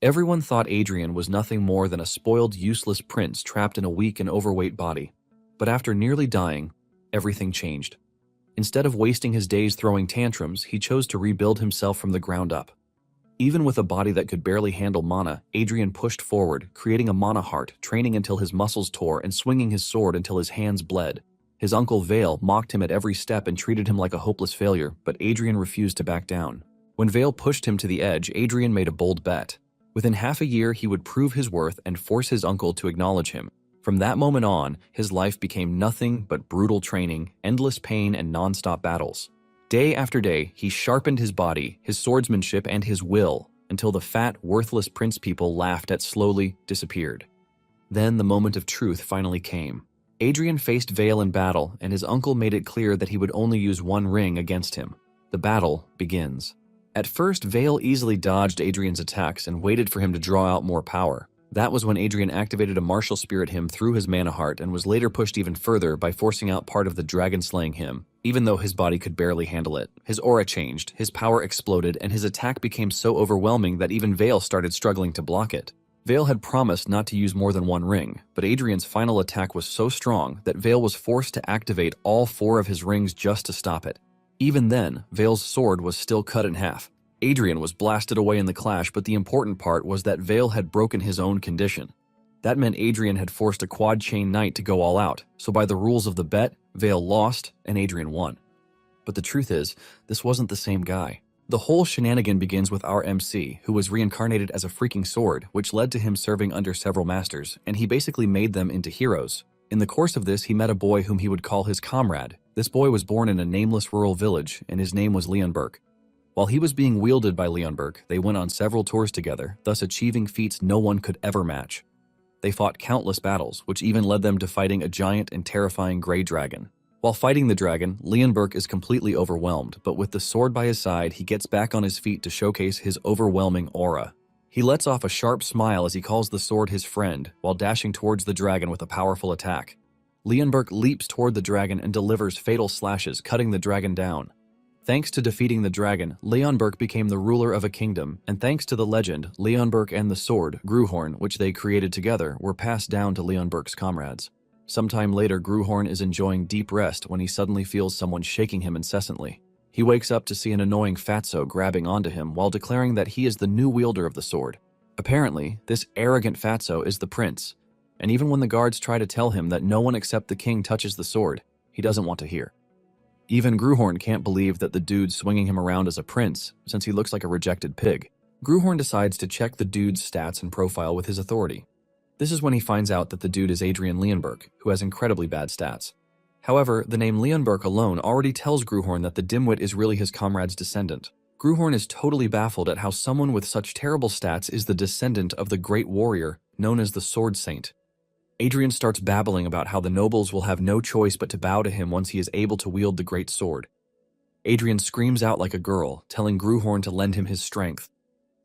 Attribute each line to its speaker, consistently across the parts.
Speaker 1: Everyone thought Adrian was nothing more than a spoiled, useless prince trapped in a weak and overweight body. But after nearly dying, everything changed. Instead of wasting his days throwing tantrums, he chose to rebuild himself from the ground up. Even with a body that could barely handle mana, Adrian pushed forward, creating a mana heart, training until his muscles tore and swinging his sword until his hands bled. His uncle Vale mocked him at every step and treated him like a hopeless failure, but Adrian refused to back down. When Vale pushed him to the edge, Adrian made a bold bet. Within half a year, he would prove his worth and force his uncle to acknowledge him. From that moment on, his life became nothing but brutal training, endless pain, and non-stop battles. Day after day, he sharpened his body, his swordsmanship, and his will, until the fat, worthless prince people laughed at slowly disappeared. Then the moment of truth finally came. Adrian faced Vale in battle, and his uncle made it clear that he would only use one ring against him. The battle begins. At first, Vale easily dodged Adrian's attacks and waited for him to draw out more power. That was when Adrian activated a martial spirit hymn through his mana heart and was later pushed even further by forcing out part of the dragon-slaying hymn. Even though his body could barely handle it, his aura changed, his power exploded, and his attack became so overwhelming that even Vale started struggling to block it. Vale had promised not to use more than one ring, but Adrian's final attack was so strong that Vale was forced to activate all 4 of his rings just to stop it. Even then, Vale's sword was still cut in half. Adrian was blasted away in the clash, but the important part was that Vale had broken his own condition. That meant Adrian had forced a quad chain knight to go all out, so by the rules of the bet, Vale lost and Adrian won. But the truth is, this wasn't the same guy. The whole shenanigan begins with our MC, who was reincarnated as a freaking sword, which led to him serving under several masters, and he basically made them into heroes. In the course of this, he met a boy whom he would call his comrade. This boy was born in a nameless rural village, and his name was Leonberg. While he was being wielded by Leonberg, they went on several tours together, thus achieving feats no one could ever match. They fought countless battles, which even led them to fighting a giant and terrifying gray dragon. While fighting the dragon, Leonberg is completely overwhelmed, but with the sword by his side, he gets back on his feet to showcase his overwhelming aura. He lets off a sharp smile as he calls the sword his friend, while dashing towards the dragon with a powerful attack. Leonberg leaps toward the dragon and delivers fatal slashes, cutting the dragon down. Thanks to defeating the dragon, Leonberg became the ruler of a kingdom, and thanks to the legend, Leonberg and the sword, Gruhorn, which they created together, were passed down to Leonberg's comrades. Sometime later, Gruhorn is enjoying deep rest when he suddenly feels someone shaking him incessantly. He wakes up to see an annoying fatso grabbing onto him while declaring that he is the new wielder of the sword. Apparently, this arrogant fatso is the prince, and even when the guards try to tell him that no one except the king touches the sword, he doesn't want to hear. Even Gruhorn can't believe that the dude swinging him around is a prince, since he looks like a rejected pig. Gruhorn decides to check the dude's stats and profile with his authority. This is when he finds out that the dude is Adrian Leonberg, who has incredibly bad stats. However, the name Leonberg alone already tells Gruhorn that the dimwit is really his comrade's descendant. Gruhorn is totally baffled at how someone with such terrible stats is the descendant of the great warrior known as the Sword Saint. Adrian starts babbling about how the nobles will have no choice but to bow to him once he is able to wield the great sword. Adrian screams out like a girl, telling Gruhorn to lend him his strength.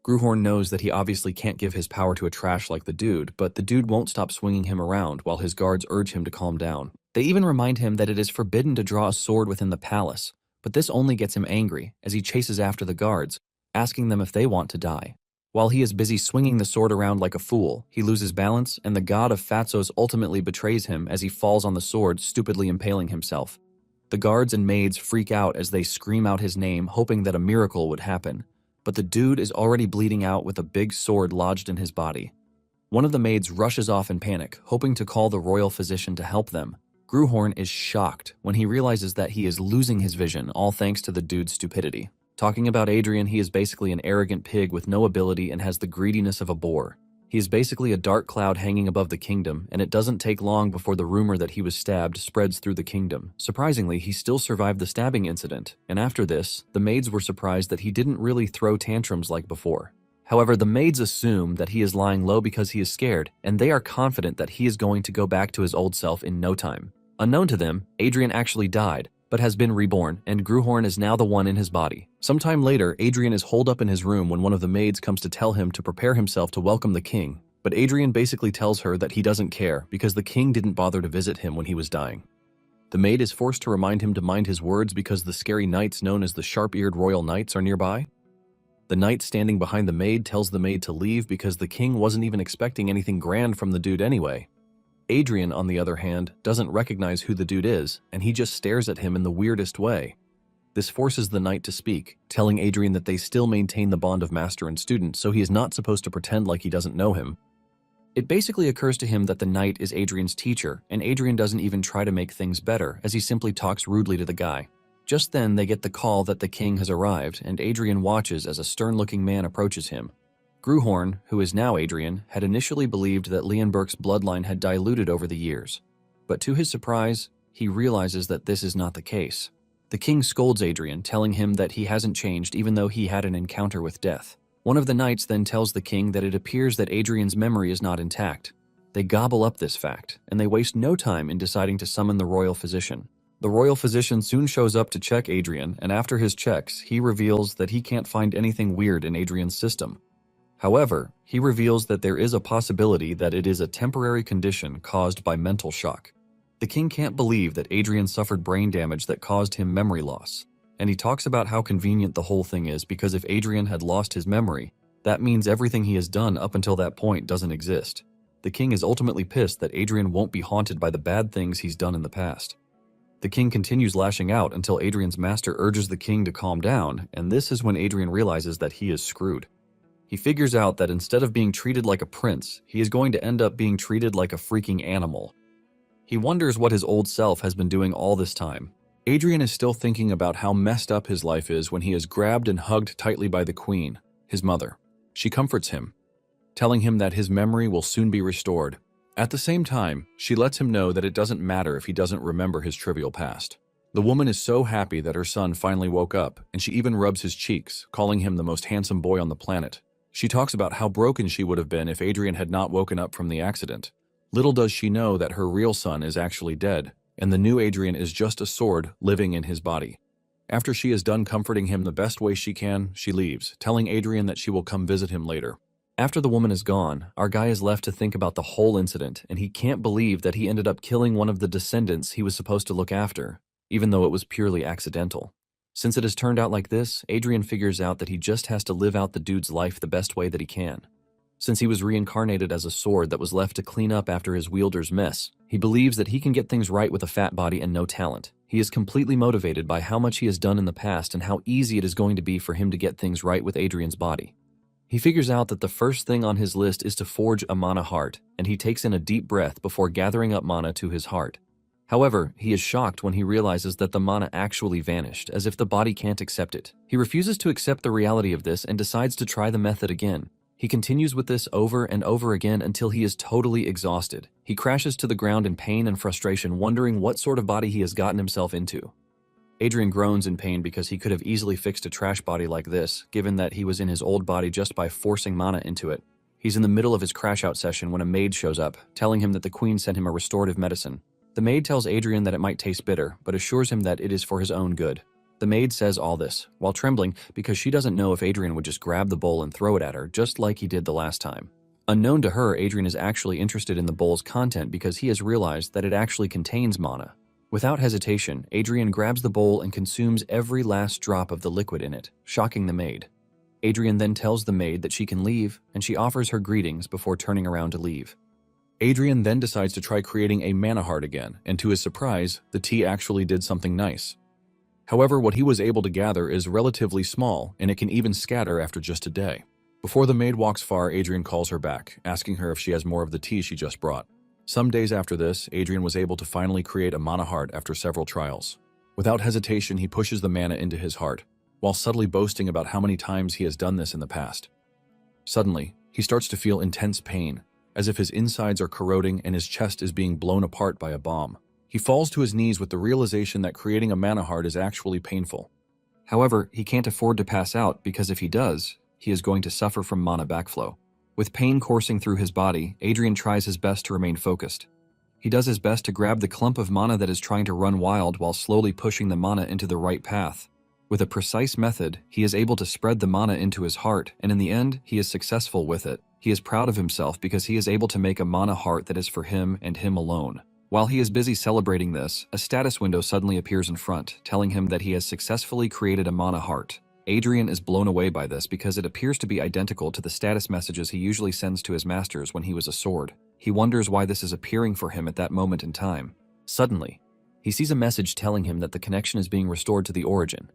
Speaker 1: Gruhorn knows that he obviously can't give his power to a trash like the dude, but the dude won't stop swinging him around while his guards urge him to calm down. They even remind him that it is forbidden to draw a sword within the palace, but this only gets him angry as he chases after the guards, asking them if they want to die. While he is busy swinging the sword around like a fool, he loses balance, and the god of Fatsos ultimately betrays him as he falls on the sword, stupidly impaling himself. The guards and maids freak out as they scream out his name, hoping that a miracle would happen. But the dude is already bleeding out with a big sword lodged in his body. One of the maids rushes off in panic, hoping to call the royal physician to help them. Gruhorn is shocked when he realizes that he is losing his vision, all thanks to the dude's stupidity. Talking about Adrian, he is basically an arrogant pig with no ability and has the greediness of a boar. He is basically a dark cloud hanging above the kingdom, and it doesn't take long before the rumor that he was stabbed spreads through the kingdom. Surprisingly, he still survived the stabbing incident, and after this, the maids were surprised that he didn't really throw tantrums like before. However, the maids assume that he is lying low because he is scared, and they are confident that he is going to go back to his old self in no time. Unknown to them, Adrian actually died, but has been reborn, and Gruhorn is now the one in his body. Sometime later, Adrian is holed up in his room when one of the maids comes to tell him to prepare himself to welcome the king, but Adrian basically tells her that he doesn't care because the king didn't bother to visit him when he was dying. The maid is forced to remind him to mind his words because the scary knights known as the sharp-eared royal knights are nearby. The knight standing behind the maid tells the maid to leave because the king wasn't even expecting anything grand from the dude anyway. Adrian, on the other hand, doesn't recognize who the dude is, and he just stares at him in the weirdest way. This forces the knight to speak, telling Adrian that they still maintain the bond of master and student, so he is not supposed to pretend like he doesn't know him. It basically occurs to him that the knight is Adrian's teacher, and Adrian doesn't even try to make things better, as he simply talks rudely to the guy. Just then, they get the call that the king has arrived, and Adrian watches as a stern-looking man approaches him. Gruhorn, who is now Adrian, had initially believed that Leonberg's bloodline had diluted over the years. But to his surprise, he realizes that this is not the case. The king scolds Adrian, telling him that he hasn't changed even though he had an encounter with death. One of the knights then tells the king that it appears that Adrian's memory is not intact. They gobble up this fact, and they waste no time in deciding to summon the royal physician. The royal physician soon shows up to check Adrian, and after his checks, he reveals that he can't find anything weird in Adrian's system. However, he reveals that there is a possibility that it is a temporary condition caused by mental shock. The king can't believe that Adrian suffered brain damage that caused him memory loss, and he talks about how convenient the whole thing is because if Adrian had lost his memory, that means everything he has done up until that point doesn't exist. The king is ultimately pissed that Adrian won't be haunted by the bad things he's done in the past. The king continues lashing out until Adrian's master urges the king to calm down, and this is when Adrian realizes that he is screwed. He figures out that instead of being treated like a prince, he is going to end up being treated like a freaking animal. He wonders what his old self has been doing all this time. Adrian is still thinking about how messed up his life is when he is grabbed and hugged tightly by the queen, his mother. She comforts him, telling him that his memory will soon be restored. At the same time, she lets him know that it doesn't matter if he doesn't remember his trivial past. The woman is so happy that her son finally woke up, and she even rubs his cheeks, calling him the most handsome boy on the planet. She talks about how broken she would have been if Adrian had not woken up from the accident. Little does she know that her real son is actually dead, and the new Adrian is just a sword living in his body. After she is done comforting him the best way she can, she leaves, telling Adrian that she will come visit him later. After the woman is gone, our guy is left to think about the whole incident, and he can't believe that he ended up killing one of the descendants he was supposed to look after, even though it was purely accidental. Since it has turned out like this, Adrian figures out that he just has to live out the dude's life the best way that he can. Since he was reincarnated as a sword that was left to clean up after his wielder's mess, he believes that he can get things right with a fat body and no talent. He is completely motivated by how much he has done in the past and how easy it is going to be for him to get things right with Adrian's body. He figures out that the first thing on his list is to forge a mana heart, and he takes in a deep breath before gathering up mana to his heart. However, he is shocked when he realizes that the mana actually vanished, as if the body can't accept it. He refuses to accept the reality of this and decides to try the method again. He continues with this over and over again until he is totally exhausted. He crashes to the ground in pain and frustration, wondering what sort of body he has gotten himself into. Adrian groans in pain because he could have easily fixed a trash body like this, given that he was in his old body just by forcing mana into it. He's in the middle of his crash-out session when a maid shows up, telling him that the queen sent him a restorative medicine. The maid tells Adrian that it might taste bitter, but assures him that it is for his own good. The maid says all this, while trembling because she doesn't know if Adrian would just grab the bowl and throw it at her, just like he did the last time. Unknown to her, Adrian is actually interested in the bowl's content because he has realized that it actually contains mana. Without hesitation, Adrian grabs the bowl and consumes every last drop of the liquid in it, shocking the maid. Adrian then tells the maid that she can leave, and she offers her greetings before turning around to leave. Adrian then decides to try creating a mana heart again, and to his surprise, the tea actually did something nice. However, what he was able to gather is relatively small, and it can even scatter after just a day. Before the maid walks far, Adrian calls her back, asking her if she has more of the tea she just brought. Some days after this, Adrian was able to finally create a mana heart after several trials. Without hesitation, he pushes the mana into his heart, while subtly boasting about how many times he has done this in the past. Suddenly, he starts to feel intense pain, as if his insides are corroding and his chest is being blown apart by a bomb. He falls to his knees with the realization that creating a mana heart is actually painful. However, he can't afford to pass out because if he does, he is going to suffer from mana backflow. With pain coursing through his body, Adrian tries his best to remain focused. He does his best to grab the clump of mana that is trying to run wild while slowly pushing the mana into the right path. With a precise method, he is able to spread the mana into his heart, and in the end, he is successful with it. He is proud of himself because he is able to make a mana heart that is for him and him alone. While he is busy celebrating this, a status window suddenly appears in front, telling him that he has successfully created a mana heart. Adrian is blown away by this because it appears to be identical to the status messages he usually sends to his masters when he was a sword. He wonders why this is appearing for him at that moment in time. Suddenly, he sees a message telling him that the connection is being restored to the origin.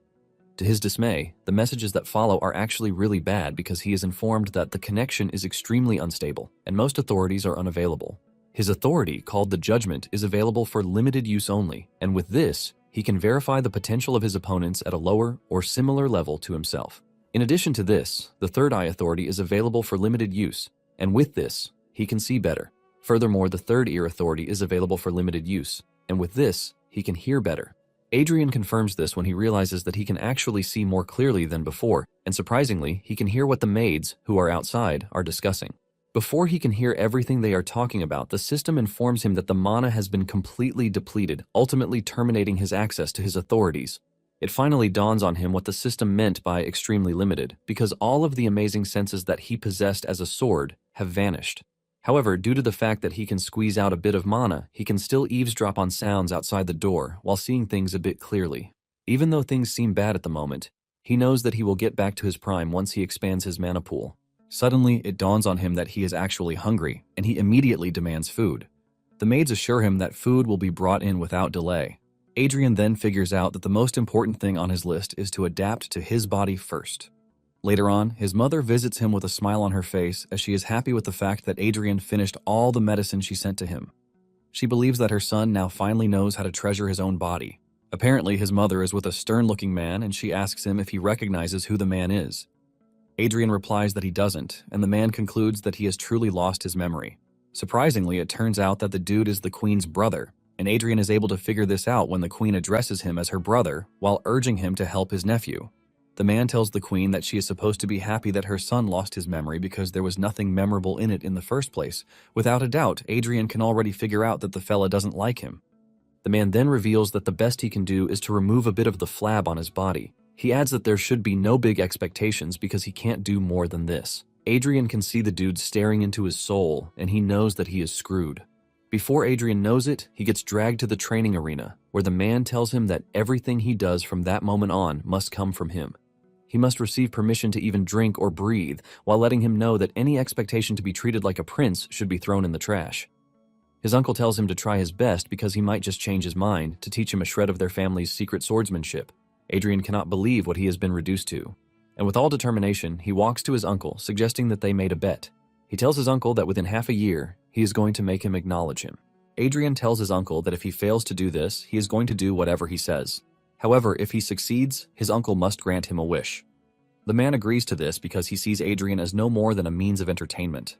Speaker 1: To his dismay, the messages that follow are actually really bad because he is informed that the connection is extremely unstable and most authorities are unavailable. His authority, called the Judgment, is available for limited use only, and with this, he can verify the potential of his opponents at a lower or similar level to himself. In addition to this, the Third Eye authority is available for limited use, and with this, he can see better. Furthermore, the Third Ear authority is available for limited use, and with this, he can hear better. Adrian confirms this when he realizes that he can actually see more clearly than before, and surprisingly, he can hear what the maids, who are outside, are discussing. Before he can hear everything they are talking about, the system informs him that the mana has been completely depleted, ultimately terminating his access to his authorities. It finally dawns on him what the system meant by extremely limited, because all of the amazing senses that he possessed as a sword have vanished. However, due to the fact that he can squeeze out a bit of mana, he can still eavesdrop on sounds outside the door while seeing things a bit clearly. Even though things seem bad at the moment, he knows that he will get back to his prime once he expands his mana pool. Suddenly, it dawns on him that he is actually hungry, and he immediately demands food. The maids assure him that food will be brought in without delay. Adrian then figures out that the most important thing on his list is to adapt to his body first. Later on, his mother visits him with a smile on her face as she is happy with the fact that Adrian finished all the medicine she sent to him. She believes that her son now finally knows how to treasure his own body. Apparently, his mother is with a stern-looking man and she asks him if he recognizes who the man is. Adrian replies that he doesn't, and the man concludes that he has truly lost his memory. Surprisingly, it turns out that the dude is the queen's brother, and Adrian is able to figure this out when the queen addresses him as her brother while urging him to help his nephew. The man tells the queen that she is supposed to be happy that her son lost his memory because there was nothing memorable in it in the first place. Without a doubt, Adrian can already figure out that the fella doesn't like him. The man then reveals that the best he can do is to remove a bit of the flab on his body. He adds that there should be no big expectations because he can't do more than this. Adrian can see the dude staring into his soul, and he knows that he is screwed. Before Adrian knows it, he gets dragged to the training arena, where the man tells him that everything he does from that moment on must come from him. He must receive permission to even drink or breathe, while letting him know that any expectation to be treated like a prince should be thrown in the trash. His uncle tells him to try his best because he might just change his mind to teach him a shred of their family's secret swordsmanship. Adrian cannot believe what he has been reduced to, and with all determination, he walks to his uncle, suggesting that they made a bet. He tells his uncle that within half a year, he is going to make him acknowledge him. Adrian tells his uncle that if he fails to do this, he is going to do whatever he says. However, if he succeeds, his uncle must grant him a wish. The man agrees to this because he sees Adrian as no more than a means of entertainment.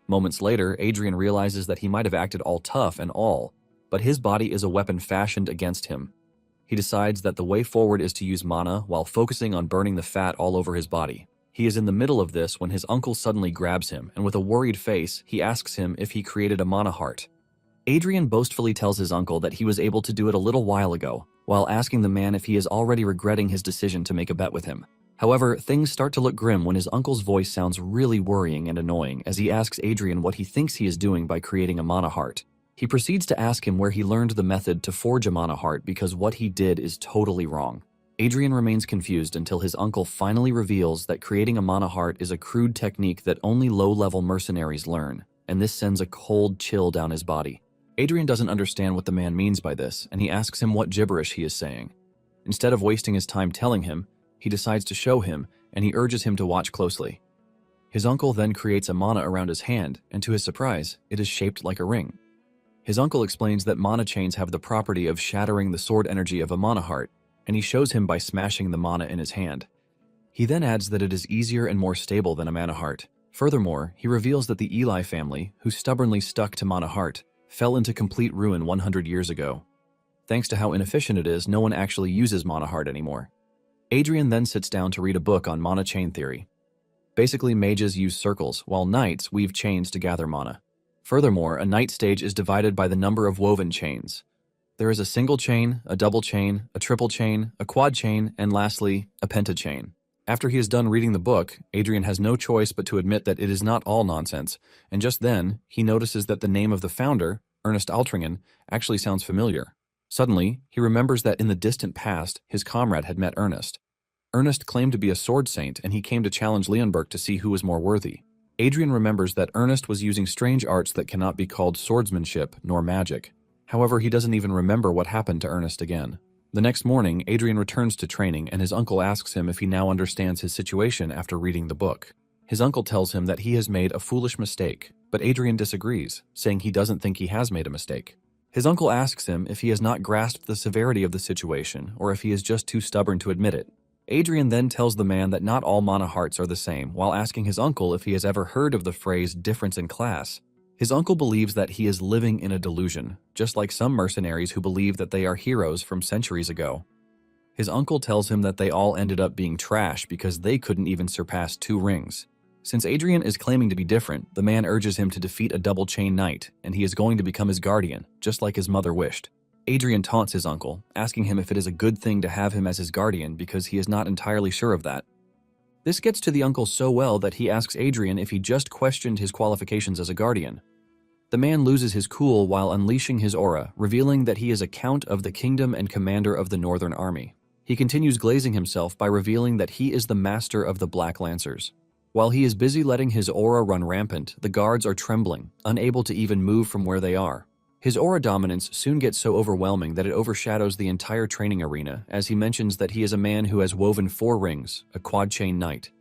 Speaker 1: Moments later, Adrian realizes that he might have acted all tough and all, but his body is a weapon fashioned against him. He decides that the way forward is to use mana while focusing on burning the fat all over his body. He is in the middle of this when his uncle suddenly grabs him, and with a worried face, he asks him if he created a mana heart. Adrian boastfully tells his uncle that he was able to do it a little while ago, while asking the man if he is already regretting his decision to make a bet with him. However, things start to look grim when his uncle's voice sounds really worrying and annoying as he asks Adrian what he thinks he is doing by creating a mana heart. He proceeds to ask him where he learned the method to forge a mana heart because what he did is totally wrong. Adrian remains confused until his uncle finally reveals that creating a mana heart is a crude technique that only low-level mercenaries learn, and this sends a cold chill down his body. Adrian doesn't understand what the man means by this, and he asks him what gibberish he is saying. Instead of wasting his time telling him, he decides to show him, and he urges him to watch closely. His uncle then creates a mana around his hand, and to his surprise, it is shaped like a ring. His uncle explains that mana chains have the property of shattering the sword energy of a mana heart, and he shows him by smashing the mana in his hand. He then adds that it is easier and more stable than a mana heart. Furthermore, he reveals that the Eli family, who stubbornly stuck to mana heart, fell into complete ruin 100 years ago. Thanks to how inefficient it is, no one actually uses mana heart anymore. Adrian then sits down to read a book on mana chain theory. Basically, mages use circles, while knights weave chains to gather mana. Furthermore, a knight stage is divided by the number of woven chains. There is a single chain, a double chain, a triple chain, a quad chain, and lastly, a pentachain. After he is done reading the book, Adrian has no choice but to admit that it is not all nonsense, and just then, he notices that the name of the founder, Ernest Altringen, actually sounds familiar. Suddenly, he remembers that in the distant past, his comrade had met Ernest. Ernest claimed to be a sword saint and he came to challenge Leonberg to see who was more worthy. Adrian remembers that Ernest was using strange arts that cannot be called swordsmanship nor magic. However, he doesn't even remember what happened to Ernest again. The next morning, Adrian returns to training and his uncle asks him if he now understands his situation after reading the book. His uncle tells him that he has made a foolish mistake, but Adrian disagrees, saying he doesn't think he has made a mistake. His uncle asks him if he has not grasped the severity of the situation or if he is just too stubborn to admit it. Adrian then tells the man that not all mana hearts are the same, while asking his uncle if he has ever heard of the phrase difference in class. His uncle believes that he is living in a delusion, just like some mercenaries who believe that they are heroes from centuries ago. His uncle tells him that they all ended up being trash because they couldn't even surpass 2 rings. Since Adrian is claiming to be different, the man urges him to defeat a double chain knight, and he is going to become his guardian, just like his mother wished. Adrian taunts his uncle, asking him if it is a good thing to have him as his guardian because he is not entirely sure of that. This gets to the uncle so well that he asks Adrian if he just questioned his qualifications as a guardian. The man loses his cool while unleashing his aura, revealing that he is a count of the kingdom and commander of the Northern Army. He continues glazing himself by revealing that he is the master of the Black Lancers. While he is busy letting his aura run rampant, the guards are trembling, unable to even move from where they are. His aura dominance soon gets so overwhelming that it overshadows the entire training arena, as he mentions that he is a man who has woven 4 rings, a quad-chain knight.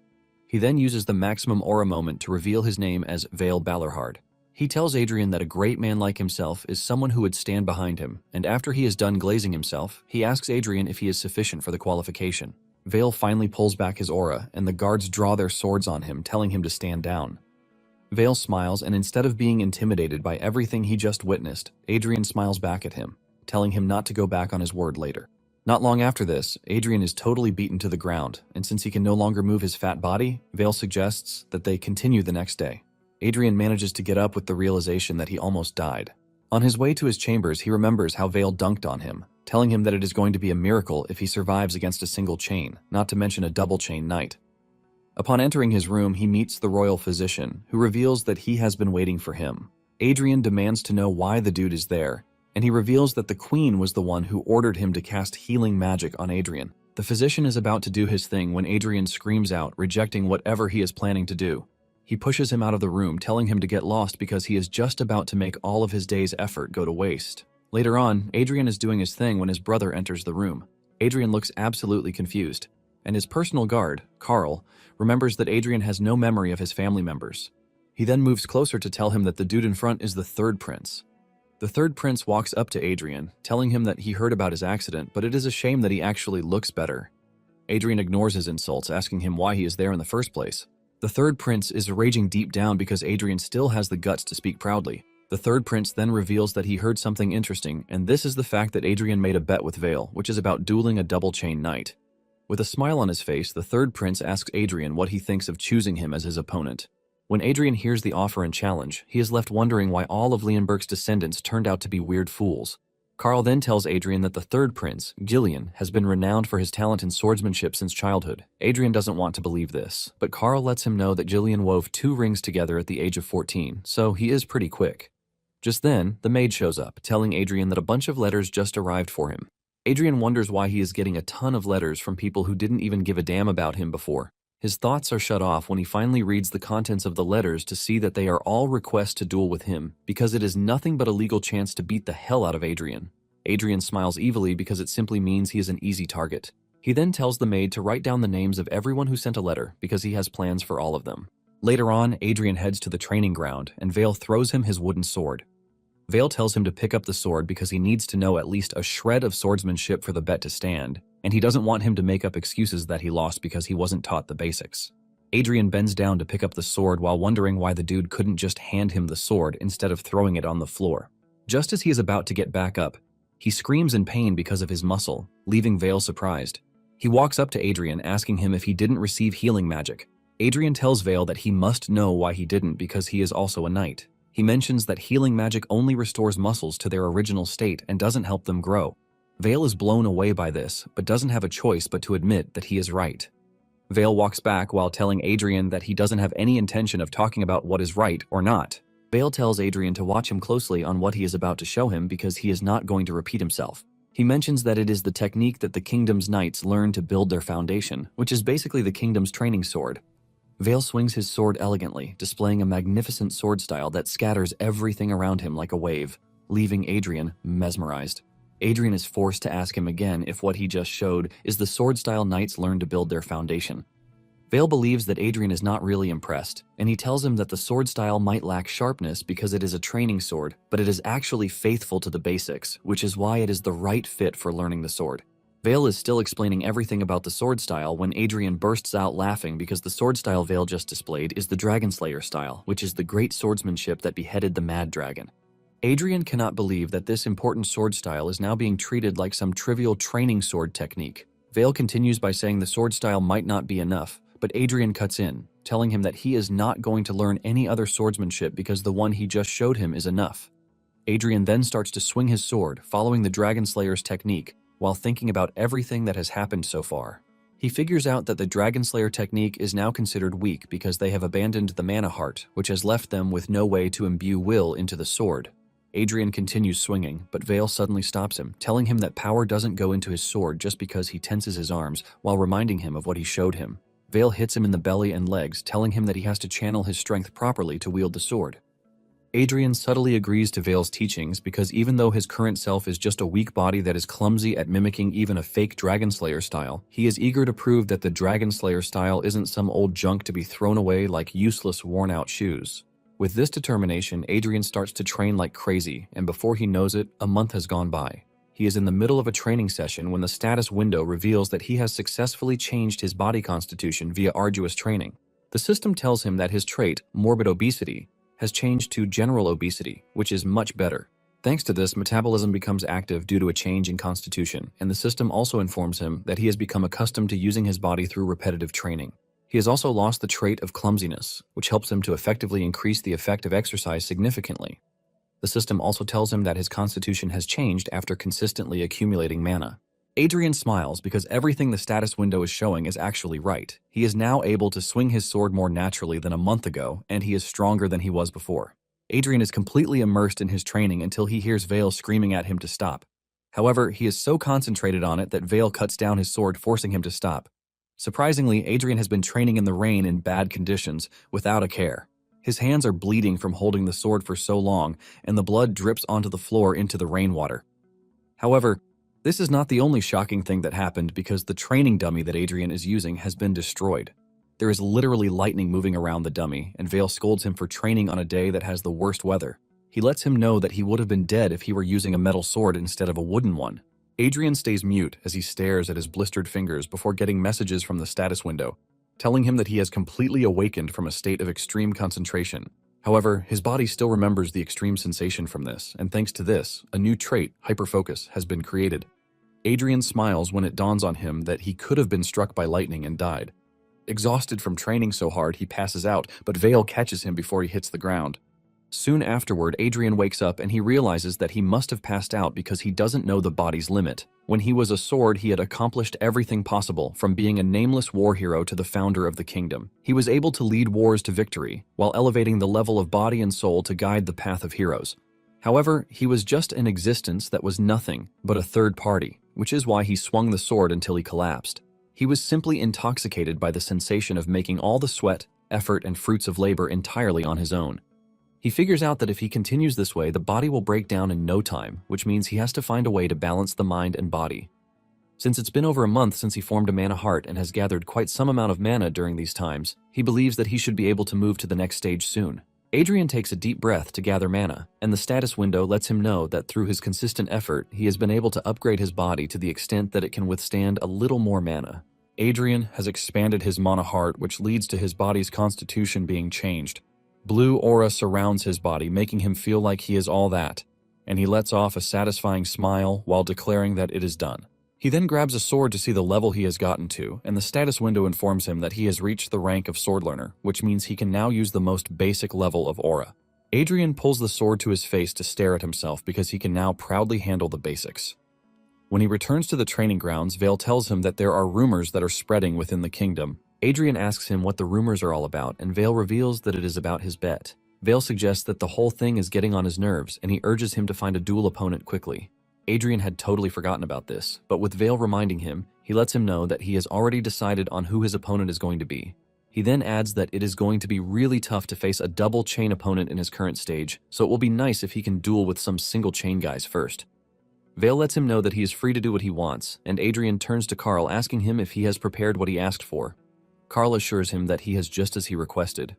Speaker 1: He then uses the maximum aura moment to reveal his name as Vale Balorhard. He tells Adrian that a great man like himself is someone who would stand behind him, and after he is done glazing himself, he asks Adrian if he is sufficient for the qualification. Vale finally pulls back his aura, and the guards draw their swords on him, telling him to stand down. Vale smiles, and instead of being intimidated by everything he just witnessed, Adrian smiles back at him, telling him not to go back on his word later. Not long after this, Adrian is totally beaten to the ground, and since he can no longer move his fat body, Vale suggests that they continue the next day. Adrian manages to get up with the realization that he almost died. On his way to his chambers, he remembers how Vale dunked on him, telling him that it is going to be a miracle if he survives against a single chain, not to mention a double chain knight. Upon entering his room, he meets the royal physician, who reveals that he has been waiting for him. Adrian demands to know why the dude is there, and he reveals that the queen was the one who ordered him to cast healing magic on Adrian. The physician is about to do his thing when Adrian screams out, rejecting whatever he is planning to do. He pushes him out of the room, telling him to get lost because he is just about to make all of his day's effort go to waste. Later on, Adrian is doing his thing when his brother enters the room. Adrian looks absolutely confused, and his personal guard, Carl, remembers that Adrian has no memory of his family members. He then moves closer to tell him that the dude in front is the 3rd prince. The 3rd prince walks up to Adrian, telling him that he heard about his accident, but it is a shame that he actually looks better. Adrian ignores his insults, asking him why he is there in the first place. The 3rd prince is raging deep down because Adrian still has the guts to speak proudly. The 3rd prince then reveals that he heard something interesting, and this is the fact that Adrian made a bet with Vale, which is about dueling a double chain knight. With a smile on his face, the 3rd prince asks Adrian what he thinks of choosing him as his opponent. When Adrian hears the offer and challenge, he is left wondering why all of Leonberg's descendants turned out to be weird fools. Carl then tells Adrian that the 3rd prince, Gillian, has been renowned for his talent in swordsmanship since childhood. Adrian doesn't want to believe this, but Carl lets him know that Gillian wove 2 rings together at the age of 14, so he is pretty quick. Just then, the maid shows up, telling Adrian that a bunch of letters just arrived for him. Adrian wonders why he is getting a ton of letters from people who didn't even give a damn about him before. His thoughts are shut off when he finally reads the contents of the letters to see that they are all requests to duel with him, because it is nothing but a legal chance to beat the hell out of Adrian. Adrian smiles evilly because it simply means he is an easy target. He then tells the maid to write down the names of everyone who sent a letter, because he has plans for all of them. Later on, Adrian heads to the training ground, and Vale throws him his wooden sword. Vale tells him to pick up the sword because he needs to know at least a shred of swordsmanship for the bet to stand, and he doesn't want him to make up excuses that he lost because he wasn't taught the basics. Adrian bends down to pick up the sword while wondering why the dude couldn't just hand him the sword instead of throwing it on the floor. Just as he is about to get back up, he screams in pain because of his muscle, leaving Vale surprised. He walks up to Adrian, asking him if he didn't receive healing magic. Adrian tells Vale that he must know why he didn't because he is also a knight. He mentions that healing magic only restores muscles to their original state and doesn't help them grow. Vale is blown away by this, but doesn't have a choice but to admit that he is right. Vale walks back while telling Adrian that he doesn't have any intention of talking about what is right or not. Vale tells Adrian to watch him closely on what he is about to show him because he is not going to repeat himself. He mentions that it is the technique that the kingdom's knights learn to build their foundation, which is basically the kingdom's training sword. Vale swings his sword elegantly, displaying a magnificent sword style that scatters everything around him like a wave, leaving Adrian mesmerized. Adrian is forced to ask him again if what he just showed is the sword style knights learn to build their foundation. Vale believes that Adrian is not really impressed, and he tells him that the sword style might lack sharpness because it is a training sword, but it is actually faithful to the basics, which is why it is the right fit for learning the sword. Vale is still explaining everything about the sword style when Adrian bursts out laughing because the sword style Vale just displayed is the Dragon Slayer style, which is the great swordsmanship that beheaded the Mad Dragon. Adrian cannot believe that this important sword style is now being treated like some trivial training sword technique. Vale continues by saying the sword style might not be enough, but Adrian cuts in, telling him that he is not going to learn any other swordsmanship because the one he just showed him is enough. Adrian then starts to swing his sword, following the Dragon Slayer's technique, while thinking about everything that has happened so far. He figures out that the Dragon Slayer technique is now considered weak because they have abandoned the mana heart, which has left them with no way to imbue will into the sword. Adrian continues swinging, but Vale suddenly stops him, telling him that power doesn't go into his sword just because he tenses his arms, while reminding him of what he showed him. Vale hits him in the belly and legs, telling him that he has to channel his strength properly to wield the sword. Adrian subtly agrees to Vale's teachings because even though his current self is just a weak body that is clumsy at mimicking even a fake Dragon Slayer style, he is eager to prove that the Dragon Slayer style isn't some old junk to be thrown away like useless worn-out shoes. With this determination, Adrian starts to train like crazy, and before he knows it, a month has gone by. He is in the middle of a training session when the status window reveals that he has successfully changed his body constitution via arduous training. The system tells him that his trait, morbid obesity, has changed to general obesity, which is much better. Thanks to this, metabolism becomes active due to a change in constitution, and the system also informs him that he has become accustomed to using his body through repetitive training. He has also lost the trait of clumsiness, which helps him to effectively increase the effect of exercise significantly. The system also tells him that his constitution has changed after consistently accumulating mana. Adrian smiles because everything the status window is showing is actually right. He is now able to swing his sword more naturally than a month ago, and he is stronger than he was before. Adrian is completely immersed in his training until he hears Vale screaming at him to stop. However, he is so concentrated on it that Vale cuts down his sword, forcing him to stop. Surprisingly, Adrian has been training in the rain in bad conditions, without a care. His hands are bleeding from holding the sword for so long, and the blood drips onto the floor into the rainwater. However, this is not the only shocking thing that happened because the training dummy that Adrian is using has been destroyed. There is literally lightning moving around the dummy, and Vale scolds him for training on a day that has the worst weather. He lets him know that he would have been dead if he were using a metal sword instead of a wooden one. Adrian stays mute as he stares at his blistered fingers before getting messages from the status window, telling him that he has completely awakened from a state of extreme concentration. However, his body still remembers the extreme sensation from this, and thanks to this, a new trait, hyperfocus, has been created. Adrian smiles when it dawns on him that he could have been struck by lightning and died. Exhausted from training so hard, he passes out, but Vale catches him before he hits the ground. Soon afterward, Adrian wakes up and he realizes that he must have passed out because he doesn't know the body's limit. When he was a sword, he had accomplished everything possible, from being a nameless war hero to the founder of the kingdom. He was able to lead wars to victory, while elevating the level of body and soul to guide the path of heroes. However, he was just an existence that was nothing but a third party, which is why he swung the sword until he collapsed. He was simply intoxicated by the sensation of making all the sweat, effort, and fruits of labor entirely on his own. He figures out that if he continues this way, the body will break down in no time, which means he has to find a way to balance the mind and body. Since it's been over a month since he formed a mana heart and has gathered quite some amount of mana during these times, he believes that he should be able to move to the next stage soon. Adrian takes a deep breath to gather mana, and the status window lets him know that through his consistent effort, he has been able to upgrade his body to the extent that it can withstand a little more mana. Adrian has expanded his mana heart, which leads to his body's constitution being changed. Blue aura surrounds his body, making him feel like he is all that, and he lets off a satisfying smile while declaring that it is done. He then grabs a sword to see the level he has gotten to, and the status window informs him that he has reached the rank of sword learner, which means he can now use the most basic level of aura. Adrian pulls the sword to his face to stare at himself because he can now proudly handle the basics. When he returns to the training grounds, Vale tells him that there are rumors that are spreading within the kingdom. Adrian asks him what the rumors are all about, and Vale reveals that it is about his bet. Vale suggests that the whole thing is getting on his nerves, and he urges him to find a duel opponent quickly. Adrian had totally forgotten about this, but with Vale reminding him, he lets him know that he has already decided on who his opponent is going to be. He then adds that it is going to be really tough to face a double chain opponent in his current stage, so it will be nice if he can duel with some single chain guys first. Vale lets him know that he is free to do what he wants, and Adrian turns to Carl asking him if he has prepared what he asked for. Carl assures him that he has just as he requested.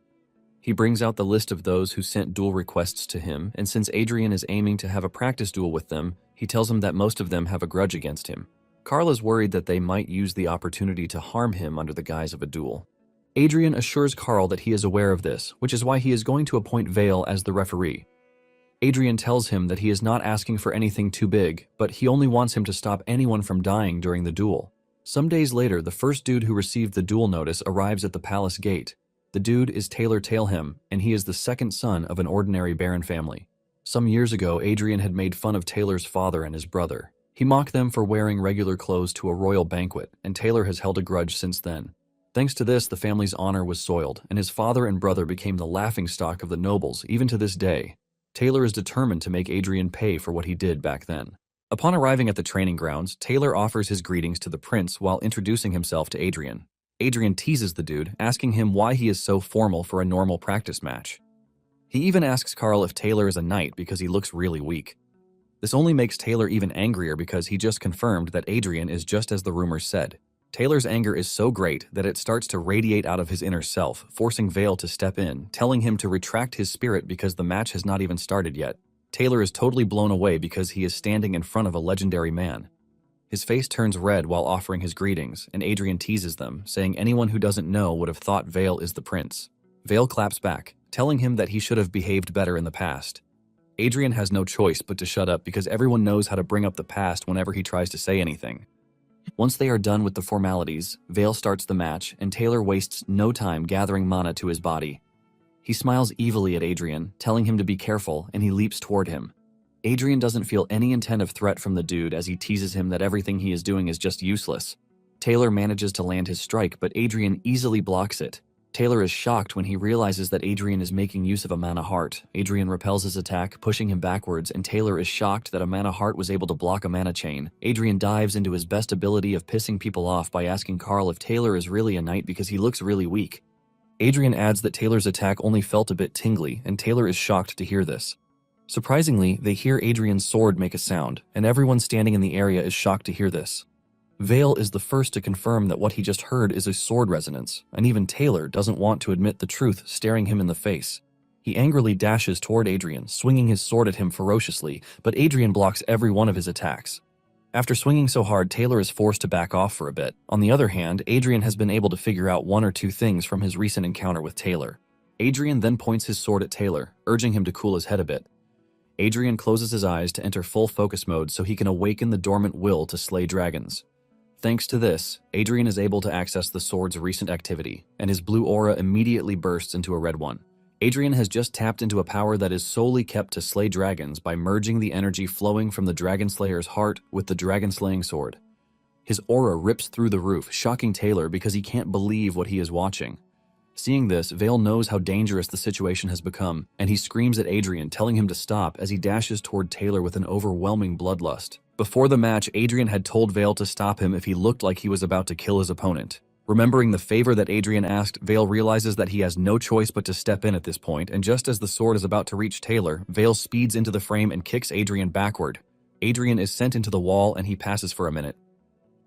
Speaker 1: He brings out the list of those who sent duel requests to him, and since Adrian is aiming to have a practice duel with them, he tells him that most of them have a grudge against him. Carl is worried that they might use the opportunity to harm him under the guise of a duel. Adrian assures Carl that he is aware of this, which is why he is going to appoint Vale as the referee. Adrian tells him that he is not asking for anything too big, but he only wants him to stop anyone from dying during the duel. Some days later, the first dude who received the duel notice arrives at the palace gate. The dude is Taylor Tailhem, and he is the second son of an ordinary baron family. Some years ago, Adrian had made fun of Taylor's father and his brother. He mocked them for wearing regular clothes to a royal banquet, and Taylor has held a grudge since then. Thanks to this, the family's honor was soiled, and his father and brother became the laughingstock of the nobles, even to this day. Taylor is determined to make Adrian pay for what he did back then. Upon arriving at the training grounds, Taylor offers his greetings to the prince while introducing himself to Adrian. Adrian teases the dude, asking him why he is so formal for a normal practice match. He even asks Carl if Taylor is a knight because he looks really weak. This only makes Taylor even angrier because he just confirmed that Adrian is just as the rumors said. Taylor's anger is so great that it starts to radiate out of his inner self, forcing Vale to step in, telling him to retract his spirit because the match has not even started yet. Taylor is totally blown away because he is standing in front of a legendary man. His face turns red while offering his greetings, and Adrian teases them, saying anyone who doesn't know would have thought Vale is the prince. Vale claps back, telling him that he should have behaved better in the past. Adrian has no choice but to shut up because everyone knows how to bring up the past whenever he tries to say anything. Once they are done with the formalities, Vale starts the match, and Taylor wastes no time gathering mana to his body. He smiles evilly at Adrian, telling him to be careful, and he leaps toward him. Adrian doesn't feel any intent of threat from the dude as he teases him that everything he is doing is just useless. Taylor manages to land his strike, but Adrian easily blocks it. Taylor is shocked when he realizes that Adrian is making use of a mana heart. Adrian repels his attack, pushing him backwards, and Taylor is shocked that a mana heart was able to block a mana chain. Adrian dives into his best ability of pissing people off by asking Carl if Taylor is really a knight because he looks really weak. Adrian adds that Taylor's attack only felt a bit tingly, and Taylor is shocked to hear this. Surprisingly, they hear Adrian's sword make a sound, and everyone standing in the area is shocked to hear this. Vale is the first to confirm that what he just heard is a sword resonance, and even Taylor doesn't want to admit the truth, staring him in the face. He angrily dashes toward Adrian, swinging his sword at him ferociously, but Adrian blocks every one of his attacks. After swinging so hard, Taylor is forced to back off for a bit. On the other hand, Adrian has been able to figure out one or two things from his recent encounter with Taylor. Adrian then points his sword at Taylor, urging him to cool his head a bit. Adrian closes his eyes to enter full focus mode so he can awaken the dormant will to slay dragons. Thanks to this, Adrian is able to access the sword's recent activity, and his blue aura immediately bursts into a red one. Adrian has just tapped into a power that is solely kept to slay dragons by merging the energy flowing from the Dragon Slayer's heart with the dragon-slaying sword. His aura rips through the roof, shocking Taylor because he can't believe what he is watching. Seeing this, Vale knows how dangerous the situation has become, and he screams at Adrian, telling him to stop as he dashes toward Taylor with an overwhelming bloodlust. Before the match, Adrian had told Vale to stop him if he looked like he was about to kill his opponent. Remembering the favor that Adrian asked, Vale realizes that he has no choice but to step in at this point, and just as the sword is about to reach Taylor, Vale speeds into the frame and kicks Adrian backward. Adrian is sent into the wall and he passes for a minute.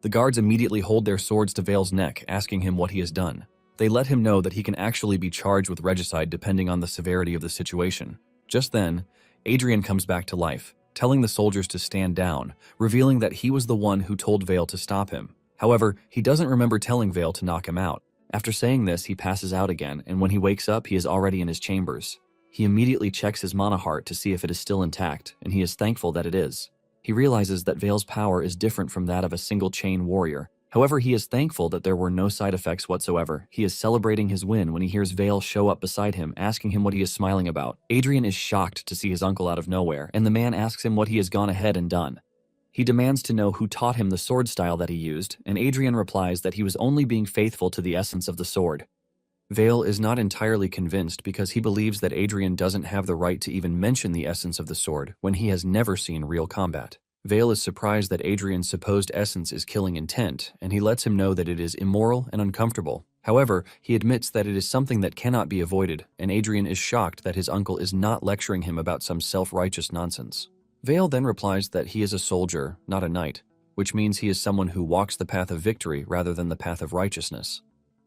Speaker 1: The guards immediately hold their swords to Vale's neck, asking him what he has done. They let him know that he can actually be charged with regicide depending on the severity of the situation. Just then, Adrian comes back to life, telling the soldiers to stand down, revealing that he was the one who told Vale to stop him. However, he doesn't remember telling Vale to knock him out. After saying this, he passes out again, and when he wakes up, he is already in his chambers. He immediately checks his mana heart to see if it is still intact, and he is thankful that it is. He realizes that Vale's power is different from that of a single chain warrior. However, he is thankful that there were no side effects whatsoever. He is celebrating his win when he hears Vale show up beside him, asking him what he is smiling about. Adrian is shocked to see his uncle out of nowhere, and the man asks him what he has gone ahead and done. He demands to know who taught him the sword style that he used, and Adrian replies that he was only being faithful to the essence of the sword. Vale is not entirely convinced because he believes that Adrian doesn't have the right to even mention the essence of the sword when he has never seen real combat. Vale is surprised that Adrian's supposed essence is killing intent, and he lets him know that it is immoral and uncomfortable. However, he admits that it is something that cannot be avoided, and Adrian is shocked that his uncle is not lecturing him about some self-righteous nonsense. Vale then replies that he is a soldier, not a knight, which means he is someone who walks the path of victory rather than the path of righteousness.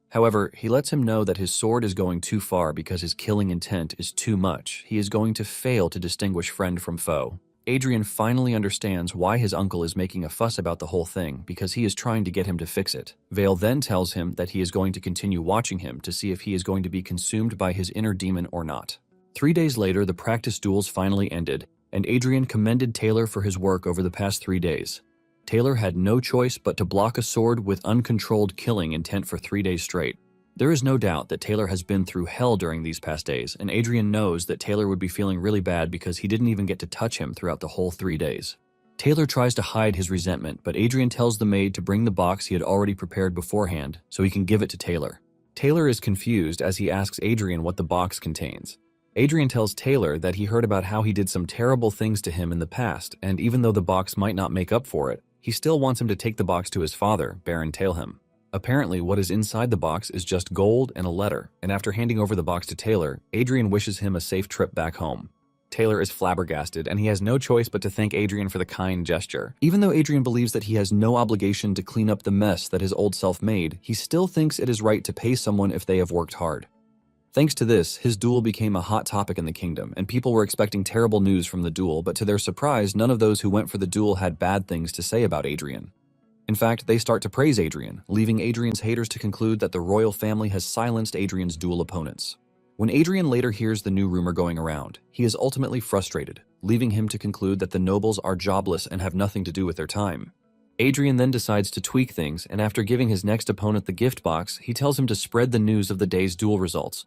Speaker 1: However, he lets him know that his sword is going too far because his killing intent is too much. He is going to fail to distinguish friend from foe. Adrian finally understands why his uncle is making a fuss about the whole thing, because he is trying to get him to fix it. Vale then tells him that he is going to continue watching him to see if he is going to be consumed by his inner demon or not. 3 days later, the practice duels finally ended, and Adrian commended Taylor for his work over the past 3 days. Taylor had no choice but to block a sword with uncontrolled killing intent for 3 days straight. There is no doubt that Taylor has been through hell during these past days, and Adrian knows that Taylor would be feeling really bad because he didn't even get to touch him throughout the whole 3 days. Taylor tries to hide his resentment, but Adrian tells the maid to bring the box he had already prepared beforehand so he can give it to Taylor. Taylor is confused as he asks Adrian what the box contains. Adrian tells Taylor that he heard about how he did some terrible things to him in the past, and even though the box might not make up for it, he still wants him to take the box to his father, Baron Taleham. Apparently, what is inside the box is just gold and a letter, and after handing over the box to Taylor, Adrian wishes him a safe trip back home. Taylor is flabbergasted, and he has no choice but to thank Adrian for the kind gesture. Even though Adrian believes that he has no obligation to clean up the mess that his old self made, he still thinks it is right to pay someone if they have worked hard. Thanks to this, his duel became a hot topic in the kingdom, and people were expecting terrible news from the duel, but to their surprise, none of those who went for the duel had bad things to say about Adrian. In fact, they start to praise Adrian, leaving Adrian's haters to conclude that the royal family has silenced Adrian's duel opponents. When Adrian later hears the new rumor going around, he is ultimately frustrated, leaving him to conclude that the nobles are jobless and have nothing to do with their time. Adrian then decides to tweak things, and after giving his next opponent the gift box, he tells him to spread the news of the day's duel results.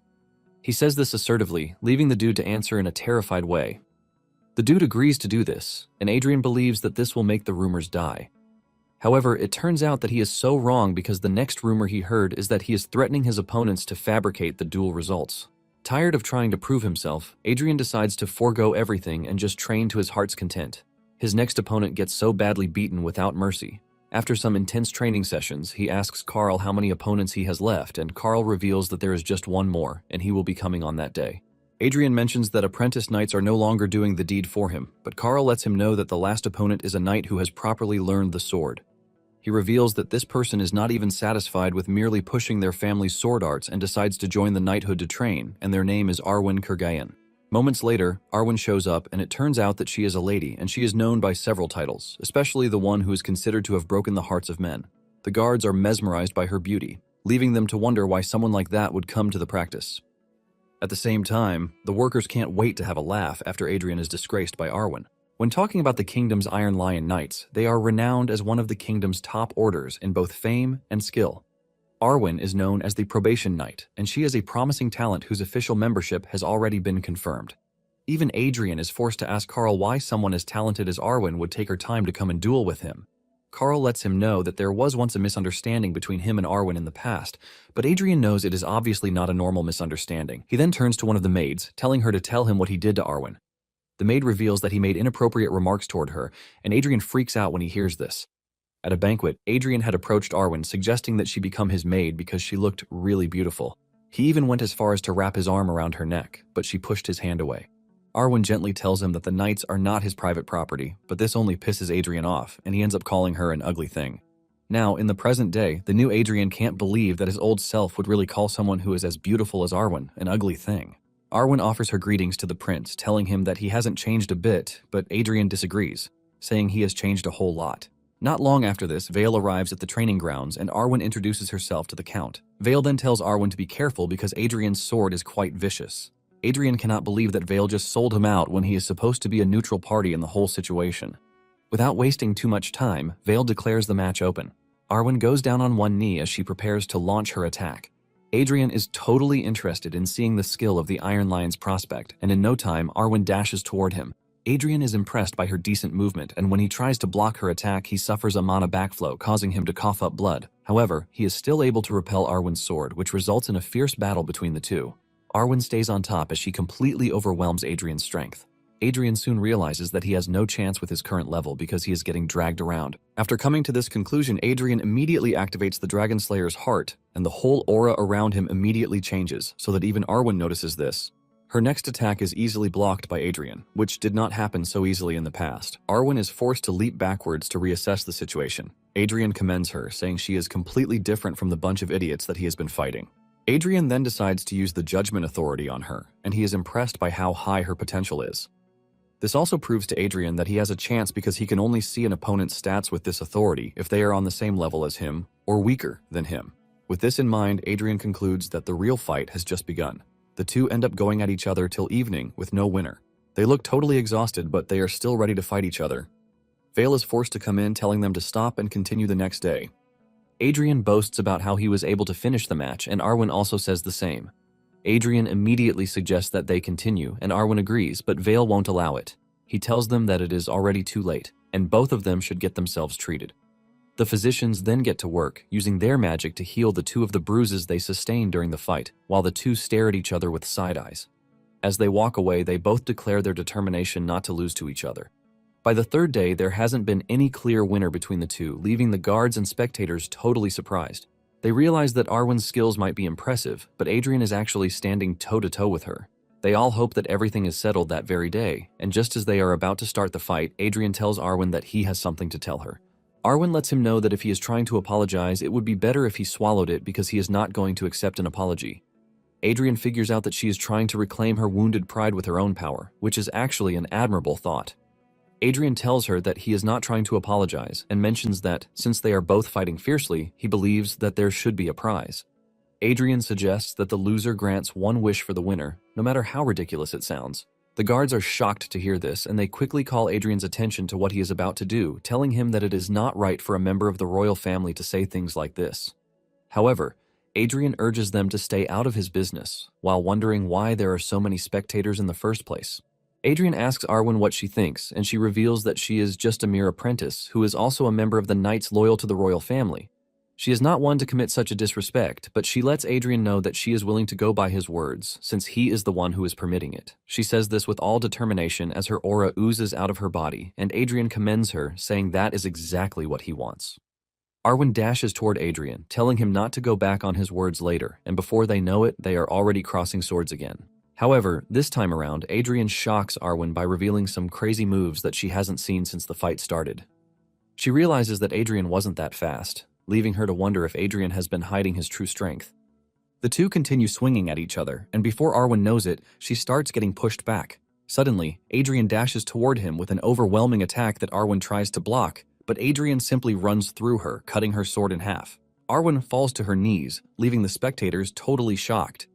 Speaker 1: He says this assertively, leaving the dude to answer in a terrified way. The dude agrees to do this, and Adrian believes that this will make the rumors die. However, it turns out that he is so wrong because the next rumor he heard is that he is threatening his opponents to fabricate the duel results. Tired of trying to prove himself, Adrian decides to forego everything and just train to his heart's content. His next opponent gets so badly beaten without mercy. After some intense training sessions, he asks Carl how many opponents he has left, and Carl reveals that there is just one more, and he will be coming on that day. Adrian mentions that apprentice knights are no longer doing the deed for him, but Carl lets him know that the last opponent is a knight who has properly learned the sword. He reveals that this person is not even satisfied with merely pushing their family's sword arts and decides to join the knighthood to train, and their name is Arwen Kurgayan. Moments later, Arwen shows up, and it turns out that she is a lady, and she is known by several titles, especially the one who is considered to have broken the hearts of men. The guards are mesmerized by her beauty, leaving them to wonder why someone like that would come to the practice. At the same time, the workers can't wait to have a laugh after Adrian is disgraced by Arwen. When talking about the kingdom's Iron Lion Knights, they are renowned as one of the kingdom's top orders in both fame and skill. Arwen is known as the Probation Knight, and she is a promising talent whose official membership has already been confirmed. Even Adrian is forced to ask Carl why someone as talented as Arwen would take her time to come and duel with him. Carl lets him know that there was once a misunderstanding between him and Arwen in the past, but Adrian knows it is obviously not a normal misunderstanding. He then turns to one of the maids, telling her to tell him what he did to Arwen. The maid reveals that he made inappropriate remarks toward her, and Adrian freaks out when he hears this. At a banquet, Adrian had approached Arwen, suggesting that she become his maid because she looked really beautiful. He even went as far as to wrap his arm around her neck, but she pushed his hand away. Arwen gently tells him that the knights are not his private property, but this only pisses Adrian off, and he ends up calling her an ugly thing. Now, in the present day, the new Adrian can't believe that his old self would really call someone who is as beautiful as Arwen an ugly thing. Arwen offers her greetings to the prince, telling him that he hasn't changed a bit, but Adrian disagrees, saying he has changed a whole lot. Not long after this, Vale arrives at the training grounds, and Arwen introduces herself to the count. Vale then tells Arwen to be careful because Adrian's sword is quite vicious. Adrian cannot believe that Vale just sold him out when he is supposed to be a neutral party in the whole situation. Without wasting too much time, Vale declares the match open. Arwen goes down on one knee as she prepares to launch her attack. Adrian is totally interested in seeing the skill of the Iron Lion's prospect, and in no time, Arwen dashes toward him. Adrian is impressed by her decent movement, and when he tries to block her attack, he suffers a mana backflow, causing him to cough up blood. However, he is still able to repel Arwen's sword, which results in a fierce battle between the two. Arwen stays on top as she completely overwhelms Adrian's strength. Adrian soon realizes that he has no chance with his current level because he is getting dragged around. After coming to this conclusion, Adrian immediately activates the Dragon Slayer's heart, and the whole aura around him immediately changes, so that even Arwen notices this. Her next attack is easily blocked by Adrian, which did not happen so easily in the past. Arwen is forced to leap backwards to reassess the situation. Adrian commends her, saying she is completely different from the bunch of idiots that he has been fighting. Adrian then decides to use the Judgment Authority on her, and he is impressed by how high her potential is. This also proves to Adrian that he has a chance because he can only see an opponent's stats with this authority if they are on the same level as him or weaker than him. With this in mind, Adrian concludes that the real fight has just begun. The two end up going at each other till evening with no winner. They look totally exhausted, but they are still ready to fight each other. Vale is forced to come in, telling them to stop and continue the next day. Adrian boasts about how he was able to finish the match, and Arwen also says the same. Adrian immediately suggests that they continue, and Arwen agrees, but Vale won't allow it. He tells them that it is already too late, and both of them should get themselves treated. The physicians then get to work, using their magic to heal the two of the bruises they sustained during the fight, while the two stare at each other with side eyes. As they walk away, they both declare their determination not to lose to each other. By the third day, there hasn't been any clear winner between the two, leaving the guards and spectators totally surprised. They realize that Arwen's skills might be impressive, but Adrian is actually standing toe-to-toe with her. They all hope that everything is settled that very day, and just as they are about to start the fight, Adrian tells Arwen that he has something to tell her. Arwen lets him know that if he is trying to apologize, it would be better if he swallowed it because he is not going to accept an apology. Adrian figures out that she is trying to reclaim her wounded pride with her own power, which is actually an admirable thought. Adrian tells her that he is not trying to apologize and mentions that, since they are both fighting fiercely, he believes that there should be a prize. Adrian suggests that the loser grants one wish for the winner, no matter how ridiculous it sounds. The guards are shocked to hear this, and they quickly call Adrian's attention to what he is about to do, telling him that it is not right for a member of the royal family to say things like this. However, Adrian urges them to stay out of his business, while wondering why there are so many spectators in the first place. Adrian asks Arwen what she thinks, and she reveals that she is just a mere apprentice who is also a member of the knights loyal to the royal family. She is not one to commit such a disrespect, but she lets Adrian know that she is willing to go by his words, since he is the one who is permitting it. She says this with all determination as her aura oozes out of her body, and Adrian commends her, saying that is exactly what he wants. Arwen dashes toward Adrian, telling him not to go back on his words later, and before they know it, they are already crossing swords again. However, this time around, Adrian shocks Arwen by revealing some crazy moves that she hasn't seen since the fight started. She realizes that Adrian wasn't that fast, leaving her to wonder if Adrian has been hiding his true strength. The two continue swinging at each other, and before Arwen knows it, she starts getting pushed back. Suddenly, Adrian dashes toward him with an overwhelming attack that Arwen tries to block, but Adrian simply runs through her, cutting her sword in half. Arwen falls to her knees, leaving the spectators totally shocked.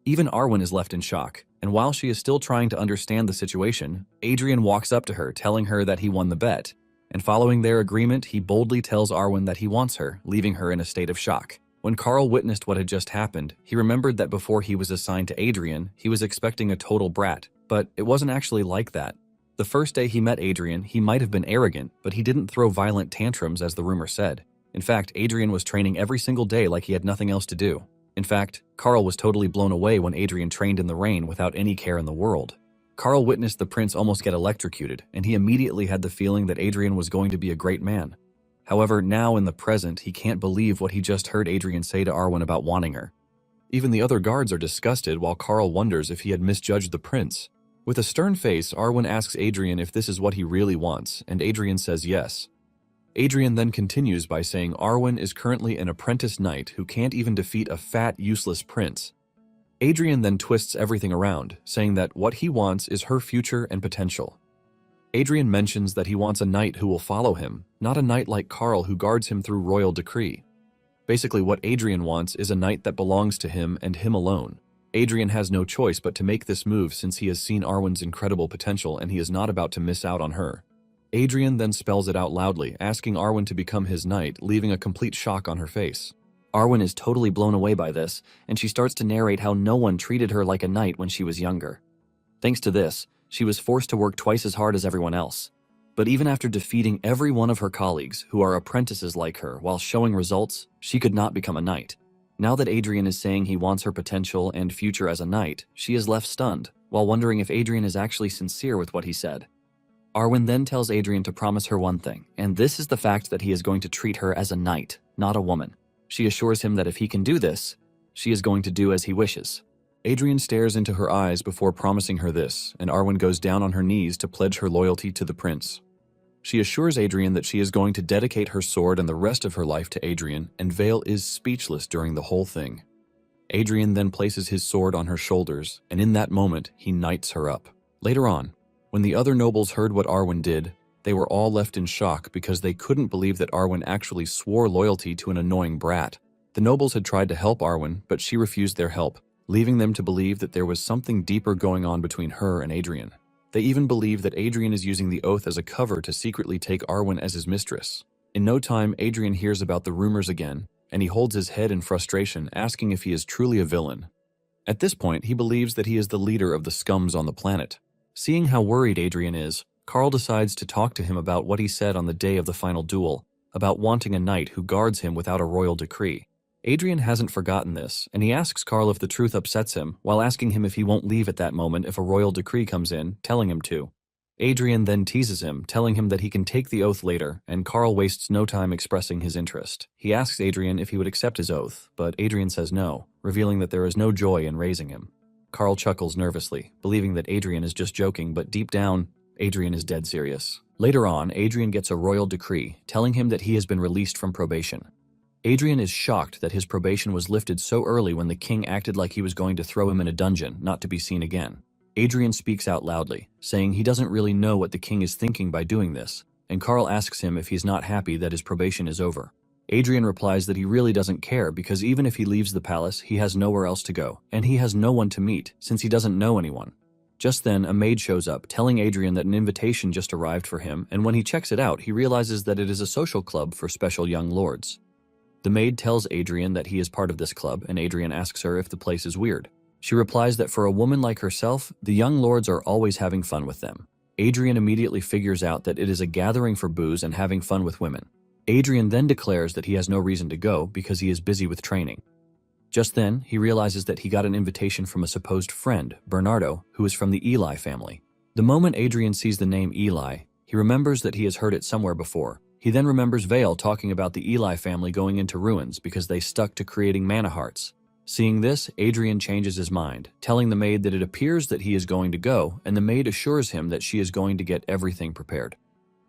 Speaker 1: Even Arwen is left in shock, and while she is still trying to understand the situation, Adrian walks up to her, telling her that he won the bet. And following their agreement, he boldly tells Arwen that he wants her, leaving her in a state of shock. When Carl witnessed what had just happened, he remembered that before he was assigned to Adrian, he was expecting a total brat, but it wasn't actually like that. The first day he met Adrian, he might have been arrogant, but he didn't throw violent tantrums as the rumor said. In fact, Adrian was training every single day like he had nothing else to do. In fact, Carl was totally blown away when Adrian trained in the rain without any care in the world. Carl witnessed the prince almost get electrocuted, and he immediately had the feeling that Adrian was going to be a great man. However, now in the present, he can't believe what he just heard Adrian say to Arwen about wanting her. Even the other guards are disgusted while Carl wonders if he had misjudged the prince. With a stern face, Arwen asks Adrian if this is what he really wants, and Adrian says yes. Adrian then continues by saying Arwen is currently an apprentice knight who can't even defeat a fat, useless prince. Adrian then twists everything around, saying that what he wants is her future and potential. Adrian mentions that he wants a knight who will follow him, not a knight like Carl who guards him through royal decree. Basically, what Adrian wants is a knight that belongs to him and him alone. Adrian has no choice but to make this move since he has seen Arwen's incredible potential and he is not about to miss out on her. Adrian then spells it out loudly, asking Arwen to become his knight, leaving a complete shock on her face. Arwen is totally blown away by this, and she starts to narrate how no one treated her like a knight when she was younger. Thanks to this, she was forced to work twice as hard as everyone else. But even after defeating every one of her colleagues, who are apprentices like her, while showing results, she could not become a knight. Now that Adrian is saying he wants her potential and future as a knight, she is left stunned. while wondering if Adrian is actually sincere with what he said. Arwen then tells Adrian to promise her one thing, and this is the fact that he is going to treat her as a knight, not a woman. She assures him that if he can do this, she is going to do as he wishes. Adrian stares into her eyes before promising her this, and Arwen goes down on her knees to pledge her loyalty to the prince. She assures Adrian that she is going to dedicate her sword and the rest of her life to Adrian, and Vale is speechless during the whole thing. Adrian then places his sword on her shoulders, and in that moment, he knights her up. Later on, when the other nobles heard what Arwen did, they were all left in shock because they couldn't believe that Arwen actually swore loyalty to an annoying brat. The nobles had tried to help Arwen, but she refused their help, leaving them to believe that there was something deeper going on between her and Adrian. They even believe that Adrian is using the oath as a cover to secretly take Arwen as his mistress. In no time, Adrian hears about the rumors again, and he holds his head in frustration, asking if he is truly a villain. At this point, he believes that he is the leader of the scums on the planet. Seeing how worried Adrian is, Carl decides to talk to him about what he said on the day of the final duel, about wanting a knight who guards him without a royal decree. Adrian hasn't forgotten this, and he asks Carl if the truth upsets him, while asking him if he won't leave at that moment if a royal decree comes in, telling him to. Adrian then teases him, telling him that he can take the oath later, and Carl wastes no time expressing his interest. He asks Adrian if he would accept his oath, but Adrian says no, revealing that there is no joy in raising him. Carl chuckles nervously, believing that Adrian is just joking, but deep down, Adrian is dead serious. Later on, Adrian gets a royal decree, telling him that he has been released from probation. Adrian is shocked that his probation was lifted so early when the king acted like he was going to throw him in a dungeon, not to be seen again. Adrian speaks out loudly, saying he doesn't really know what the king is thinking by doing this, and Carl asks him if he's not happy that his probation is over. Adrian replies that he really doesn't care because even if he leaves the palace, he has nowhere else to go, and he has no one to meet since he doesn't know anyone. Just then, a maid shows up, telling Adrian that an invitation just arrived for him, and when he checks it out, he realizes that it is a social club for special young lords. The maid tells Adrian that he is part of this club, and Adrian asks her if the place is weird. She replies that for a woman like herself, the young lords are always having fun with them. Adrian immediately figures out that it is a gathering for booze and having fun with women. Adrian then declares that he has no reason to go because he is busy with training. Just then, he realizes that he got an invitation from a supposed friend, Bernardo, who is from the Eli family. The moment Adrian sees the name Eli, he remembers that he has heard it somewhere before. He then remembers Vale talking about the Eli family going into ruins because they stuck to creating mana hearts. Seeing this, Adrian changes his mind, telling the maid that it appears that he is going to go, and the maid assures him that she is going to get everything prepared.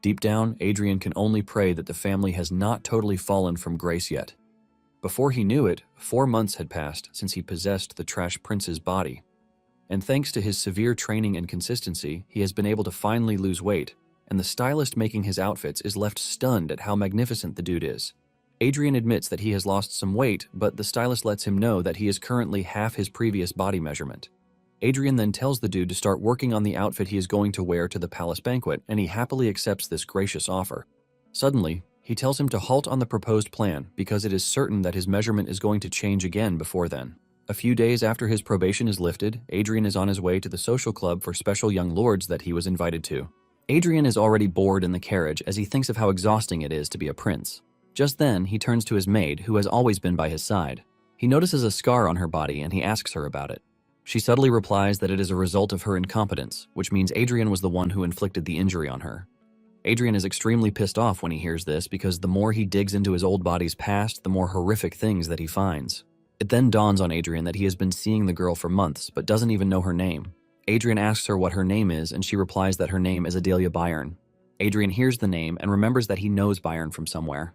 Speaker 1: Deep down, Adrian can only pray that the family has not totally fallen from grace yet. Before he knew it, 4 months had passed since he possessed the trash prince's body. And thanks to his severe training and consistency, he has been able to finally lose weight, and the stylist making his outfits is left stunned at how magnificent the dude is. Adrian admits that he has lost some weight, but the stylist lets him know that he is currently half his previous body measurement. Adrian then tells the dude to start working on the outfit he is going to wear to the palace banquet, and he happily accepts this gracious offer. Suddenly, he tells him to halt on the proposed plan because it is certain that his measurement is going to change again before then. A few days after his probation is lifted, Adrian is on his way to the social club for special young lords that he was invited to. Adrian is already bored in the carriage as he thinks of how exhausting it is to be a prince. Just then, he turns to his maid, who has always been by his side. He notices a scar on her body and he asks her about it. She subtly replies that it is a result of her incompetence, which means Adrian was the one who inflicted the injury on her. Adrian is extremely pissed off when he hears this because the more he digs into his old body's past, the more horrific things that he finds. It then dawns on Adrian that he has been seeing the girl for months, but doesn't even know her name. Adrian asks her what her name is, and she replies that her name is Adelia Byron. Adrian hears the name and remembers that he knows Byron from somewhere.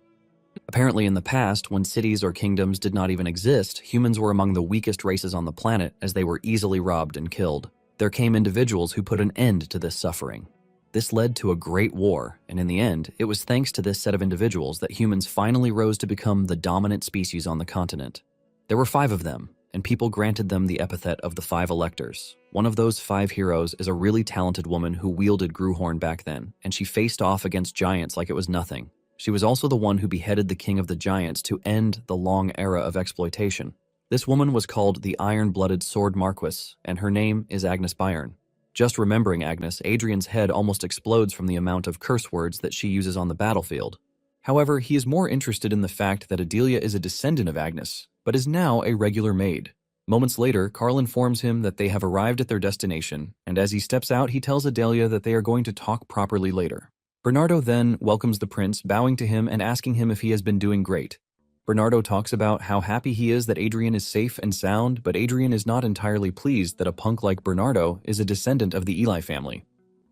Speaker 1: Apparently in the past, when cities or kingdoms did not even exist, humans were among the weakest races on the planet as they were easily robbed and killed. There came individuals who put an end to this suffering. This led to a great war, and in the end, it was thanks to this set of individuals that humans finally rose to become the dominant species on the continent. There were 5 of them, and people granted them the epithet of the 5 electors. One of those 5 heroes is a really talented woman who wielded Gruhorn back then, and she faced off against giants like it was nothing. She was also the one who beheaded the king of the giants to end the long era of exploitation. This woman was called the Iron-Blooded Sword Marquis, and her name is Agnes Byron. Just remembering Agnes, Adrian's head almost explodes from the amount of curse words that she uses on the battlefield. However, he is more interested in the fact that Adelia is a descendant of Agnes, but is now a regular maid. Moments later, Carl informs him that they have arrived at their destination, and as he steps out, he tells Adelia that they are going to talk properly later. Bernardo then welcomes the prince, bowing to him and asking him if he has been doing great. Bernardo talks about how happy he is that Adrian is safe and sound, but Adrian is not entirely pleased that a punk like Bernardo is a descendant of the Eli family.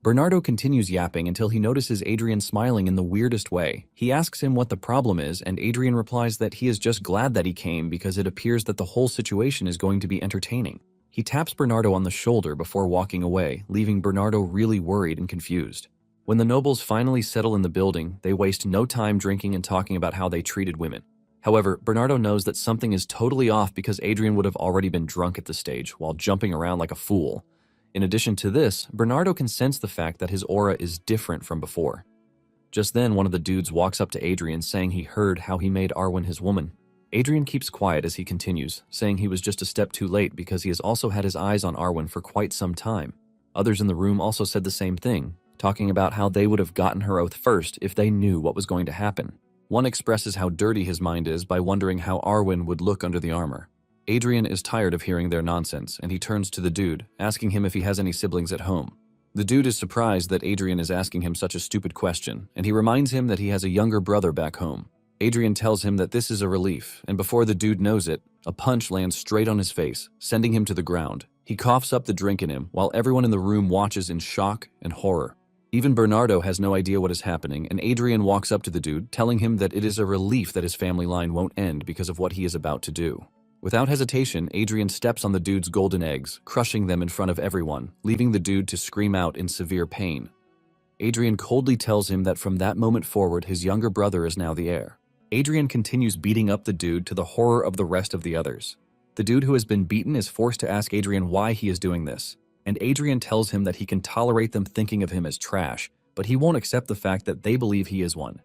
Speaker 1: Bernardo continues yapping until he notices Adrian smiling in the weirdest way. He asks him what the problem is, and Adrian replies that he is just glad that he came because it appears that the whole situation is going to be entertaining. He taps Bernardo on the shoulder before walking away, leaving Bernardo really worried and confused. When the nobles finally settle in the building, they waste no time drinking and talking about how they treated women. However, Bernardo knows that something is totally off because Adrian would have already been drunk at the stage while jumping around like a fool. In addition to this, Bernardo can sense the fact that his aura is different from before. Just then, one of the dudes walks up to Adrian saying he heard how he made Arwen his woman. Adrian keeps quiet as he continues, saying he was just a step too late because he has also had his eyes on Arwen for quite some time. Others in the room also said the same thing, talking about how they would have gotten her oath first if they knew what was going to happen. One expresses how dirty his mind is by wondering how Arwen would look under the armor. Adrian is tired of hearing their nonsense, and he turns to the dude, asking him if he has any siblings at home. The dude is surprised that Adrian is asking him such a stupid question, and he reminds him that he has a younger brother back home. Adrian tells him that this is a relief, and before the dude knows it, a punch lands straight on his face, sending him to the ground. He coughs up the drink in him, while everyone in the room watches in shock and horror. Even Bernardo has no idea what is happening, and Adrian walks up to the dude, telling him that it is a relief that his family line won't end because of what he is about to do. Without hesitation, Adrian steps on the dude's golden eggs, crushing them in front of everyone, leaving the dude to scream out in severe pain. Adrian coldly tells him that from that moment forward, his younger brother is now the heir. Adrian continues beating up the dude to the horror of the rest of the others. The dude who has been beaten is forced to ask Adrian why he is doing this, and Adrian tells him that he can tolerate them thinking of him as trash, but he won't accept the fact that they believe he is one.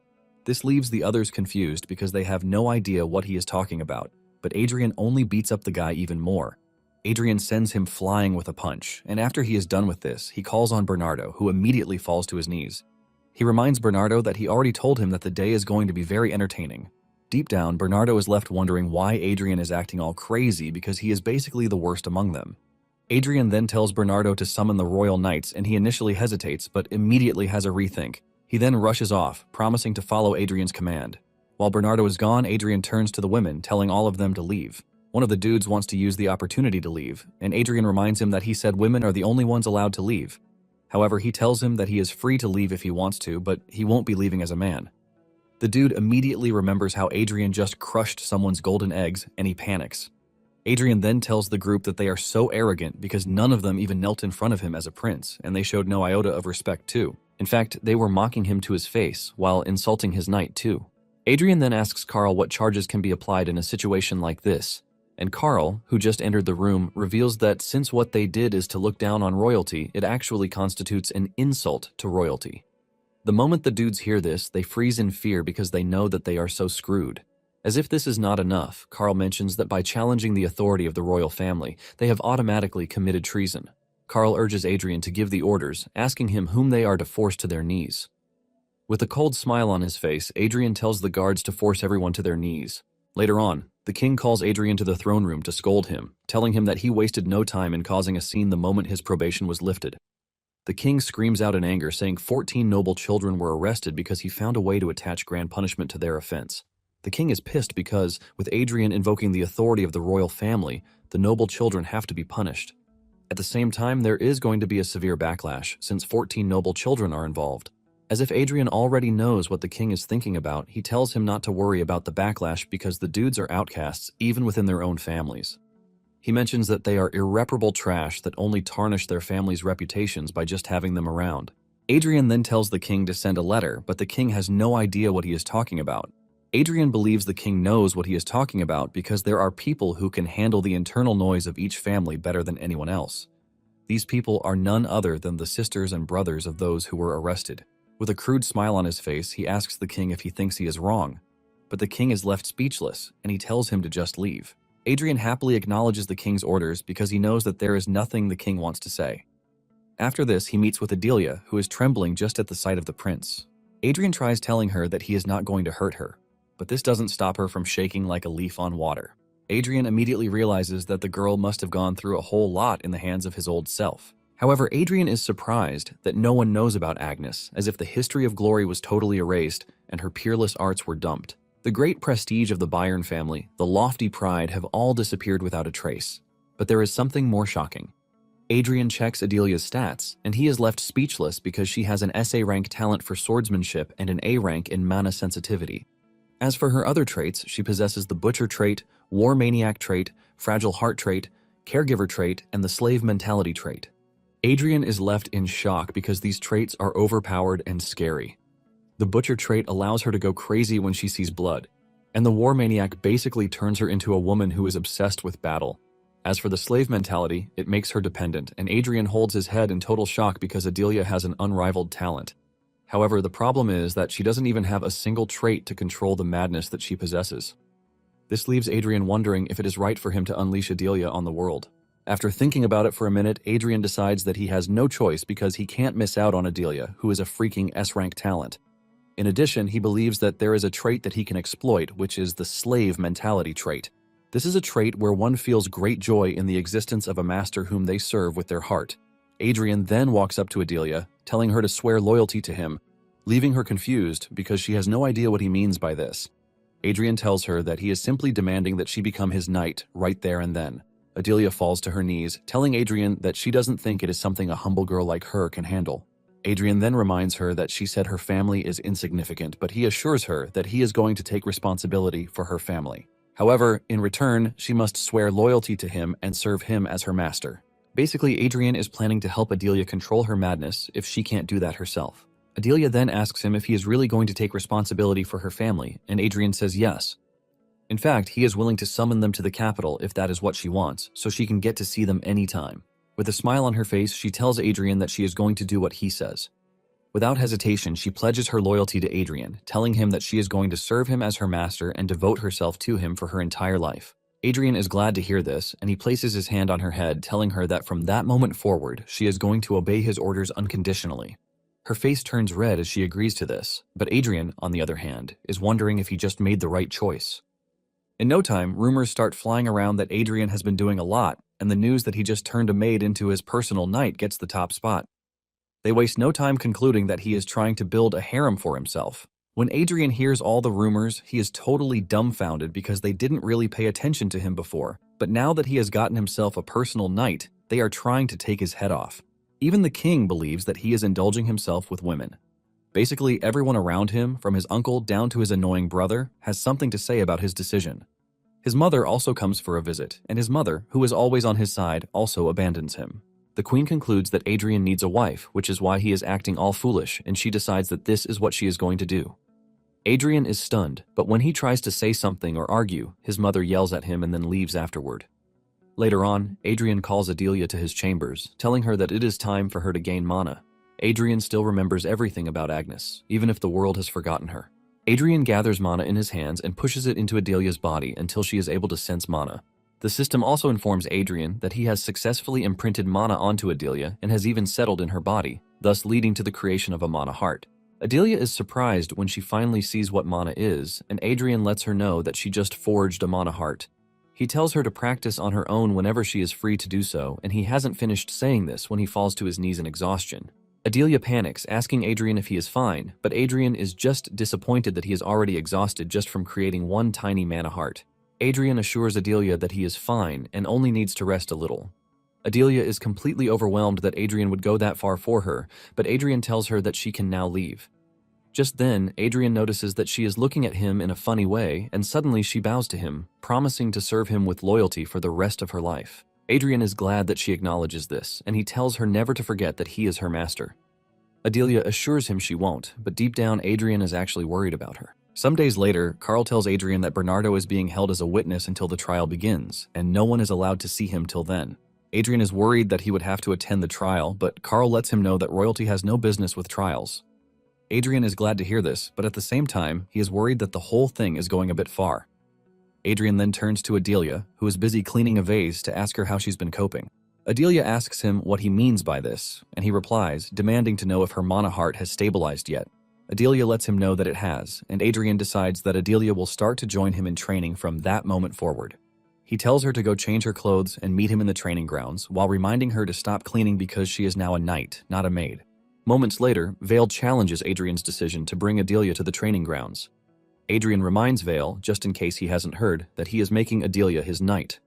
Speaker 1: This leaves the others confused because they have no idea what he is talking about. But Adrian only beats up the guy even more. Adrian sends him flying with a punch, and after he is done with this, he calls on Bernardo, who immediately falls to his knees. He reminds Bernardo that he already told him that the day is going to be very entertaining. Deep down, Bernardo is left wondering why Adrian is acting all crazy because he is basically the worst among them. Adrian then tells Bernardo to summon the royal knights, and he initially hesitates, but immediately has a rethink. He then rushes off, promising to follow Adrian's command. While Bernardo is gone, Adrian turns to the women, telling all of them to leave. One of the dudes wants to use the opportunity to leave, and Adrian reminds him that he said women are the only ones allowed to leave. However, he tells him that he is free to leave if he wants to, but he won't be leaving as a man. The dude immediately remembers how Adrian just crushed someone's golden eggs, and he panics. Adrian then tells the group that they are so arrogant because none of them even knelt in front of him as a prince, and they showed no iota of respect too. In fact, they were mocking him to his face, while insulting his knight too. Adrian then asks Carl what charges can be applied in a situation like this, and Carl, who just entered the room, reveals that since what they did is to look down on royalty, it actually constitutes an insult to royalty. The moment the dudes hear this, they freeze in fear because they know that they are so screwed. As if this is not enough, Carl mentions that by challenging the authority of the royal family, they have automatically committed treason. Carl urges Adrian to give the orders, asking him whom they are to force to their knees. With a cold smile on his face, Adrian tells the guards to force everyone to their knees. Later on, the king calls Adrian to the throne room to scold him, telling him that he wasted no time in causing a scene the moment his probation was lifted. The king screams out in anger, saying 14 noble children were arrested because he found a way to attach grand punishment to their offense. The king is pissed because, with Adrian invoking the authority of the royal family, the noble children have to be punished. At the same time, there is going to be a severe backlash, since 14 noble children are involved. As if Adrian already knows what the king is thinking about, he tells him not to worry about the backlash because the dudes are outcasts even within their own families. He mentions that they are irreparable trash that only tarnish their families' reputations by just having them around. Adrian then tells the king to send a letter, but the king has no idea what he is talking about. Adrian believes the king knows what he is talking about because there are people who can handle the internal noise of each family better than anyone else. These people are none other than the sisters and brothers of those who were arrested. With a crude smile on his face, he asks the king if he thinks he is wrong. But the king is left speechless, and he tells him to just leave. Adrian happily acknowledges the king's orders because he knows that there is nothing the king wants to say. After this, he meets with Adelia, who is trembling just at the sight of the prince. Adrian tries telling her that he is not going to hurt her, but this doesn't stop her from shaking like a leaf on water. Adrian immediately realizes that the girl must have gone through a whole lot in the hands of his old self. However, Adrian is surprised that no one knows about Agnes, as if the history of glory was totally erased and her peerless arts were dumped. The great prestige of the Bayern family, the lofty pride have all disappeared without a trace. But there is something more shocking. Adrian checks Adelia's stats, and he is left speechless because she has an SA rank talent for swordsmanship and an A rank in mana sensitivity. As for her other traits, she possesses the butcher trait, war maniac trait, fragile heart trait, caregiver trait, and the slave mentality trait. Adrian is left in shock because these traits are overpowered and scary. The butcher trait allows her to go crazy when she sees blood, and the war maniac basically turns her into a woman who is obsessed with battle. As for the slave mentality, it makes her dependent, and Adrian holds his head in total shock because Adelia has an unrivaled talent. However, the problem is that she doesn't even have a single trait to control the madness that she possesses. This leaves Adrian wondering if it is right for him to unleash Adelia on the world. After thinking about it for a minute, Adrian decides that he has no choice because he can't miss out on Adelia, who is a freaking S-rank talent. In addition, he believes that there is a trait that he can exploit, which is the slave mentality trait. This is a trait where one feels great joy in the existence of a master whom they serve with their heart. Adrian then walks up to Adelia, telling her to swear loyalty to him, leaving her confused because she has no idea what he means by this. Adrian tells her that he is simply demanding that she become his knight right there and then. Adelia falls to her knees, telling Adrian that she doesn't think it is something a humble girl like her can handle. Adrian then reminds her that she said her family is insignificant, but he assures her that he is going to take responsibility for her family. However, in return, she must swear loyalty to him and serve him as her master. Basically, Adrian is planning to help Adelia control her madness if she can't do that herself. Adelia then asks him if he is really going to take responsibility for her family, and Adrian says yes. In fact, he is willing to summon them to the capital if that is what she wants, so she can get to see them anytime. With a smile on her face, she tells Adrian that she is going to do what he says. Without hesitation, she pledges her loyalty to Adrian, telling him that she is going to serve him as her master and devote herself to him for her entire life. Adrian is glad to hear this, and he places his hand on her head, telling her that from that moment forward, she is going to obey his orders unconditionally. Her face turns red as she agrees to this, but Adrian, on the other hand, is wondering if he just made the right choice. In no time, rumors start flying around that Adrian has been doing a lot, and the news that he just turned a maid into his personal knight gets the top spot. They waste no time concluding that he is trying to build a harem for himself. When Adrian hears all the rumors, he is totally dumbfounded because they didn't really pay attention to him before, but now that he has gotten himself a personal knight, they are trying to take his head off. Even the king believes that he is indulging himself with women. Basically, everyone around him, from his uncle down to his annoying brother, has something to say about his decision. His mother also comes for a visit, and his mother, who is always on his side, also abandons him. The queen concludes that Adrian needs a wife, which is why he is acting all foolish, and she decides that this is what she is going to do. Adrian is stunned, but when he tries to say something or argue, his mother yells at him and then leaves afterward. Later on, Adrian calls Adelia to his chambers, telling her that it is time for her to gain mana. Adrian still remembers everything about Agnes, even if the world has forgotten her. Adrian gathers mana in his hands and pushes it into Adelia's body until she is able to sense mana. The system also informs Adrian that he has successfully imprinted mana onto Adelia and has even settled in her body, thus leading to the creation of a mana heart. Adelia is surprised when she finally sees what mana is, and Adrian lets her know that she just forged a mana heart. He tells her to practice on her own whenever she is free to do so, and he hasn't finished saying this when he falls to his knees in exhaustion. Adelia panics, asking Adrian if he is fine, but Adrian is just disappointed that he is already exhausted just from creating one tiny mana heart. Adrian assures Adelia that he is fine and only needs to rest a little. Adelia is completely overwhelmed that Adrian would go that far for her, but Adrian tells her that she can now leave. Just then, Adrian notices that she is looking at him in a funny way, and suddenly she bows to him, promising to serve him with loyalty for the rest of her life. Adrian is glad that she acknowledges this, and he tells her never to forget that he is her master. Adelia assures him she won't, but deep down Adrian is actually worried about her. Some days later, Carl tells Adrian that Bernardo is being held as a witness until the trial begins, and no one is allowed to see him till then. Adrian is worried that he would have to attend the trial, but Carl lets him know that royalty has no business with trials. Adrian is glad to hear this, but at the same time, he is worried that the whole thing is going a bit far. Adrian then turns to Adelia, who is busy cleaning a vase, to ask her how she's been coping. Adelia asks him what he means by this, and he replies, demanding to know if her mana heart has stabilized yet. Adelia lets him know that it has, and Adrian decides that Adelia will start to join him in training from that moment forward. He tells her to go change her clothes and meet him in the training grounds, while reminding her to stop cleaning because she is now a knight, not a maid. Moments later, Vale challenges Adrian's decision to bring Adelia to the training grounds. Adrian reminds Vale, just in case he hasn't heard, that he is making Adelia his knight.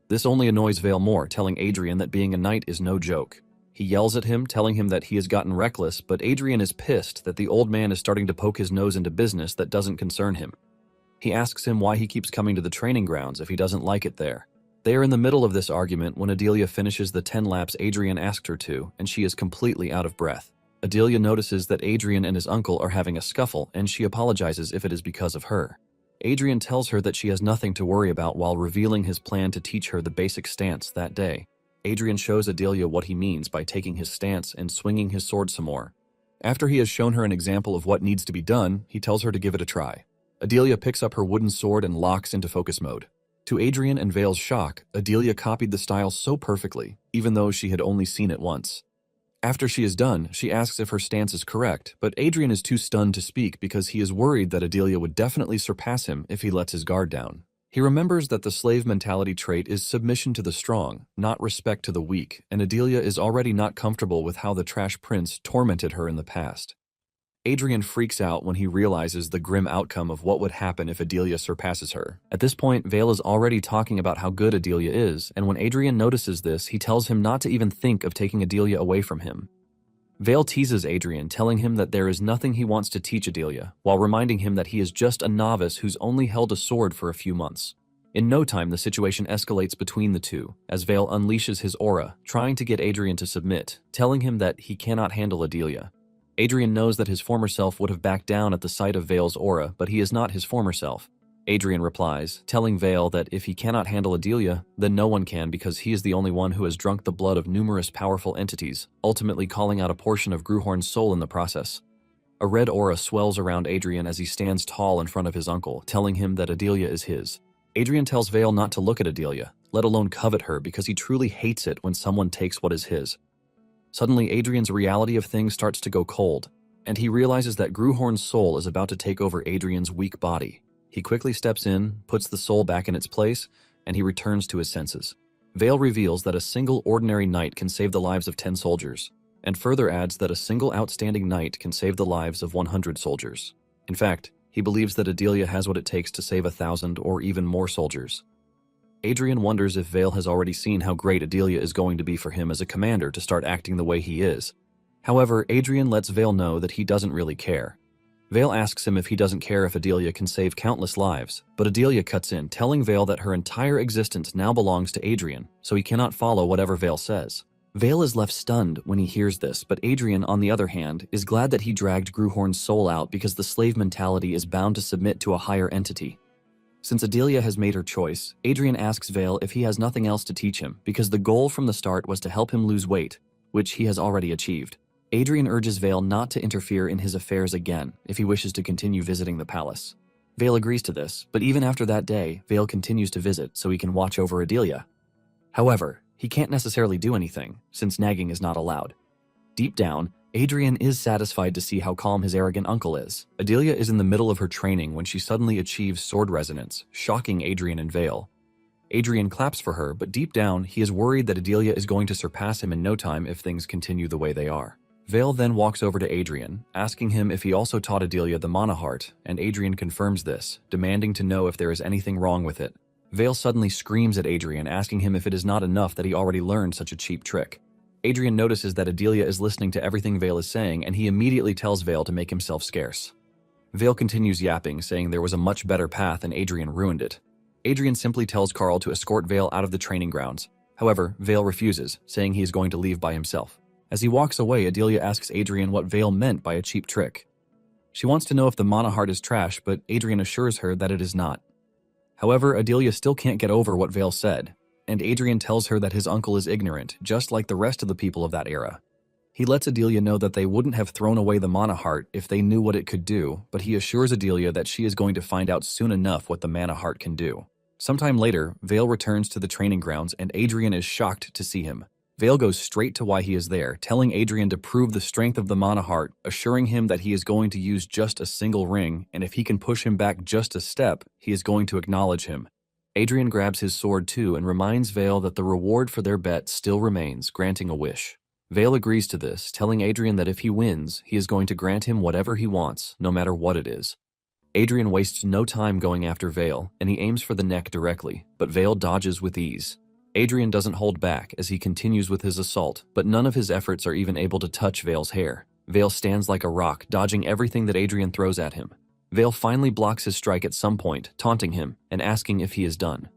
Speaker 1: This only annoys Vale more, telling Adrian that being a knight is no joke. He yells at him, telling him that he has gotten reckless, but Adrian is pissed that the old man is starting to poke his nose into business that doesn't concern him. He asks him why he keeps coming to the training grounds if he doesn't like it there. They are in the middle of this argument when Adelia finishes the 10 laps Adrian asked her to, and she is completely out of breath. Adelia notices that Adrian and his uncle are having a scuffle, and she apologizes if it is because of her. Adrian tells her that she has nothing to worry about while revealing his plan to teach her the basic stance that day. Adrian shows Adelia what he means by taking his stance and swinging his sword some more. After he has shown her an example of what needs to be done, he tells her to give it a try. Adelia picks up her wooden sword and locks into focus mode. To Adrian and Vale's shock, Adelia copied the style so perfectly, even though she had only seen it once. After she is done, she asks if her stance is correct, but Adrian is too stunned to speak because he is worried that Adelia would definitely surpass him if he lets his guard down. He remembers that the slave mentality trait is submission to the strong, not respect to the weak, and Adelia is already not comfortable with how the trash prince tormented her in the past. Adrian freaks out when he realizes the grim outcome of what would happen if Adelia surpasses her. At this point, Vale is already talking about how good Adelia is, and when Adrian notices this, he tells him not to even think of taking Adelia away from him. Vale teases Adrian, telling him that there is nothing he wants to teach Adelia, while reminding him that he is just a novice who's only held a sword for a few months. In no time, the situation escalates between the two, as Vale unleashes his aura, trying to get Adrian to submit, telling him that he cannot handle Adelia. Adrian knows that his former self would have backed down at the sight of Vale's aura, but he is not his former self. Adrian replies, telling Vale that if he cannot handle Adelia, then no one can because he is the only one who has drunk the blood of numerous powerful entities, ultimately calling out a portion of Gruhorn's soul in the process. A red aura swells around Adrian as he stands tall in front of his uncle, telling him that Adelia is his. Adrian tells Vale not to look at Adelia, let alone covet her, because he truly hates it when someone takes what is his. Suddenly, Adrian's reality of things starts to go cold, and he realizes that Gruhorn's soul is about to take over Adrian's weak body. He quickly steps in, puts the soul back in its place, and he returns to his senses. Vale reveals that a single ordinary knight can save the lives of 10 soldiers, and further adds that a single outstanding knight can save the lives of 100 soldiers. In fact, he believes that Adelia has what it takes to save 1,000 or even more soldiers. Adrian wonders if Vale has already seen how great Adelia is going to be for him as a commander to start acting the way he is. However, Adrian lets Vale know that he doesn't really care. Vale asks him if he doesn't care if Adelia can save countless lives, but Adelia cuts in, telling Vale that her entire existence now belongs to Adrian, so he cannot follow whatever Vale says. Vale is left stunned when he hears this, but Adrian, on the other hand, is glad that he dragged Gruhorn's soul out because the slave mentality is bound to submit to a higher entity. Since Adelia has made her choice, Adrian asks Vale if he has nothing else to teach him, because the goal from the start was to help him lose weight, which he has already achieved. Adrian urges Vale not to interfere in his affairs again if he wishes to continue visiting the palace. Vale agrees to this, but even after that day, Vale continues to visit so he can watch over Adelia. However, he can't necessarily do anything, since nagging is not allowed. Deep down, Adrian is satisfied to see how calm his arrogant uncle is. Adelia is in the middle of her training when she suddenly achieves sword resonance, shocking Adrian and Vale. Adrian claps for her, but deep down, he is worried that Adelia is going to surpass him in no time if things continue the way they are. Vale then walks over to Adrian, asking him if he also taught Adelia the mana heart, and Adrian confirms this, demanding to know if there is anything wrong with it. Vale suddenly screams at Adrian, asking him if it is not enough that he already learned such a cheap trick. Adrian notices that Adelia is listening to everything Vale is saying, and he immediately tells Vale to make himself scarce. Vale continues yapping, saying there was a much better path and Adrian ruined it. Adrian simply tells Carl to escort Vale out of the training grounds. However, Vale refuses, saying he is going to leave by himself. As he walks away, Adelia asks Adrian what Vale meant by a cheap trick. She wants to know if the mana heart is trash, but Adrian assures her that it is not. However, Adelia still can't get over what Vale said, and Adrian tells her that his uncle is ignorant, just like the rest of the people of that era. He lets Adelia know that they wouldn't have thrown away the mana heart if they knew what it could do, but he assures Adelia that she is going to find out soon enough what the mana heart can do. Sometime later, Vale returns to the training grounds and Adrian is shocked to see him. Vale goes straight to why he is there, telling Adrian to prove the strength of the mana heart, assuring him that he is going to use just a single ring, and if he can push him back just a step, he is going to acknowledge him. Adrian grabs his sword too and reminds Vale that the reward for their bet still remains, granting a wish. Vale agrees to this, telling Adrian that if he wins, he is going to grant him whatever he wants, no matter what it is. Adrian wastes no time going after Vale, and he aims for the neck directly, but Vale dodges with ease. Adrian doesn't hold back as he continues with his assault, but none of his efforts are even able to touch Vale's hair. Vale stands like a rock, dodging everything that Adrian throws at him. Vale finally blocks his strike at some point, taunting him and asking if he is done.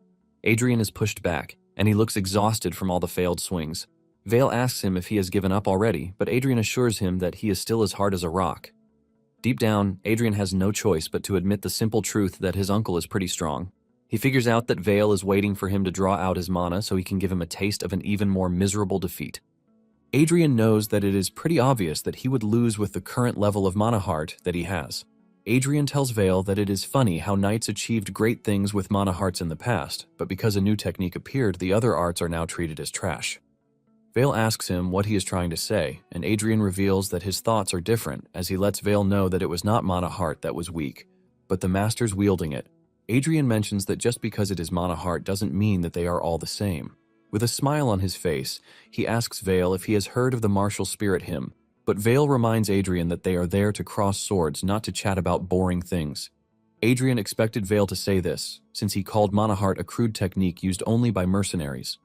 Speaker 1: Adrian is pushed back, and he looks exhausted from all the failed swings. Vale asks him if he has given up already, but Adrian assures him that he is still as hard as a rock. Deep down, Adrian has no choice but to admit the simple truth that his uncle is pretty strong. He figures out that Vale is waiting for him to draw out his mana so he can give him a taste of an even more miserable defeat. Adrian knows that it is pretty obvious that he would lose with the current level of mana heart that he has. Adrian tells Vale that it is funny how knights achieved great things with mana hearts in the past, but because a new technique appeared, the other arts are now treated as trash. Vale asks him what he is trying to say, and Adrian reveals that his thoughts are different as he lets Vale know that it was not mana heart that was weak, but the masters wielding it. Adrian mentions that just because it is mana heart doesn't mean that they are all the same. With a smile on his face, he asks Vale if he has heard of the martial spirit hymn, but Vale reminds Adrian that they are there to cross swords, not to chat about boring things. Adrian expected Vale to say this, since he called mana heart a crude technique used only by mercenaries.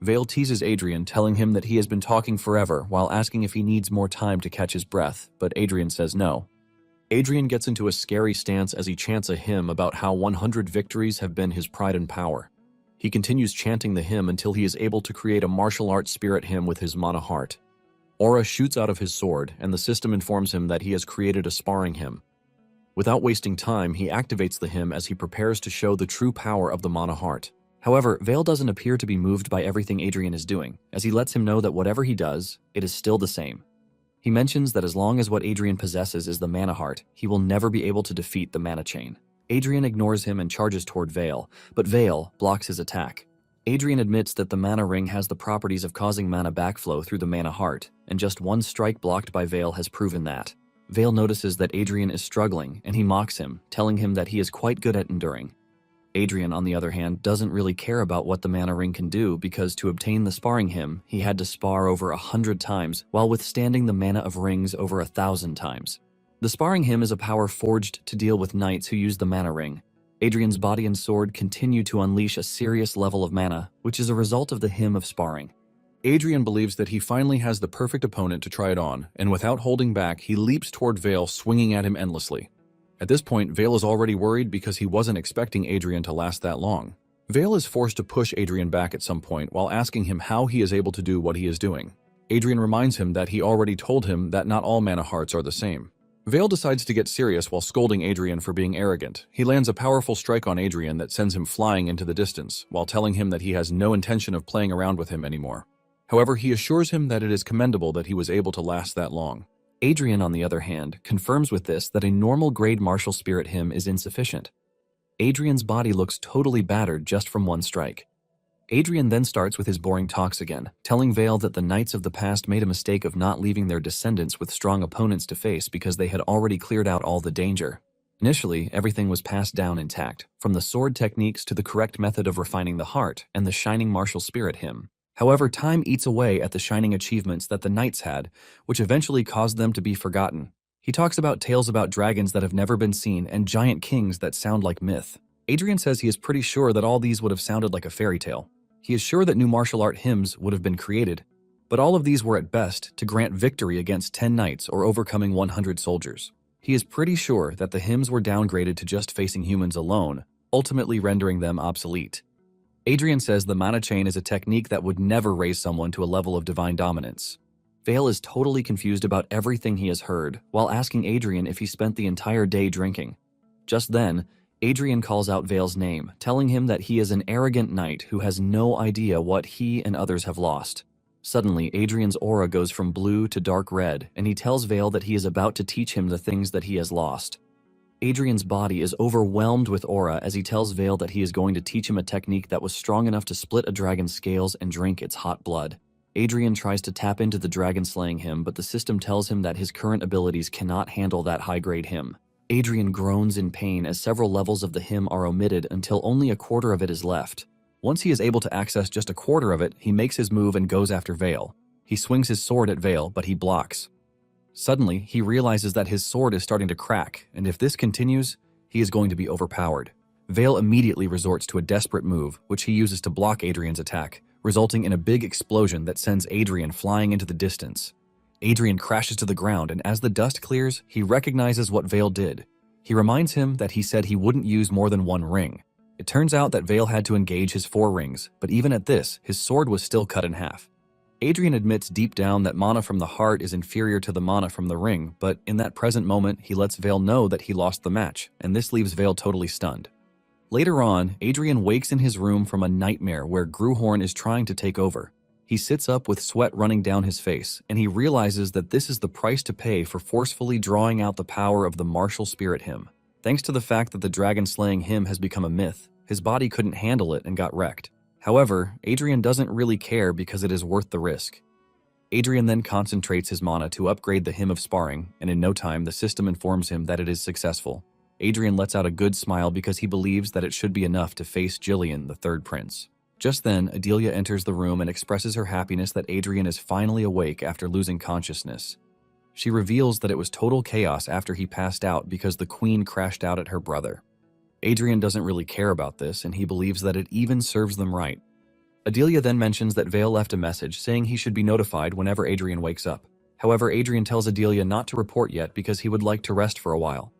Speaker 1: Vale teases Adrian, telling him that he has been talking forever while asking if he needs more time to catch his breath, but Adrian says no. Adrian gets into a scary stance as he chants a hymn about how 100 victories have been his pride and power. He continues chanting the hymn until he is able to create a martial arts spirit hymn with his mana heart. Aura shoots out of his sword, and the system informs him that he has created a sparring hymn. Without wasting time, he activates the hymn as he prepares to show the true power of the mana heart. However, Vale doesn't appear to be moved by everything Adrian is doing, as he lets him know that whatever he does, it is still the same. He mentions that as long as what Adrian possesses is the mana heart, he will never be able to defeat the mana chain. Adrian ignores him and charges toward Vale, but Vale blocks his attack. Adrian admits that the mana ring has the properties of causing mana backflow through the mana heart, and just one strike blocked by Vale has proven that. Vale notices that Adrian is struggling, and he mocks him, telling him that he is quite good at enduring. Adrian, on the other hand, doesn't really care about what the mana ring can do because to obtain the sparring hymn, he had to spar over 100 times while withstanding the mana of rings over 1,000 times. The sparring hymn is a power forged to deal with knights who use the mana ring. Adrian's body and sword continue to unleash a serious level of mana, which is a result of the hymn of sparring. Adrian believes that he finally has the perfect opponent to try it on, and without holding back, he leaps toward Vale, swinging at him endlessly. At this point, Vale is already worried because he wasn't expecting Adrian to last that long. Vale is forced to push Adrian back at some point while asking him how he is able to do what he is doing. Adrian reminds him that he already told him that not all mana hearts are the same. Vale decides to get serious while scolding Adrian for being arrogant. He lands a powerful strike on Adrian that sends him flying into the distance, while telling him that he has no intention of playing around with him anymore. However, he assures him that it is commendable that he was able to last that long. Adrian, on the other hand, confirms with this that a normal grade martial spirit hymn is insufficient. Adrian's body looks totally battered just from one strike. Adrian then starts with his boring talks again, telling Vale that the knights of the past made a mistake of not leaving their descendants with strong opponents to face because they had already cleared out all the danger. Initially, everything was passed down intact, from the sword techniques to the correct method of refining the heart and the shining martial spirit hymn. However, time eats away at the shining achievements that the knights had, which eventually caused them to be forgotten. He talks about tales about dragons that have never been seen and giant kings that sound like myth. Adrian says he is pretty sure that all these would have sounded like a fairy tale. He is sure that new martial art hymns would have been created, but all of these were at best to grant victory against 10 knights or overcoming 100 soldiers. He is pretty sure that the hymns were downgraded to just facing humans alone, ultimately rendering them obsolete. Adrian says the mana chain is a technique that would never raise someone to a level of divine dominance. Vale is totally confused about everything he has heard, while asking Adrian if he spent the entire day drinking. Just then, Adrian calls out Vale's name, telling him that he is an arrogant knight who has no idea what he and others have lost. Suddenly, Adrian's aura goes from blue to dark red, and he tells Vale that he is about to teach him the things that he has lost. Adrian's body is overwhelmed with aura as he tells Vale that he is going to teach him a technique that was strong enough to split a dragon's scales and drink its hot blood. Adrian tries to tap into the dragon slaying hymn, but the system tells him that his current abilities cannot handle that high-grade hymn. Adrian groans in pain as several levels of the hymn are omitted until only a quarter of it is left. Once he is able to access just a quarter of it, he makes his move and goes after Vale. He swings his sword at Vale, but he blocks. Suddenly, he realizes that his sword is starting to crack, and if this continues, he is going to be overpowered. Vale immediately resorts to a desperate move, which he uses to block Adrian's attack, resulting in a big explosion that sends Adrian flying into the distance. Adrian crashes to the ground, and as the dust clears, he recognizes what Vale did. He reminds him that he said he wouldn't use more than one ring. It turns out that Vale had to engage his 4 rings, but even at this, his sword was still cut in half. Adrian admits deep down that mana from the heart is inferior to the mana from the ring, but in that present moment, he lets Vale know that he lost the match, and this leaves Vale totally stunned. Later on, Adrian wakes in his room from a nightmare where Gruhorn is trying to take over. He sits up with sweat running down his face, and he realizes that this is the price to pay for forcefully drawing out the power of the martial spirit hymn. Thanks to the fact that the dragon-slaying hymn has become a myth, his body couldn't handle it and got wrecked. However, Adrian doesn't really care because it is worth the risk. Adrian then concentrates his mana to upgrade the hymn of sparring, and in no time the system informs him that it is successful. Adrian lets out a good smile because he believes that it should be enough to face Jillian, the third prince. Just then, Adelia enters the room and expresses her happiness that Adrian is finally awake after losing consciousness. She reveals that it was total chaos after he passed out because the queen crashed out at her brother. Adrian doesn't really care about this, and he believes that it even serves them right. Adelia then mentions that Vale left a message saying he should be notified whenever Adrian wakes up. However, Adrian tells Adelia not to report yet because he would like to rest for a while.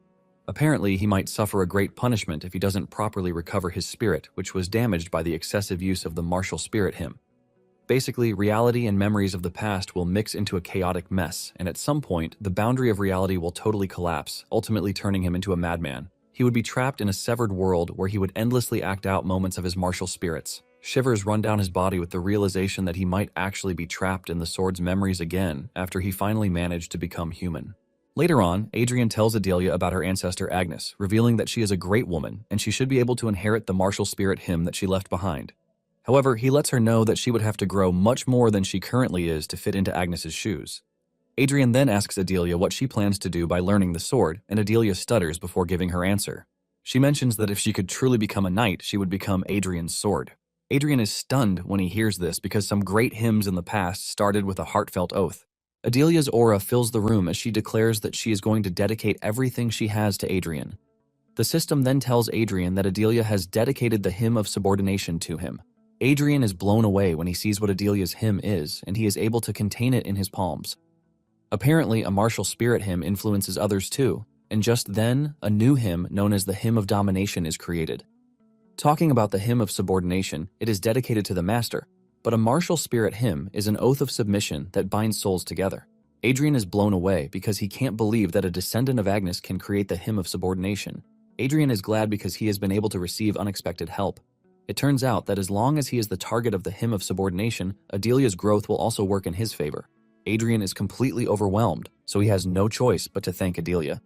Speaker 1: Apparently, he might suffer a great punishment if he doesn't properly recover his spirit, which was damaged by the excessive use of the martial spirit hymn. Basically, reality and memories of the past will mix into a chaotic mess, and at some point, the boundary of reality will totally collapse, ultimately turning him into a madman. He would be trapped in a severed world where he would endlessly act out moments of his martial spirits. Shivers run down his body with the realization that he might actually be trapped in the sword's memories again after he finally managed to become human. Later on, Adrian tells Adelia about her ancestor Agnes, revealing that she is a great woman and she should be able to inherit the martial spirit hymn that she left behind. However, he lets her know that she would have to grow much more than she currently is to fit into Agnes's shoes. Adrian then asks Adelia what she plans to do by learning the sword, and Adelia stutters before giving her answer. She mentions that if she could truly become a knight, she would become Adrian's sword. Adrian is stunned when he hears this because some great hymns in the past started with a heartfelt oath. Adelia's aura fills the room as she declares that she is going to dedicate everything she has to Adrian. The system then tells Adrian that Adelia has dedicated the hymn of subordination to him. Adrian is blown away when he sees what Adelia's hymn is, and he is able to contain it in his palms. Apparently, a martial spirit hymn influences others too, and just then, a new hymn known as the Hymn of Domination is created. Talking about the hymn of subordination, it is dedicated to the master, but a martial spirit hymn is an oath of submission that binds souls together. Adrian is blown away because he can't believe that a descendant of Agnes can create the hymn of subordination. Adrian is glad because he has been able to receive unexpected help. It turns out that as long as he is the target of the hymn of subordination, Adelia's growth will also work in his favor. Adrian is completely overwhelmed, so he has no choice but to thank Adelia.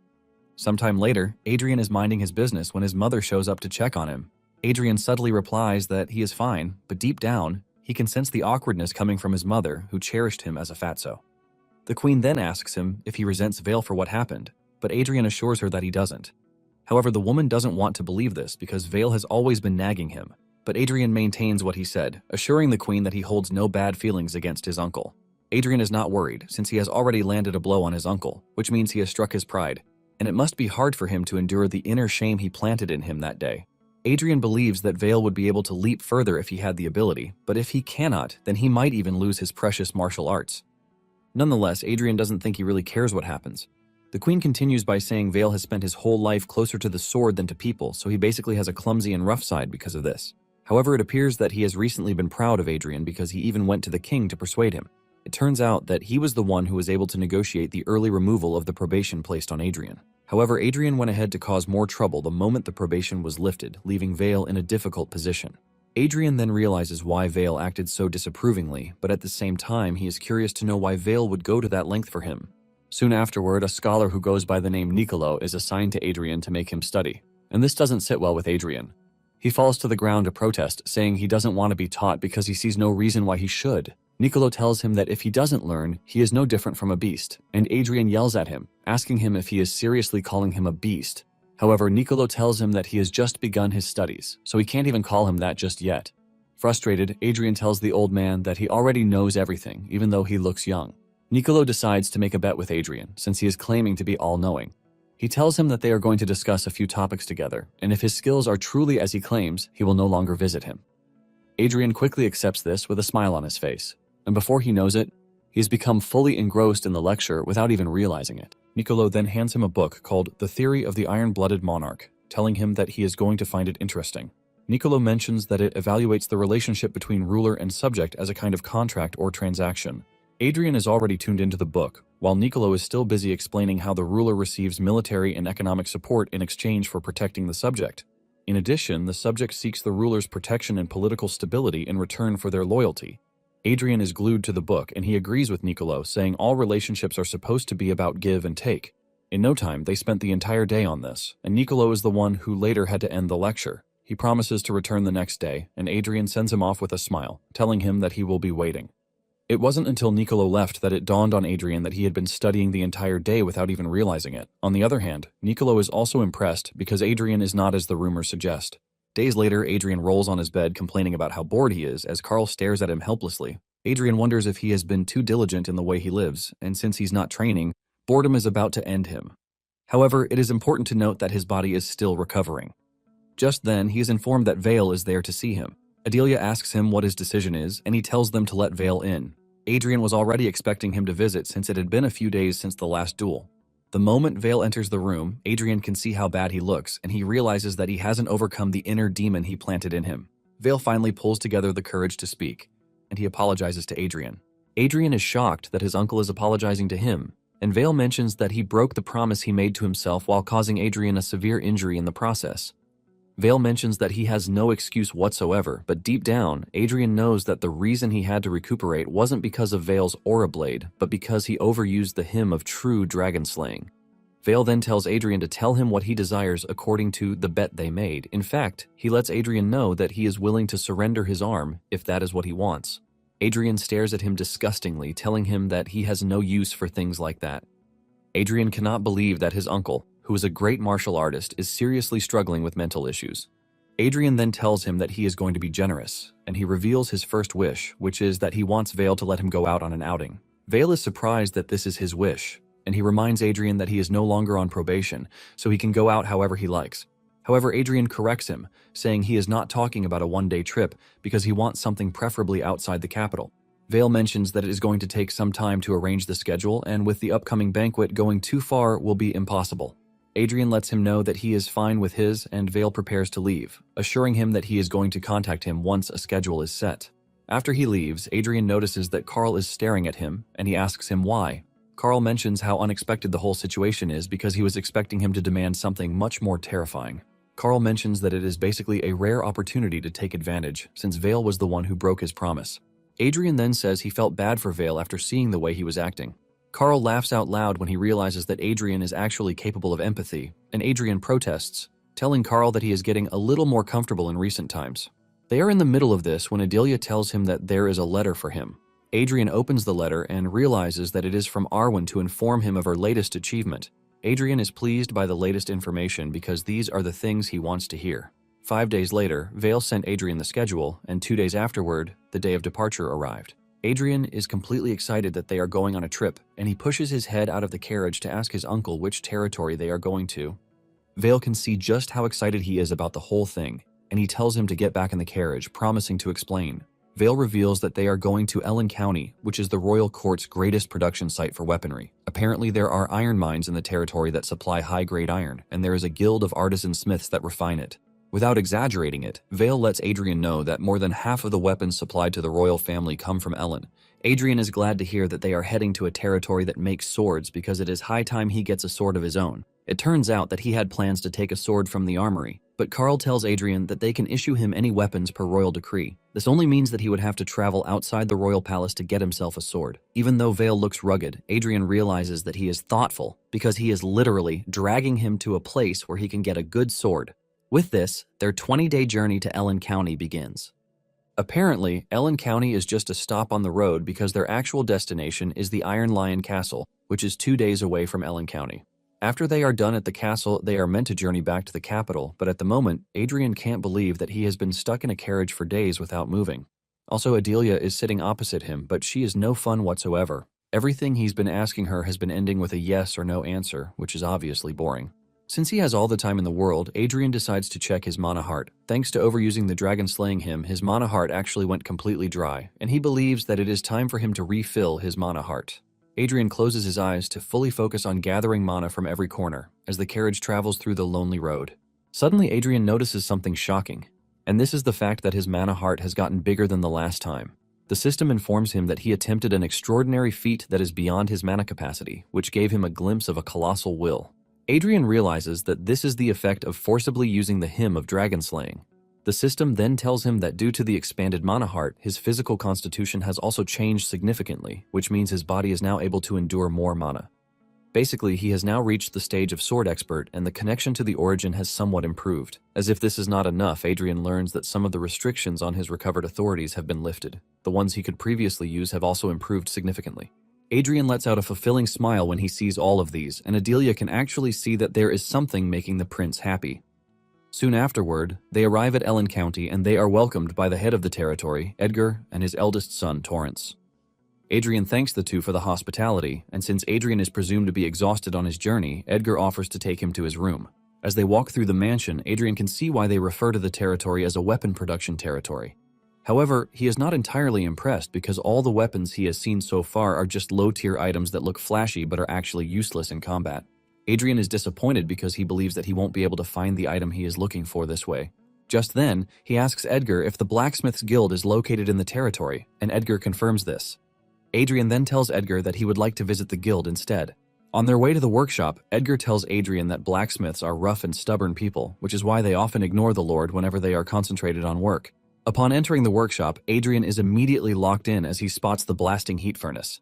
Speaker 1: Sometime later, Adrian is minding his business when his mother shows up to check on him. Adrian subtly replies that he is fine, but deep down, he can sense the awkwardness coming from his mother, who cherished him as a fatso. The queen then asks him if he resents Vale for what happened, but Adrian assures her that he doesn't. However, the woman doesn't want to believe this because Vale has always been nagging him, but Adrian maintains what he said, assuring the queen that he holds no bad feelings against his uncle. Adrian is not worried, since he has already landed a blow on his uncle, which means he has struck his pride, and it must be hard for him to endure the inner shame he planted in him that day. Adrian believes that Vale would be able to leap further if he had the ability, but if he cannot, then he might even lose his precious martial arts. Nonetheless, Adrian doesn't think he really cares what happens. The queen continues by saying Vale has spent his whole life closer to the sword than to people, so he basically has a clumsy and rough side because of this. However, it appears that he has recently been proud of Adrian because he even went to the king to persuade him. It turns out that he was the one who was able to negotiate the early removal of the probation placed on Adrian. However, Adrian went ahead to cause more trouble the moment the probation was lifted, leaving Vale in a difficult position. Adrian then realizes why Vale acted so disapprovingly, but at the same time he is curious to know why Vale would go to that length for him. Soon afterward, a scholar who goes by the name Nicolo is assigned to Adrian to make him study, and this doesn't sit well with Adrian. He falls to the ground to protest, saying he doesn't want to be taught because he sees no reason why he should. Niccolo tells him that if he doesn't learn, he is no different from a beast, and Adrian yells at him, asking him if he is seriously calling him a beast. However, Niccolo tells him that he has just begun his studies, so he can't even call him that just yet. Frustrated, Adrian tells the old man that he already knows everything, even though he looks young. Niccolo decides to make a bet with Adrian, since he is claiming to be all-knowing. He tells him that they are going to discuss a few topics together, and if his skills are truly as he claims, he will no longer visit him. Adrian quickly accepts this with a smile on his face, and before he knows it, he has become fully engrossed in the lecture without even realizing it. Niccolo then hands him a book called The Theory of the Iron-Blooded Monarch, telling him that he is going to find it interesting. Niccolo mentions that it evaluates the relationship between ruler and subject as a kind of contract or transaction. Adrian is already tuned into the book, while Niccolo is still busy explaining how the ruler receives military and economic support in exchange for protecting the subject. In addition, the subject seeks the ruler's protection and political stability in return for their loyalty. Adrian is glued to the book, and he agrees with Niccolo, saying all relationships are supposed to be about give and take. In no time, they spent the entire day on this, and Niccolo is the one who later had to end the lecture. He promises to return the next day, and Adrian sends him off with a smile, telling him that he will be waiting. It wasn't until Niccolo left that it dawned on Adrian that he had been studying the entire day without even realizing it. On the other hand, Niccolo is also impressed because Adrian is not as the rumors suggest. Days later, Adrian rolls on his bed complaining about how bored he is as Carl stares at him helplessly. Adrian wonders if he has been too diligent in the way he lives, and since he's not training, boredom is about to end him. However, it is important to note that his body is still recovering. Just then, he is informed that Vale is there to see him. Adelia asks him what his decision is, and he tells them to let Vale in. Adrian was already expecting him to visit since it had been a few days since the last duel. The moment Vale enters the room, Adrian can see how bad he looks, and he realizes that he hasn't overcome the inner demon he planted in him. Vale finally pulls together the courage to speak, and he apologizes to Adrian. Adrian is shocked that his uncle is apologizing to him, and Vale mentions that he broke the promise he made to himself while causing Adrian a severe injury in the process. Vale mentions that he has no excuse whatsoever, but deep down, Adrian knows that the reason he had to recuperate wasn't because of Vale's aura blade, but because he overused the hymn of true dragon slaying. Vale then tells Adrian to tell him what he desires according to the bet they made. In fact, he lets Adrian know that he is willing to surrender his arm if that is what he wants. Adrian stares at him disgustingly, telling him that he has no use for things like that. Adrian cannot believe that his uncle, who is a great martial artist, is seriously struggling with mental issues. Adrian then tells him that he is going to be generous, and he reveals his first wish, which is that he wants Vale to let him go out on an outing. Vale is surprised that this is his wish, and he reminds Adrian that he is no longer on probation, so he can go out however he likes. However, Adrian corrects him, saying he is not talking about a one-day trip because he wants something preferably outside the capital. Vale mentions that it is going to take some time to arrange the schedule, and with the upcoming banquet, going too far will be impossible. Adrian lets him know that he is fine with his, and Vale prepares to leave, assuring him that he is going to contact him once a schedule is set. After he leaves, Adrian notices that Carl is staring at him, and he asks him why. Carl mentions how unexpected the whole situation is because he was expecting him to demand something much more terrifying. Carl mentions that it is basically a rare opportunity to take advantage, since Vale was the one who broke his promise. Adrian then says he felt bad for Vale after seeing the way he was acting. Carl laughs out loud when he realizes that Adrian is actually capable of empathy, and Adrian protests, telling Carl that he is getting a little more comfortable in recent times. They are in the middle of this when Adelia tells him that there is a letter for him. Adrian opens the letter and realizes that it is from Arwen to inform him of her latest achievement. Adrian is pleased by the latest information because these are the things he wants to hear. 5 days later, Vale sent Adrian the schedule, and 2 days afterward, the day of departure arrived. Adrian is completely excited that they are going on a trip, and he pushes his head out of the carriage to ask his uncle which territory they are going to. Vale can see just how excited he is about the whole thing, and he tells him to get back in the carriage, promising to explain. Vale reveals that they are going to Ellen County, which is the royal court's greatest production site for weaponry. Apparently, there are iron mines in the territory that supply high-grade iron, and there is a guild of artisan smiths that refine it. Without exaggerating it, Vale lets Adrian know that more than half of the weapons supplied to the royal family come from Ellen. Adrian is glad to hear that they are heading to a territory that makes swords because it is high time he gets a sword of his own. It turns out that he had plans to take a sword from the armory, but Carl tells Adrian that they can issue him any weapons per royal decree. This only means that he would have to travel outside the royal palace to get himself a sword. Even though Vale looks rugged, Adrian realizes that he is thoughtful because he is literally dragging him to a place where he can get a good sword. With this, their 20-day journey to Ellen County begins. Apparently, Ellen County is just a stop on the road because their actual destination is the Iron Lion Castle, which is 2 days away from Ellen County. After they are done at the castle, they are meant to journey back to the capital, but at the moment, Adrian can't believe that he has been stuck in a carriage for days without moving. Also, Adelia is sitting opposite him, but she is no fun whatsoever. Everything he's been asking her has been ending with a yes or no answer, which is obviously boring. Since he has all the time in the world, Adrian decides to check his mana heart. Thanks to overusing the dragon slaying him, his mana heart actually went completely dry, and he believes that it is time for him to refill his mana heart. Adrian closes his eyes to fully focus on gathering mana from every corner as the carriage travels through the lonely road. Suddenly, Adrian notices something shocking, and this is the fact that his mana heart has gotten bigger than the last time. The system informs him that he attempted an extraordinary feat that is beyond his mana capacity, which gave him a glimpse of a colossal will. Adrian realizes that this is the effect of forcibly using the hymn of dragon slaying. The system then tells him that due to the expanded mana heart, his physical constitution has also changed significantly, which means his body is now able to endure more mana. Basically, he has now reached the stage of sword expert, and the connection to the origin has somewhat improved. As if this is not enough, Adrian learns that some of the restrictions on his recovered authorities have been lifted. The ones he could previously use have also improved significantly. Adrian lets out a fulfilling smile when he sees all of these, and Adelia can actually see that there is something making the prince happy. Soon afterward, they arrive at Ellen County and they are welcomed by the head of the territory, Edgar, and his eldest son, Torrance. Adrian thanks the two for the hospitality, and since Adrian is presumed to be exhausted on his journey, Edgar offers to take him to his room. As they walk through the mansion, Adrian can see why they refer to the territory as a weapon production territory. However, he is not entirely impressed because all the weapons he has seen so far are just low-tier items that look flashy but are actually useless in combat. Adrian is disappointed because he believes that he won't be able to find the item he is looking for this way. Just then, he asks Edgar if the Blacksmith's Guild is located in the territory, and Edgar confirms this. Adrian then tells Edgar that he would like to visit the guild instead. On their way to the workshop, Edgar tells Adrian that blacksmiths are rough and stubborn people, which is why they often ignore the Lord whenever they are concentrated on work. Upon entering the workshop, Adrian is immediately locked in as he spots the blasting heat furnace.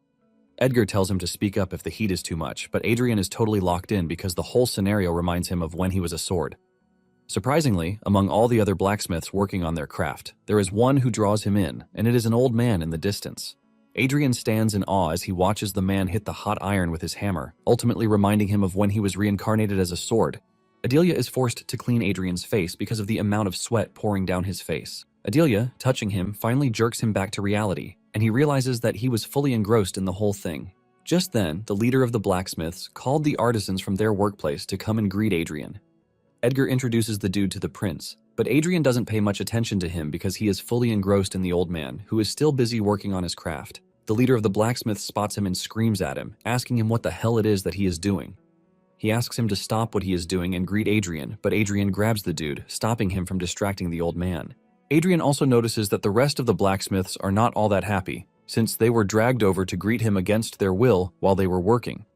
Speaker 1: Edgar tells him to speak up if the heat is too much, but Adrian is totally locked in because the whole scenario reminds him of when he was a sword. Surprisingly, among all the other blacksmiths working on their craft, there is one who draws him in, and it is an old man in the distance. Adrian stands in awe as he watches the man hit the hot iron with his hammer, ultimately reminding him of when he was reincarnated as a sword. Adelia is forced to clean Adrian's face because of the amount of sweat pouring down his face. Adelia, touching him, finally jerks him back to reality, and he realizes that he was fully engrossed in the whole thing. Just then, the leader of the blacksmiths called the artisans from their workplace to come and greet Adrian. Edgar introduces the dude to the prince, but Adrian doesn't pay much attention to him because he is fully engrossed in the old man, who is still busy working on his craft. The leader of the blacksmiths spots him and screams at him, asking him what the hell it is that he is doing. He asks him to stop what he is doing and greet Adrian, but Adrian grabs the dude, stopping him from distracting the old man. Adrian also notices that the rest of the blacksmiths are not all that happy, since they were dragged over to greet him against their will while they were working.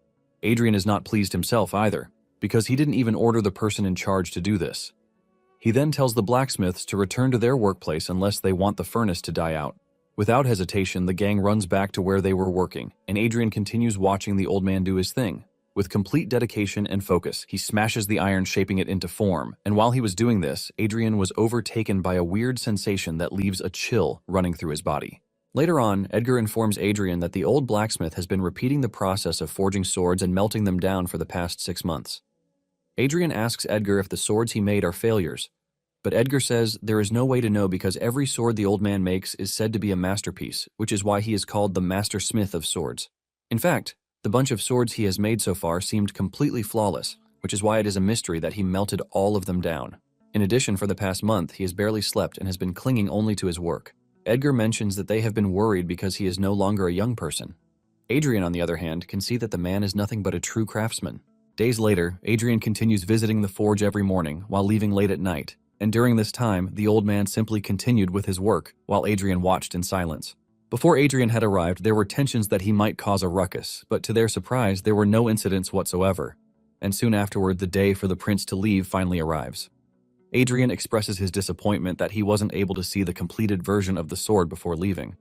Speaker 1: Adrian is not pleased himself either, because he didn't even order the person in charge to do this. He then tells the blacksmiths to return to their workplace unless they want the furnace to die out. Without hesitation, the gang runs back to where they were working, and Adrian continues watching the old man do his thing. With complete dedication and focus, he smashes the iron, shaping it into form, and while he was doing this, Adrian was overtaken by a weird sensation that leaves a chill running through his body. Later on, Edgar informs Adrian that the old blacksmith has been repeating the process of forging swords and melting them down for the past 6 months. Adrian asks Edgar if the swords he made are failures, but Edgar says there is no way to know because every sword the old man makes is said to be a masterpiece, which is why he is called the Master Smith of Swords. In fact, the bunch of swords he has made so far seemed completely flawless, which is why it is a mystery that he melted all of them down. In addition, for the past month, he has barely slept and has been clinging only to his work. Edgar mentions that they have been worried because he is no longer a young person. Adrian, on the other hand, can see that the man is nothing but a true craftsman. Days later, Adrian continues visiting the forge every morning while leaving late at night, and during this time, the old man simply continued with his work while Adrian watched in silence. Before Adrian had arrived, there were tensions that he might cause a ruckus, but to their surprise, there were no incidents whatsoever. And soon afterward, the day for the prince to leave finally arrives. Adrian expresses his disappointment that he wasn't able to see the completed version of the sword before leaving.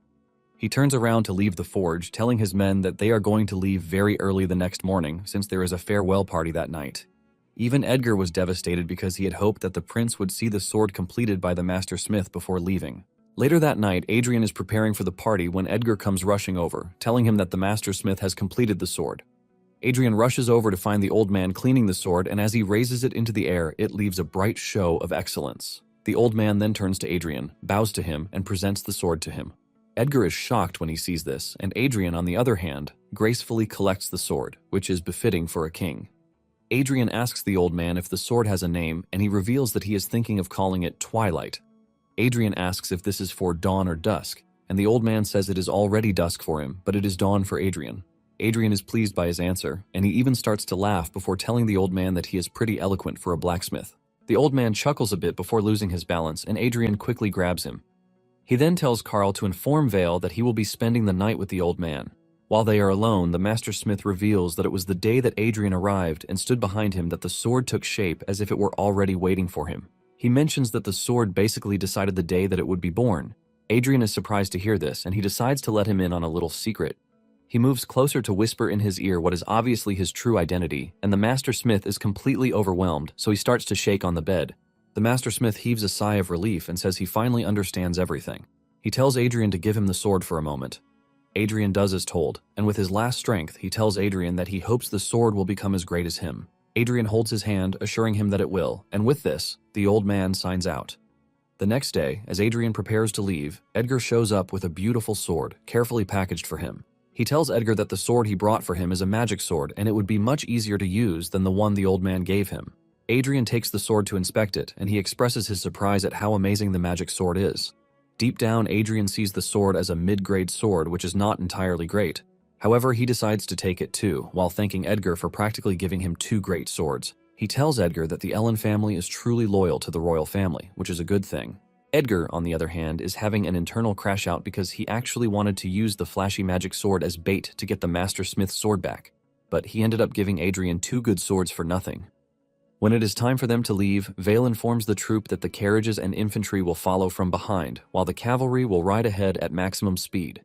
Speaker 1: He turns around to leave the forge, telling his men that they are going to leave very early the next morning since there is a farewell party that night. Even Edgar was devastated because he had hoped that the prince would see the sword completed by the master smith before leaving. Later that night, Adrian is preparing for the party when Edgar comes rushing over, telling him that the master smith has completed the sword. Adrian rushes over to find the old man cleaning the sword, and as he raises it into the air, it leaves a bright show of excellence. The old man then turns to Adrian, bows to him, and presents the sword to him. Edgar is shocked when he sees this, and Adrian, on the other hand, gracefully collects the sword, which is befitting for a king. Adrian asks the old man if the sword has a name, and he reveals that he is thinking of calling it Twilight. Adrian asks if this is for dawn or dusk, and the old man says it is already dusk for him, but it is dawn for Adrian. Adrian is pleased by his answer, and he even starts to laugh before telling the old man that he is pretty eloquent for a blacksmith. The old man chuckles a bit before losing his balance, and Adrian quickly grabs him. He then tells Carl to inform Vale that he will be spending the night with the old man. While they are alone, the master smith reveals that it was the day that Adrian arrived and stood behind him that the sword took shape as if it were already waiting for him. He mentions that the sword basically decided the day that it would be born. Adrian is surprised to hear this, and he decides to let him in on a little secret. He moves closer to whisper in his ear what is obviously his true identity, and the master smith is completely overwhelmed, so he starts to shake on the bed. The master smith heaves a sigh of relief and says he finally understands everything. He tells Adrian to give him the sword for a moment. Adrian does as told, and with his last strength, he tells Adrian that he hopes the sword will become as great as him. Adrian holds his hand, assuring him that it will, and with this, the old man signs out. The next day, as Adrian prepares to leave, Edgar shows up with a beautiful sword, carefully packaged for him. He tells Edgar that the sword he brought for him is a magic sword, and it would be much easier to use than the one the old man gave him. Adrian takes the sword to inspect it, and he expresses his surprise at how amazing the magic sword is. Deep down, Adrian sees the sword as a mid-grade sword, which is not entirely great. However, he decides to take it too, while thanking Edgar for practically giving him two great swords. He tells Edgar that the Ellen family is truly loyal to the royal family, which is a good thing. Edgar, on the other hand, is having an internal crash out because he actually wanted to use the flashy magic sword as bait to get the Master Smith's sword back, but he ended up giving Adrian two good swords for nothing. When it is time for them to leave, Vale informs the troop that the carriages and infantry will follow from behind, while the cavalry will ride ahead at maximum speed.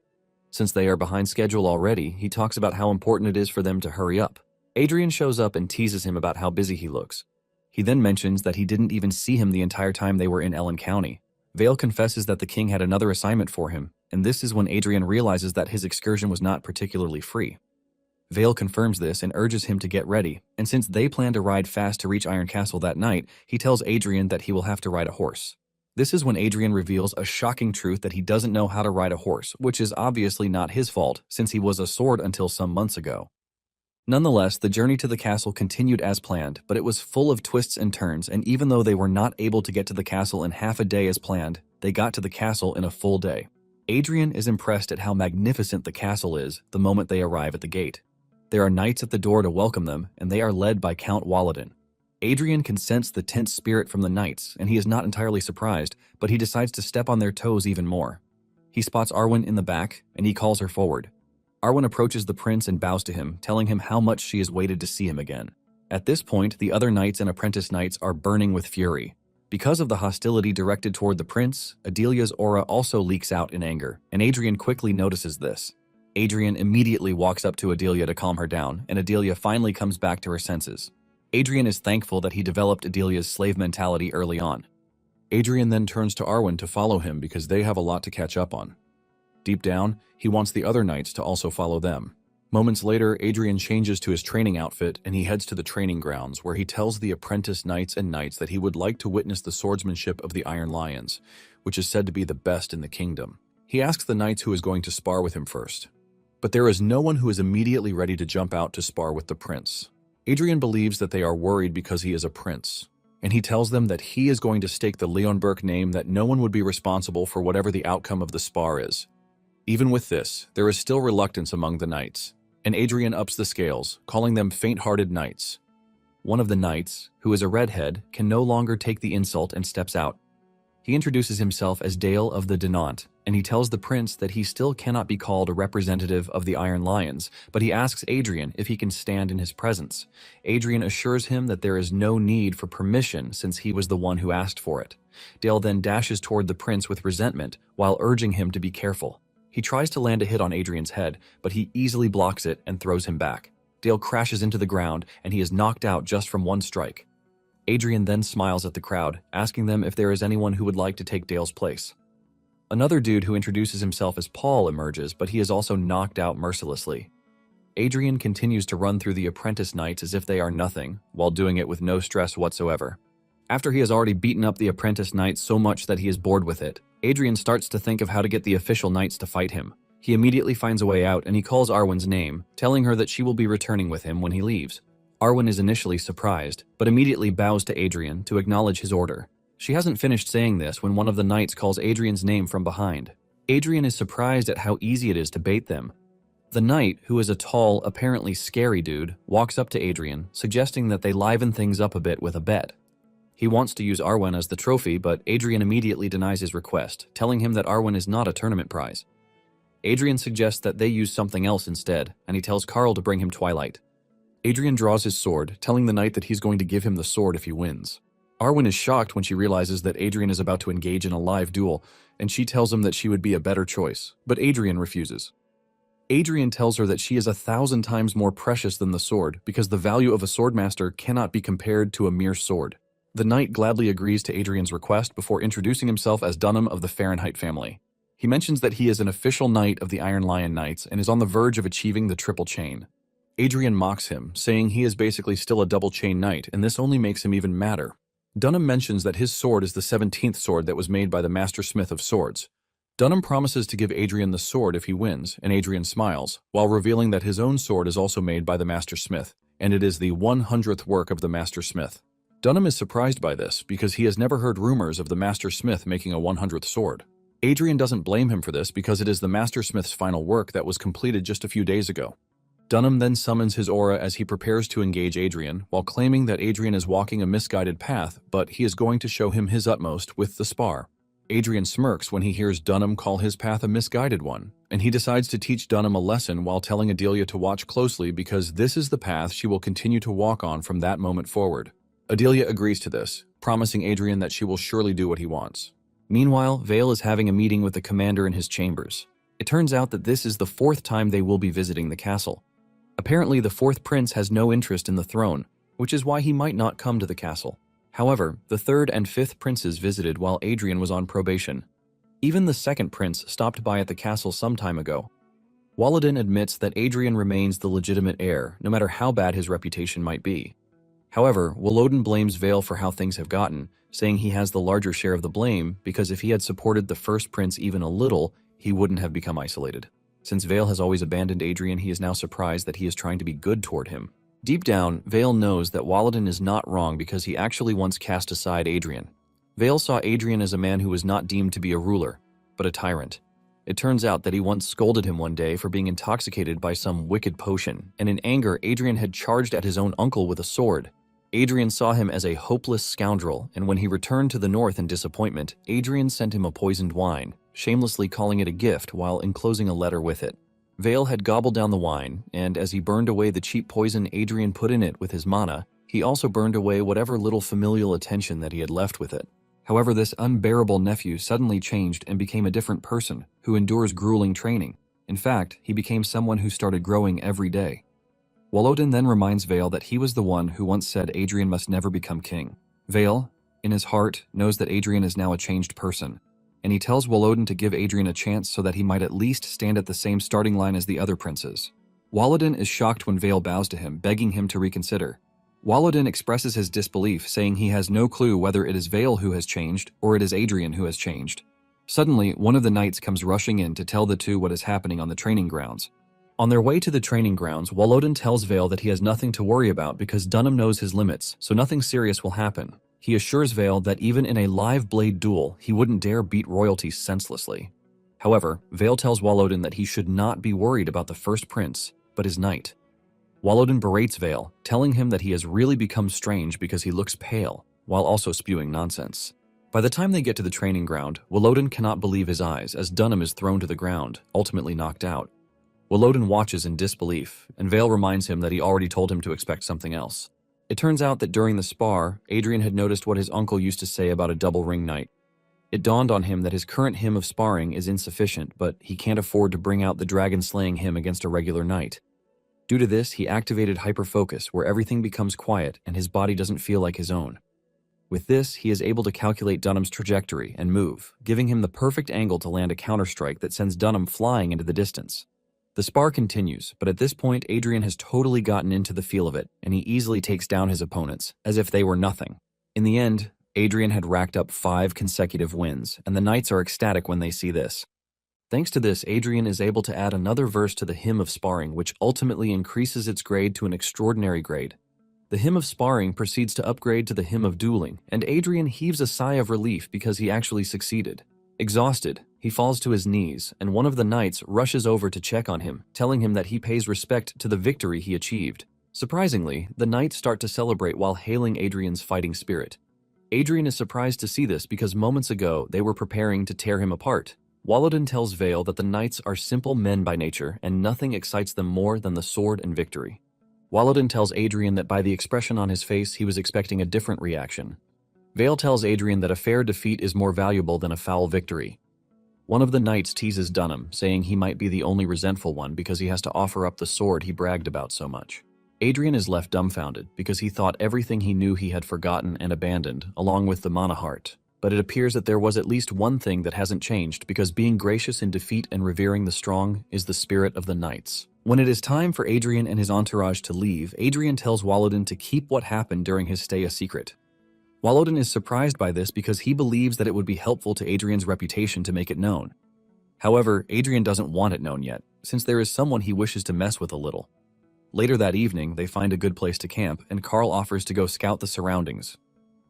Speaker 1: Since they are behind schedule already, he talks about how important it is for them to hurry up. Adrian shows up and teases him about how busy he looks. He then mentions that he didn't even see him the entire time they were in Ellen County. Vale confesses that the king had another assignment for him, and this is when Adrian realizes that his excursion was not particularly free. Vale confirms this and urges him to get ready, and since they plan to ride fast to reach Iron Castle that night, he tells Adrian that he will have to ride a horse. This is when Adrian reveals a shocking truth that he doesn't know how to ride a horse, which is obviously not his fault, since he was a sword until some months ago. Nonetheless, the journey to the castle continued as planned, but it was full of twists and turns, and even though they were not able to get to the castle in half a day as planned, they got to the castle in a full day. Adrian is impressed at how magnificent the castle is the moment they arrive at the gate. There are knights at the door to welcome them, and they are led by Count Walladin. Adrian can sense the tense spirit from the knights, and he is not entirely surprised, but he decides to step on their toes even more. He spots Arwen in the back, and he calls her forward. Arwen approaches the prince and bows to him, telling him how much she has waited to see him again. At this point, the other knights and apprentice knights are burning with fury. Because of the hostility directed toward the prince, Adelia's aura also leaks out in anger, and Adrian quickly notices this. Adrian immediately walks up to Adelia to calm her down, and Adelia finally comes back to her senses. Adrian is thankful that he developed Adelia's slave mentality early on. Adrian then turns to Arwen to follow him because they have a lot to catch up on. Deep down, he wants the other knights to also follow them. Moments later, Adrian changes to his training outfit and he heads to the training grounds where he tells the apprentice knights and knights that he would like to witness the swordsmanship of the Iron Lions, which is said to be the best in the kingdom. He asks the knights who is going to spar with him first. But there is no one who is immediately ready to jump out to spar with the prince. Adrian believes that they are worried because he is a prince, and he tells them that he is going to stake the Leonberg name that no one would be responsible for whatever the outcome of the spar is. Even with this, there is still reluctance among the knights, and Adrian ups the scales, calling them faint-hearted knights. One of the knights, who is a redhead, can no longer take the insult and steps out. He introduces himself as Dale of the Denant, and he tells the prince that he still cannot be called a representative of the Iron Lions, but he asks Adrian if he can stand in his presence. Adrian assures him that there is no need for permission since he was the one who asked for it. Dale then dashes toward the prince with resentment while urging him to be careful. He tries to land a hit on Adrian's head, but he easily blocks it and throws him back. Dale crashes into the ground, and he is knocked out just from one strike. Adrian then smiles at the crowd, asking them if there is anyone who would like to take Dale's place. Another dude who introduces himself as Paul emerges, but he is also knocked out mercilessly. Adrian continues to run through the apprentice knights as if they are nothing, while doing it with no stress whatsoever. After he has already beaten up the apprentice knights so much that he is bored with it, Adrian starts to think of how to get the official knights to fight him. He immediately finds a way out and he calls Arwen's name, telling her that she will be returning with him when he leaves. Arwen is initially surprised, but immediately bows to Adrian to acknowledge his order. She hasn't finished saying this when one of the knights calls Adrian's name from behind. Adrian is surprised at how easy it is to bait them. The knight, who is a tall, apparently scary dude, walks up to Adrian, suggesting that they liven things up a bit with a bet. He wants to use Arwen as the trophy, but Adrian immediately denies his request, telling him that Arwen is not a tournament prize. Adrian suggests that they use something else instead, and he tells Carl to bring him Twilight. Adrian draws his sword, telling the knight that he's going to give him the sword if he wins. Arwen is shocked when she realizes that Adrian is about to engage in a live duel, and she tells him that she would be a better choice, but Adrian refuses. Adrian tells her that she is 1,000 times more precious than the sword because the value of a swordmaster cannot be compared to a mere sword. The knight gladly agrees to Adrian's request before introducing himself as Dunham of the Fahrenheit family. He mentions that he is an official knight of the Iron Lion Knights and is on the verge of achieving the triple chain. Adrian mocks him, saying he is basically still a double chain knight, and this only makes him even madder. Dunham mentions that his sword is the 17th sword that was made by the Master Smith of Swords. Dunham promises to give Adrian the sword if he wins, and Adrian smiles, while revealing that his own sword is also made by the Master Smith, and it is the 100th work of the Master Smith. Dunham is surprised by this because he has never heard rumors of the Master Smith making a 100th sword. Adrian doesn't blame him for this because it is the Master Smith's final work that was completed just a few days ago. Dunham then summons his aura as he prepares to engage Adrian, while claiming that Adrian is walking a misguided path, but he is going to show him his utmost with the spar. Adrian smirks when he hears Dunham call his path a misguided one, and he decides to teach Dunham a lesson while telling Adelia to watch closely because this is the path she will continue to walk on from that moment forward. Adelia agrees to this, promising Adrian that she will surely do what he wants. Meanwhile, Vale is having a meeting with the commander in his chambers. It turns out that this is the 4th time they will be visiting the castle. Apparently, the 4th prince has no interest in the throne, which is why he might not come to the castle. However, the 3rd and 5th princes visited while Adrian was on probation. Even the 2nd prince stopped by at the castle some time ago. Walladin admits that Adrian remains the legitimate heir, no matter how bad his reputation might be. However, Walladin blames Vale for how things have gotten, saying he has the larger share of the blame because if he had supported the 1st prince even a little, he wouldn't have become isolated. Since Vale has always abandoned Adrian, he is now surprised that he is trying to be good toward him. Deep down, Vale knows that Walladin is not wrong because he actually once cast aside Adrian. Vale saw Adrian as a man who was not deemed to be a ruler, but a tyrant. It turns out that he once scolded him one day for being intoxicated by some wicked potion, and in anger, Adrian had charged at his own uncle with a sword. Adrian saw him as a hopeless scoundrel, and when he returned to the north in disappointment, Adrian sent him a poisoned wine, shamelessly calling it a gift while enclosing a letter with it. Vale had gobbled down the wine, and as he burned away the cheap poison Adrian put in it with his mana, he also burned away whatever little familial attention that he had left with it. However, this unbearable nephew suddenly changed and became a different person, who endures grueling training. In fact, he became someone who started growing every day. Walladin then reminds Vale that he was the one who once said Adrian must never become king. Vale, in his heart, knows that Adrian is now a changed person, and he tells Walladin to give Adrian a chance so that he might at least stand at the same starting line as the other princes. Walladin is shocked when Vale bows to him, begging him to reconsider. Walladin expresses his disbelief, saying he has no clue whether it is Vale who has changed or it is Adrian who has changed. Suddenly, one of the knights comes rushing in to tell the two what is happening on the training grounds. On their way to the training grounds, Walladin tells Vale that he has nothing to worry about because Dunham knows his limits, so nothing serious will happen. He assures Vale that even in a live blade duel, he wouldn't dare beat royalty senselessly. However, Vale tells Walladin that he should not be worried about the 1st prince, but his knight. Walladin berates Vale, telling him that he has really become strange because he looks pale, while also spewing nonsense. By the time they get to the training ground, Walladin cannot believe his eyes as Dunham is thrown to the ground, ultimately knocked out. Walladin watches in disbelief, and Vale reminds him that he already told him to expect something else. It turns out that during the spar, Adrian had noticed what his uncle used to say about a double ring knight. It dawned on him that his current hymn of sparring is insufficient, but he can't afford to bring out the dragon-slaying hymn against a regular knight. Due to this, he activated hyperfocus, where everything becomes quiet and his body doesn't feel like his own. With this, he is able to calculate Dunham's trajectory and move, giving him the perfect angle to land a counterstrike that sends Dunham flying into the distance. The spar continues, but at this point Adrian has totally gotten into the feel of it, and he easily takes down his opponents, as if they were nothing. In the end, Adrian had racked up 5 consecutive wins, and the knights are ecstatic when they see this. Thanks to this, Adrian is able to add another verse to the Hymn of Sparring, which ultimately increases its grade to an extraordinary grade. The Hymn of Sparring proceeds to upgrade to the Hymn of Dueling, and Adrian heaves a sigh of relief because he actually succeeded. Exhausted, he falls to his knees, and one of the knights rushes over to check on him, telling him that he pays respect to the victory he achieved. Surprisingly, the knights start to celebrate while hailing Adrian's fighting spirit. Adrian is surprised to see this because moments ago they were preparing to tear him apart. Walloden tells Vale that the knights are simple men by nature and nothing excites them more than the sword and victory. Walloden tells Adrian that by the expression on his face he was expecting a different reaction. Vale tells Adrian that a fair defeat is more valuable than a foul victory. One of the knights teases Dunham, saying he might be the only resentful one because he has to offer up the sword he bragged about so much. Adrian is left dumbfounded because he thought everything he knew he had forgotten and abandoned, along with the mana heart. But it appears that there was at least one thing that hasn't changed because being gracious in defeat and revering the strong is the spirit of the knights. When it is time for Adrian and his entourage to leave, Adrian tells Walloden to keep what happened during his stay a secret. Walloden is surprised by this because he believes that it would be helpful to Adrian's reputation to make it known. However, Adrian doesn't want it known yet, since there is someone he wishes to mess with a little. Later that evening, they find a good place to camp, and Carl offers to go scout the surroundings.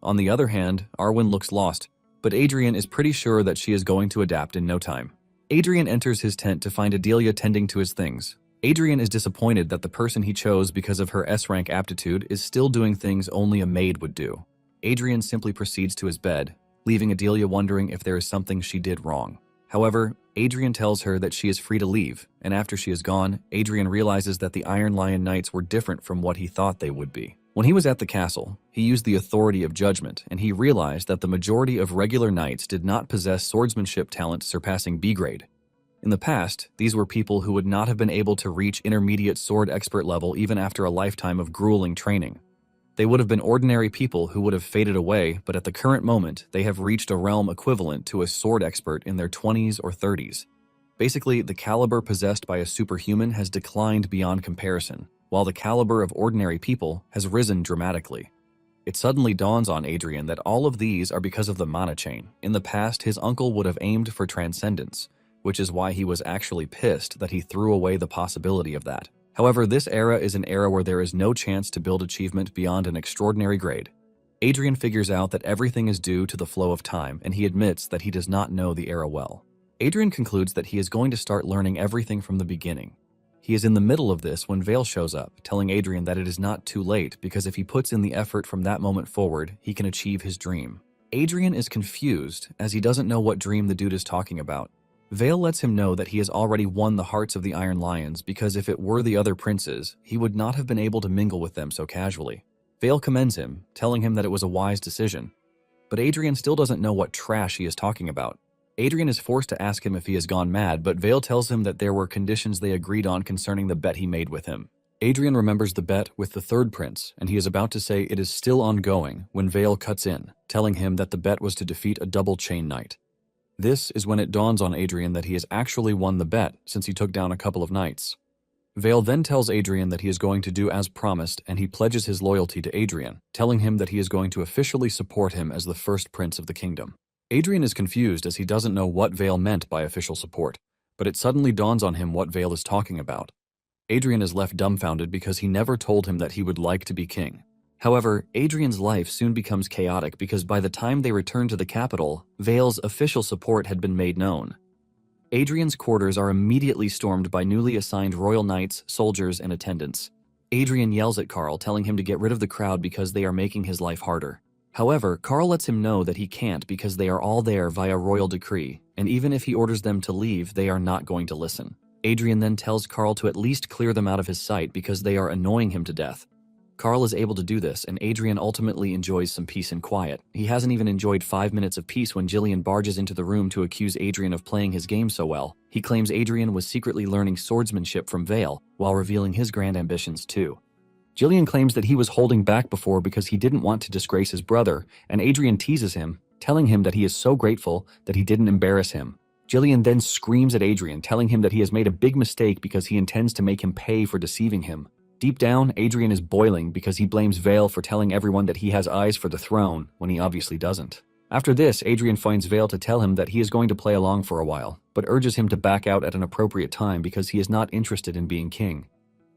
Speaker 1: On the other hand, Arwen looks lost, but Adrian is pretty sure that she is going to adapt in no time. Adrian enters his tent to find Adelia tending to his things. Adrian is disappointed that the person he chose because of her S-rank aptitude is still doing things only a maid would do. Adrian simply proceeds to his bed, leaving Adelia wondering if there is something she did wrong. However, Adrian tells her that she is free to leave, and after she is gone, Adrian realizes that the Iron Lion Knights were different from what he thought they would be. When he was at the castle, he used the authority of judgment, and he realized that the majority of regular knights did not possess swordsmanship talent surpassing B grade. In the past, these were people who would not have been able to reach intermediate sword expert level even after a lifetime of grueling training. They would have been ordinary people who would have faded away, but at the current moment, they have reached a realm equivalent to a sword expert in their 20s or 30s. Basically, the caliber possessed by a superhuman has declined beyond comparison, while the caliber of ordinary people has risen dramatically. It suddenly dawns on Adrian that all of these are because of the mana chain. In the past, his uncle would have aimed for transcendence, which is why he was actually pissed that he threw away the possibility of that. However, this era is an era where there is no chance to build achievement beyond an extraordinary grade. Adrian figures out that everything is due to the flow of time, and he admits that he does not know the era well. Adrian concludes that he is going to start learning everything from the beginning. He is in the middle of this when Vale shows up, telling Adrian that it is not too late because if he puts in the effort from that moment forward, he can achieve his dream. Adrian is confused as he doesn't know what dream the dude is talking about. Vale lets him know that he has already won the hearts of the Iron Lions because if it were the other princes, he would not have been able to mingle with them so casually. Vale commends him, telling him that it was a wise decision. But Adrian still doesn't know what trash he is talking about. Adrian is forced to ask him if he has gone mad, but Vale tells him that there were conditions they agreed on concerning the bet he made with him. Adrian remembers the bet with the third prince, and he is about to say it is still ongoing when Vale cuts in, telling him that the bet was to defeat a double chain knight. This is when it dawns on Adrian that he has actually won the bet since he took down a couple of knights. Vale then tells Adrian that he is going to do as promised, and he pledges his loyalty to Adrian, telling him that he is going to officially support him as the first prince of the kingdom. Adrian is confused as he doesn't know what Vale meant by official support, but it suddenly dawns on him what Vale is talking about. Adrian is left dumbfounded because he never told him that he would like to be king. However, Adrian's life soon becomes chaotic because by the time they return to the capital, Vale's official support had been made known. Adrian's quarters are immediately stormed by newly assigned royal knights, soldiers, and attendants. Adrian yells at Carl, telling him to get rid of the crowd because they are making his life harder. However, Carl lets him know that he can't because they are all there via royal decree, and even if he orders them to leave, they are not going to listen. Adrian then tells Carl to at least clear them out of his sight because they are annoying him to death. Carl is able to do this, and Adrian ultimately enjoys some peace and quiet. He hasn't even enjoyed 5 minutes of peace when Jillian barges into the room to accuse Adrian of playing his game so well. He claims Adrian was secretly learning swordsmanship from Vale, while revealing his grand ambitions too. Jillian claims that he was holding back before because he didn't want to disgrace his brother, and Adrian teases him, telling him that he is so grateful that he didn't embarrass him. Jillian then screams at Adrian, telling him that he has made a big mistake because he intends to make him pay for deceiving him. Deep down, Adrian is boiling because he blames Vale for telling everyone that he has eyes for the throne when he obviously doesn't. After this, Adrian finds Vale to tell him that he is going to play along for a while, but urges him to back out at an appropriate time because he is not interested in being king.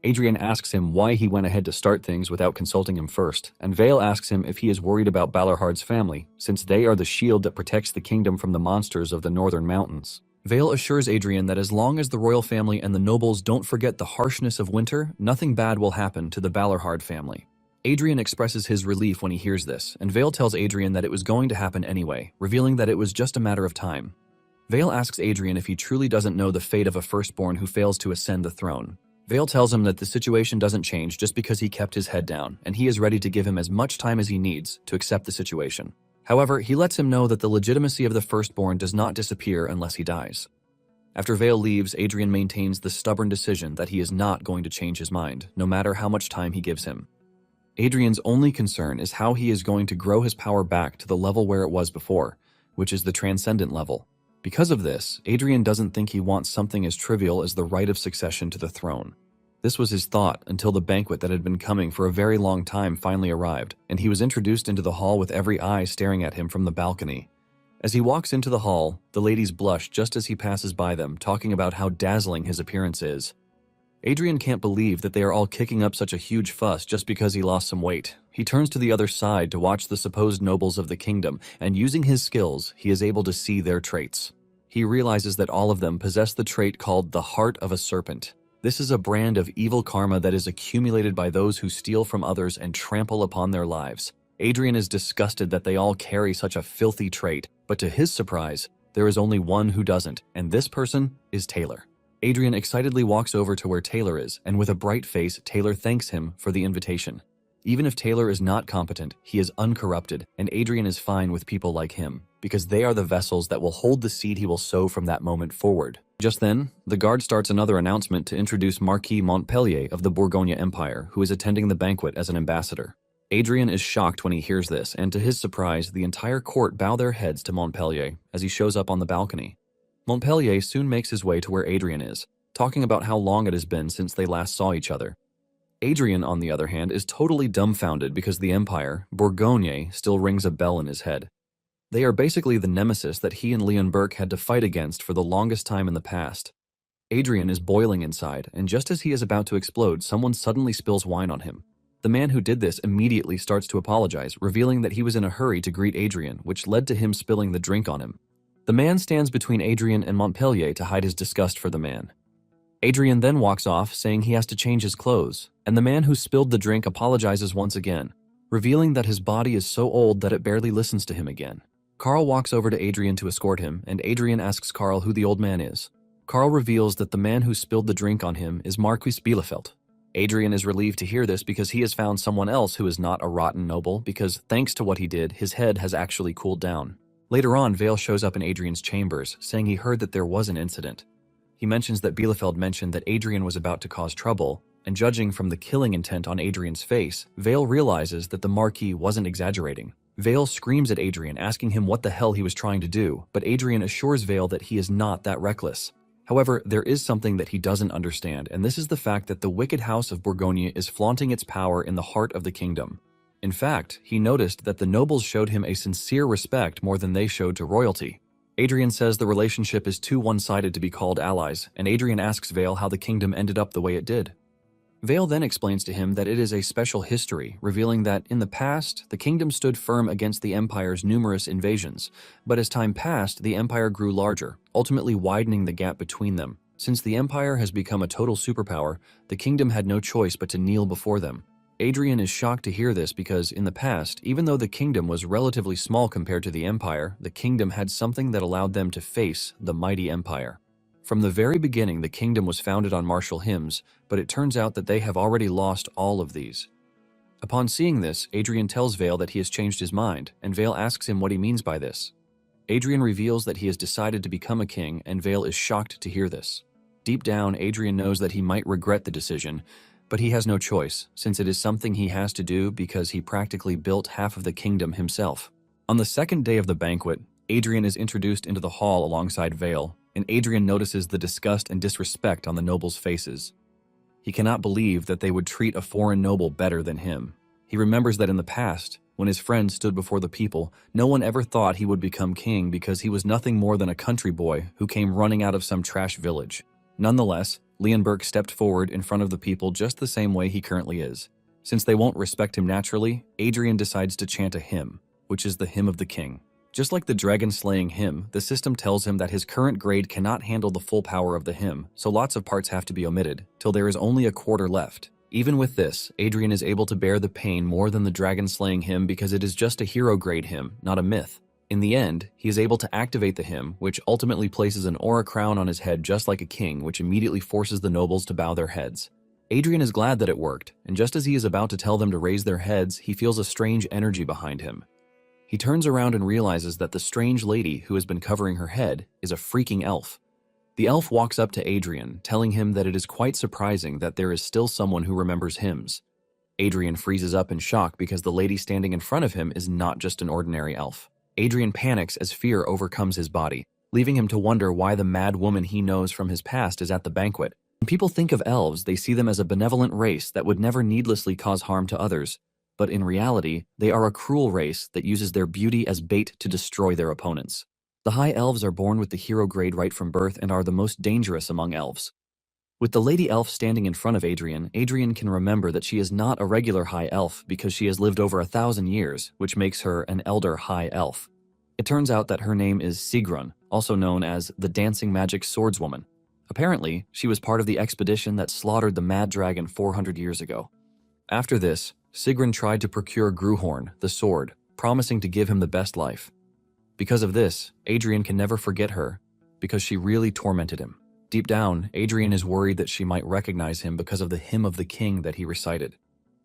Speaker 1: Adrian asks him why he went ahead to start things without consulting him first, and Vale asks him if he is worried about Balarhard's family, since they are the shield that protects the kingdom from the monsters of the northern mountains. Vale assures Adrian that as long as the royal family and the nobles don't forget the harshness of winter, nothing bad will happen to the Balarhard family. Adrian expresses his relief when he hears this, and Vale tells Adrian that it was going to happen anyway, revealing that it was just a matter of time. Vale asks Adrian if he truly doesn't know the fate of a firstborn who fails to ascend the throne. Vale tells him that the situation doesn't change just because he kept his head down, and he is ready to give him as much time as he needs to accept the situation. However, he lets him know that the legitimacy of the firstborn does not disappear unless he dies. After Vale leaves, Adrian maintains the stubborn decision that he is not going to change his mind, no matter how much time he gives him. Adrian's only concern is how he is going to grow his power back to the level where it was before, which is the transcendent level. Because of this, Adrian doesn't think he wants something as trivial as the right of succession to the throne. This was his thought until the banquet that had been coming for a very long time finally arrived, and he was introduced into the hall with every eye staring at him from the balcony. As he walks into the hall, the ladies blush just as he passes by them, talking about how dazzling his appearance is. Adrian can't believe that they are all kicking up such a huge fuss just because he lost some weight. He turns to the other side to watch the supposed nobles of the kingdom, and using his skills, he is able to see their traits. He realizes that all of them possess the trait called the heart of a serpent. This is a brand of evil karma that is accumulated by those who steal from others and trample upon their lives. Adrian is disgusted that they all carry such a filthy trait, but to his surprise, there is only one who doesn't, and this person is Taylor. Adrian excitedly walks over to where Taylor is, and with a bright face, Taylor thanks him for the invitation. Even if Taylor is not competent, he is uncorrupted, and Adrian is fine with people like him, because they are the vessels that will hold the seed he will sow from that moment forward. Just then, the guard starts another announcement to introduce Marquis Montpellier of the Bourgogne Empire, who is attending the banquet as an ambassador. Adrian is shocked when he hears this, and to his surprise, the entire court bow their heads to Montpellier as he shows up on the balcony. Montpellier soon makes his way to where Adrian is, talking about how long it has been since they last saw each other. Adrian, on the other hand, is totally dumbfounded because the empire, Bourgogne, still rings a bell in his head. They are basically the nemesis that he and Leon Burke had to fight against for the longest time in the past. Adrian is boiling inside, and just as he is about to explode, someone suddenly spills wine on him. The man who did this immediately starts to apologize, revealing that he was in a hurry to greet Adrian, which led to him spilling the drink on him. The man stands between Adrian and Montpellier to hide his disgust for the man. Adrian then walks off, saying he has to change his clothes, and the man who spilled the drink apologizes once again, revealing that his body is so old that it barely listens to him again. Carl walks over to Adrian to escort him, and Adrian asks Carl who the old man is. Carl reveals that the man who spilled the drink on him is Marquis Bielefeld. Adrian is relieved to hear this because he has found someone else who is not a rotten noble, because thanks to what he did, his head has actually cooled down. Later on, Vale shows up in Adrian's chambers, saying he heard that there was an incident. He mentions that Bielefeld mentioned that Adrian was about to cause trouble, and judging from the killing intent on Adrian's face, Vale realizes that the Marquis wasn't exaggerating. Vale screams at Adrian, asking him what the hell he was trying to do, but Adrian assures Vale that he is not that reckless. However, there is something that he doesn't understand, and this is the fact that the wicked house of Bourgogne is flaunting its power in the heart of the kingdom. In fact, he noticed that the nobles showed him a sincere respect more than they showed to royalty. Adrian says the relationship is too one-sided to be called allies, and Adrian asks Vale how the kingdom ended up the way it did. Vale then explains to him that it is a special history, revealing that in the past, the kingdom stood firm against the empire's numerous invasions, but as time passed, the empire grew larger, ultimately widening the gap between them. Since the empire has become a total superpower, the kingdom had no choice but to kneel before them. Adrian is shocked to hear this because, in the past, even though the kingdom was relatively small compared to the empire, the kingdom had something that allowed them to face the mighty empire. From the very beginning, the kingdom was founded on martial hymns, but it turns out that they have already lost all of these. Upon seeing this, Adrian tells Vale that he has changed his mind, and Vale asks him what he means by this. Adrian reveals that he has decided to become a king, and Vale is shocked to hear this. Deep down, Adrian knows that he might regret the decision, But he has no choice, since it is something he has to do because he practically built half of the kingdom himself. On the second day of the banquet, Adrian is introduced into the hall alongside Vale, and Adrian notices the disgust and disrespect on the nobles' faces. He cannot believe that they would treat a foreign noble better than him. He remembers that in the past, when his friend stood before the people, no one ever thought he would become king because he was nothing more than a country boy who came running out of some trash village. Nonetheless, Leonberg stepped forward in front of the people just the same way he currently is. Since they won't respect him naturally, Adrian decides to chant a hymn, which is the hymn of the king. Just like the dragon-slaying hymn, the system tells him that his current grade cannot handle the full power of the hymn, so lots of parts have to be omitted, till there is only a quarter left. Even with this, Adrian is able to bear the pain more than the dragon-slaying hymn because it is just a hero-grade hymn, not a myth. In the end, he is able to activate the hymn, which ultimately places an aura crown on his head just like a king, which immediately forces the nobles to bow their heads. Adrian is glad that it worked, and just as he is about to tell them to raise their heads, he feels a strange energy behind him. He turns around and realizes that the strange lady who has been covering her head is a freaking elf. The elf walks up to Adrian, telling him that it is quite surprising that there is still someone who remembers hymns. Adrian freezes up in shock because the lady standing in front of him is not just an ordinary elf. Adrian panics as fear overcomes his body, leaving him to wonder why the mad woman he knows from his past is at the banquet. When people think of elves, they see them as a benevolent race that would never needlessly cause harm to others. But in reality, they are a cruel race that uses their beauty as bait to destroy their opponents. The high elves are born with the hero grade right from birth and are the most dangerous among elves. With the lady elf standing in front of Adrian, Adrian can remember that she is not a regular high elf because she has lived over 1,000 years, which makes her an elder high elf. It turns out that her name is Sigrun, also known as the Dancing Magic Swordswoman. Apparently, she was part of the expedition that slaughtered the Mad Dragon 400 years ago. After this, Sigrun tried to procure Gruhorn, the sword, promising to give him the best life. Because of this, Adrian can never forget her, because she really tormented him. Deep down, Adrian is worried that she might recognize him because of the hymn of the king that he recited.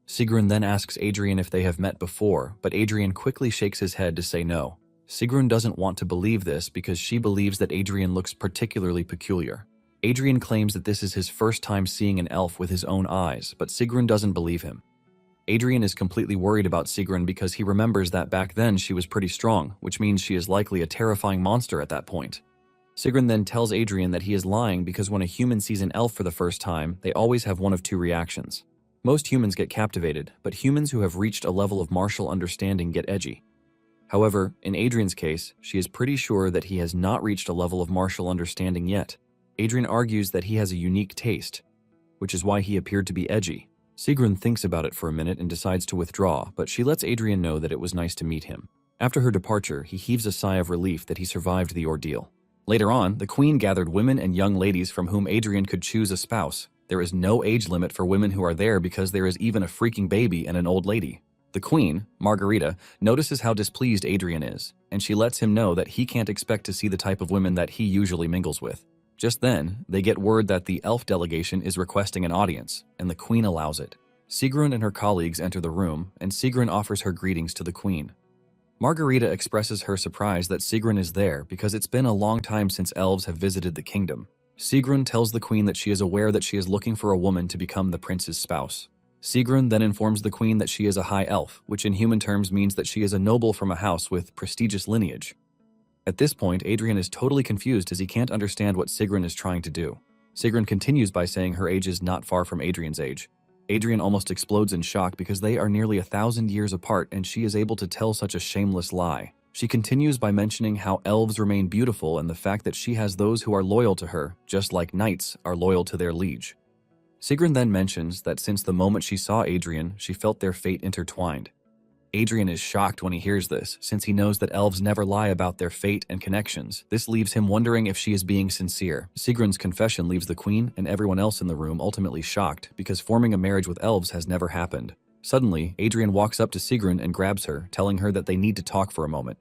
Speaker 1: Sigrun then asks Adrian if they have met before, but Adrian quickly shakes his head to say no. Sigrun doesn't want to believe this because she believes that Adrian looks particularly peculiar. Adrian claims that this is his first time seeing an elf with his own eyes, but Sigrun doesn't believe him. Adrian is completely worried about Sigrun because he remembers that back then she was pretty strong, which means she is likely a terrifying monster at that point. Sigrun then tells Adrian that he is lying because when a human sees an elf for the first time, they always have one of two reactions. Most humans get captivated, but humans who have reached a level of martial understanding get edgy. However, in Adrian's case, she is pretty sure that he has not reached a level of martial understanding yet. Adrian argues that he has a unique taste, which is why he appeared to be edgy. Sigrun thinks about it for a minute and decides to withdraw, but she lets Adrian know that it was nice to meet him. After her departure, he heaves a sigh of relief that he survived the ordeal. Later on, the queen gathered women and young ladies from whom Adrian could choose a spouse. There is no age limit for women who are there because there is even a freaking baby and an old lady. The queen, Margarita, notices how displeased Adrian is, and she lets him know that he can't expect to see the type of women that he usually mingles with. Just then, they get word that the elf delegation is requesting an audience, and the queen allows it. Sigrun and her colleagues enter the room, and Sigrun offers her greetings to the queen. Margarita expresses her surprise that Sigrun is there because it's been a long time since elves have visited the kingdom. Sigrun tells the queen that she is aware that she is looking for a woman to become the prince's spouse. Sigrun then informs the queen that she is a high elf, which in human terms means that she is a noble from a house with prestigious lineage. At this point, Adrian is totally confused as he can't understand what Sigrun is trying to do. Sigrun continues by saying her age is not far from Adrian's age. Adrian almost explodes in shock because they are nearly 1,000 years apart and she is able to tell such a shameless lie. She continues by mentioning how elves remain beautiful and the fact that she has those who are loyal to her, just like knights are loyal to their liege. Sigrun then mentions that since the moment she saw Adrian, she felt their fate intertwined. Adrian is shocked when he hears this, since he knows that elves never lie about their fate and connections. This leaves him wondering if she is being sincere. Sigrun's confession leaves the queen and everyone else in the room ultimately shocked because forming a marriage with elves has never happened. Suddenly, Adrian walks up to Sigrun and grabs her, telling her that they need to talk for a moment.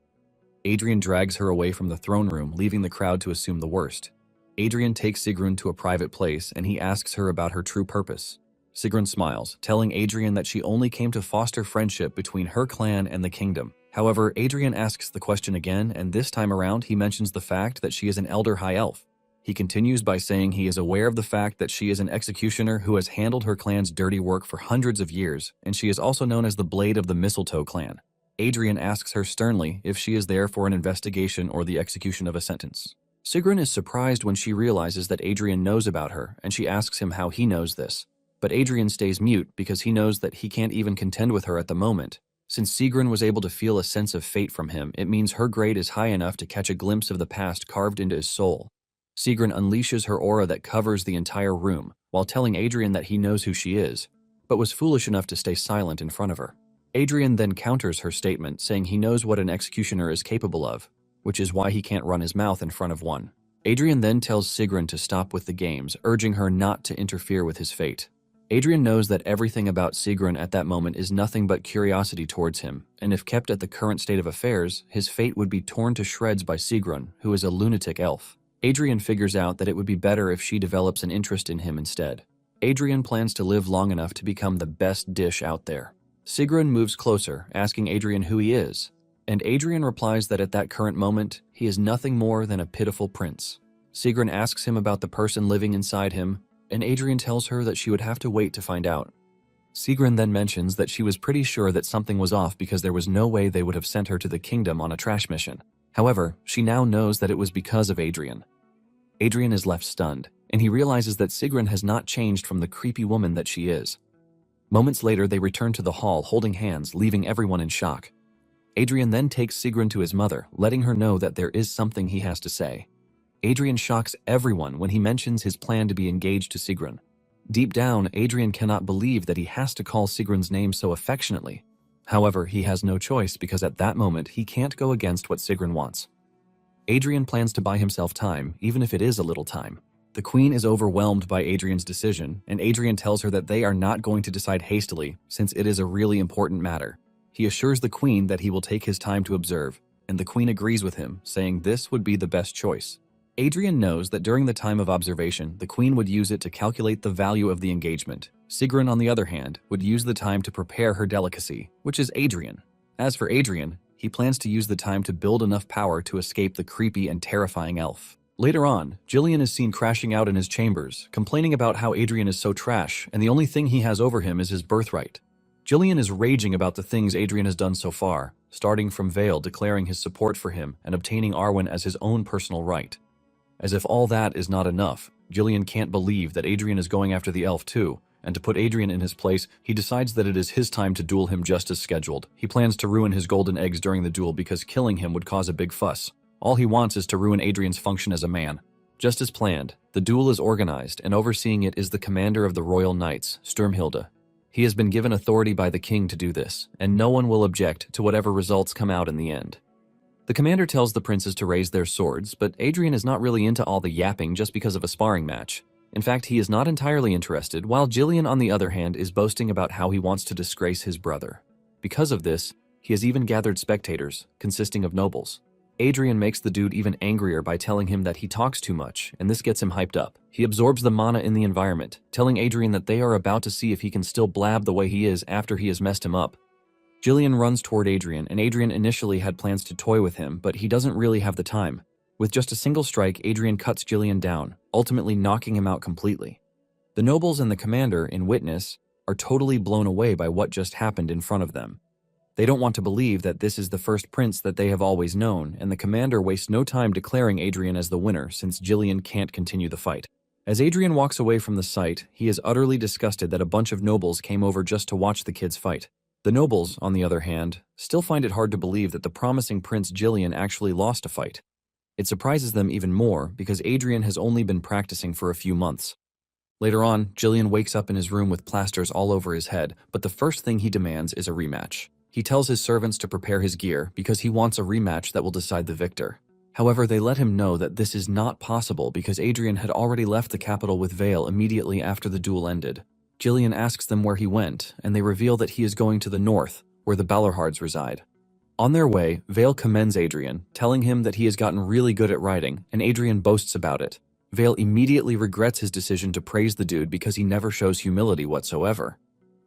Speaker 1: Adrian drags her away from the throne room, leaving the crowd to assume the worst. Adrian takes Sigrun to a private place and he asks her about her true purpose. Sigrun smiles, telling Adrian that she only came to foster friendship between her clan and the kingdom. However, Adrian asks the question again, and this time around he mentions the fact that she is an elder high elf. He continues by saying he is aware of the fact that she is an executioner who has handled her clan's dirty work for hundreds of years, and she is also known as the Blade of the Mistletoe clan. Adrian asks her sternly if she is there for an investigation or the execution of a sentence. Sigrun is surprised when she realizes that Adrian knows about her, and she asks him how he knows this. But Adrian stays mute because he knows that he can't even contend with her at the moment. Since Sigrun was able to feel a sense of fate from him, it means her grade is high enough to catch a glimpse of the past carved into his soul. Sigrun unleashes her aura that covers the entire room, while telling Adrian that he knows who she is, but was foolish enough to stay silent in front of her. Adrian then counters her statement, saying he knows what an executioner is capable of, which is why he can't run his mouth in front of one. Adrian then tells Sigrun to stop with the games, urging her not to interfere with his fate. Adrian knows that everything about Sigrun at that moment is nothing but curiosity towards him, and if kept at the current state of affairs, his fate would be torn to shreds by Sigrun, who is a lunatic elf. Adrian figures out that it would be better if she develops an interest in him instead. Adrian plans to live long enough to become the best dish out there. Sigrun moves closer, asking Adrian who he is, and Adrian replies that at that current moment, he is nothing more than a pitiful prince. Sigrun asks him about the person living inside him, and Adrian tells her that she would have to wait to find out. Sigrun then mentions that she was pretty sure that something was off because there was no way they would have sent her to the kingdom on a trash mission. However, she now knows that it was because of Adrian. Adrian is left stunned, and he realizes that Sigrun has not changed from the creepy woman that she is. Moments later, they return to the hall holding hands, leaving everyone in shock. Adrian then takes Sigrun to his mother, letting her know that there is something he has to say. Adrian shocks everyone when he mentions his plan to be engaged to Sigrun. Deep down, Adrian cannot believe that he has to call Sigrun's name so affectionately. However, he has no choice because at that moment, he can't go against what Sigrun wants. Adrian plans to buy himself time, even if it is a little time. The queen is overwhelmed by Adrian's decision, and Adrian tells her that they are not going to decide hastily, since it is a really important matter. He assures the queen that he will take his time to observe, and the queen agrees with him, saying this would be the best choice. Adrian knows that during the time of observation, the queen would use it to calculate the value of the engagement. Sigrun, on the other hand, would use the time to prepare her delicacy, which is Adrian. As for Adrian, he plans to use the time to build enough power to escape the creepy and terrifying elf. Later on, Jillian is seen crashing out in his chambers, complaining about how Adrian is so trash and the only thing he has over him is his birthright. Jillian is raging about the things Adrian has done so far, starting from Vale declaring his support for him and obtaining Arwen as his own personal right. As if all that is not enough, Jillian can't believe that Adrian is going after the elf too, and to put Adrian in his place, he decides that it is his time to duel him just as scheduled. He plans to ruin his golden eggs during the duel because killing him would cause a big fuss. All he wants is to ruin Adrian's function as a man. Just as planned, the duel is organized, and overseeing it is the commander of the Royal Knights, Sturmhilde. He has been given authority by the king to do this, and no one will object to whatever results come out in the end. The commander tells the princes to raise their swords, but Adrian is not really into all the yapping just because of a sparring match. In fact, he is not entirely interested, while Jillian, on the other hand, is boasting about how he wants to disgrace his brother. Because of this, he has even gathered spectators, consisting of nobles. Adrian makes the dude even angrier by telling him that he talks too much, and this gets him hyped up. He absorbs the mana in the environment, telling Adrian that they are about to see if he can still blab the way he is after he has messed him up. Jillian runs toward Adrian, and Adrian initially had plans to toy with him, but he doesn't really have the time. With just a single strike, Adrian cuts Jillian down, ultimately knocking him out completely. The nobles and the commander, in witness, are totally blown away by what just happened in front of them. They don't want to believe that this is the first prince that they have always known, and the commander wastes no time declaring Adrian as the winner since Jillian can't continue the fight. As Adrian walks away from the site, he is utterly disgusted that a bunch of nobles came over just to watch the kids fight. The nobles, on the other hand, still find it hard to believe that the promising Prince Jillian actually lost a fight. It surprises them even more because Adrian has only been practicing for a few months. Later on, Jillian wakes up in his room with plasters all over his head, but the first thing he demands is a rematch. He tells his servants to prepare his gear because he wants a rematch that will decide the victor. However, they let him know that this is not possible because Adrian had already left the capital with Vale immediately after the duel ended. Jillian asks them where he went, and they reveal that he is going to the north, where the Balorhards reside. On their way, Vale commends Adrian, telling him that he has gotten really good at riding, and Adrian boasts about it. Vale immediately regrets his decision to praise the dude because he never shows humility whatsoever.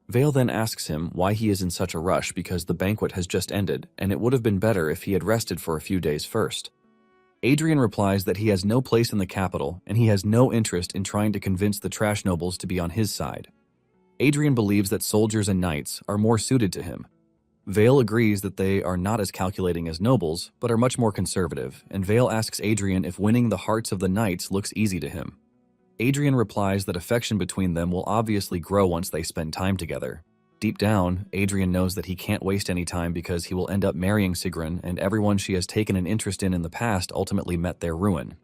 Speaker 1: Vale then asks him why he is in such a rush because the banquet has just ended, and it would have been better if he had rested for a few days first. Adrian replies that he has no place in the capital and he has no interest in trying to convince the trash nobles to be on his side. Adrian believes that soldiers and knights are more suited to him. Vale agrees that they are not as calculating as nobles, but are much more conservative, and Vale asks Adrian if winning the hearts of the knights looks easy to him. Adrian replies that affection between them will obviously grow once they spend time together. Deep down, Adrian knows that he can't waste any time because he will end up marrying Sigrun, and everyone she has taken an interest in the past ultimately met their ruin.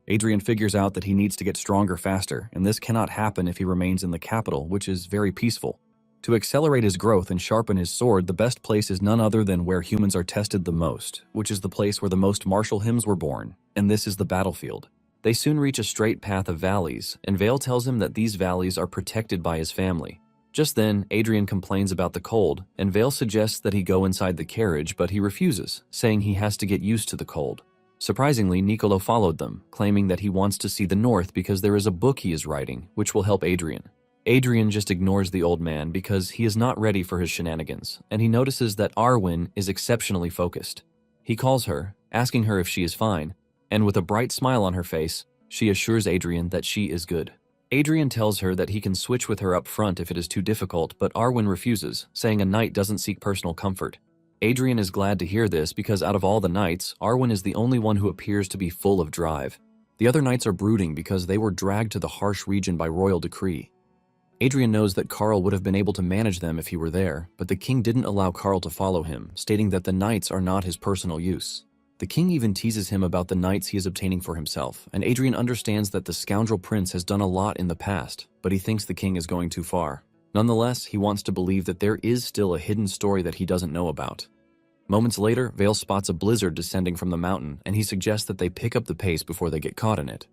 Speaker 1: Adrian figures out that he needs to get stronger faster, and this cannot happen if he remains in the capital, which is very peaceful. To accelerate his growth and sharpen his sword, the best place is none other than where humans are tested the most, which is the place where the most martial hymns were born, and this is the battlefield. They soon reach a straight path of valleys, and Vale tells him that these valleys are protected by his family. Just then, Adrian complains about the cold, and Vale suggests that he go inside the carriage, but he refuses, saying he has to get used to the cold. Surprisingly, Niccolo followed them, claiming that he wants to see the north because there is a book he is writing, which will help Adrian. Adrian just ignores the old man because he is not ready for his shenanigans, and he notices that Arwen is exceptionally focused. He calls her, asking her if she is fine, and with a bright smile on her face, she assures Adrian that she is good. Adrian tells her that he can switch with her up front if it is too difficult, but Arwen refuses, saying a knight doesn't seek personal comfort. Adrian is glad to hear this because out of all the knights, Arwen is the only one who appears to be full of drive. The other knights are brooding because they were dragged to the harsh region by royal decree. Adrian knows that Karl would have been able to manage them if he were there, but the king didn't allow Karl to follow him, stating that the knights are not his personal use. The king even teases him about the knights he is obtaining for himself, and Adrian understands that the scoundrel prince has done a lot in the past, but he thinks the king is going too far. Nonetheless, he wants to believe that there is still a hidden story that he doesn't know about. Moments later, Vale spots a blizzard descending from the mountain, and he suggests that they pick up the pace before they get caught in it.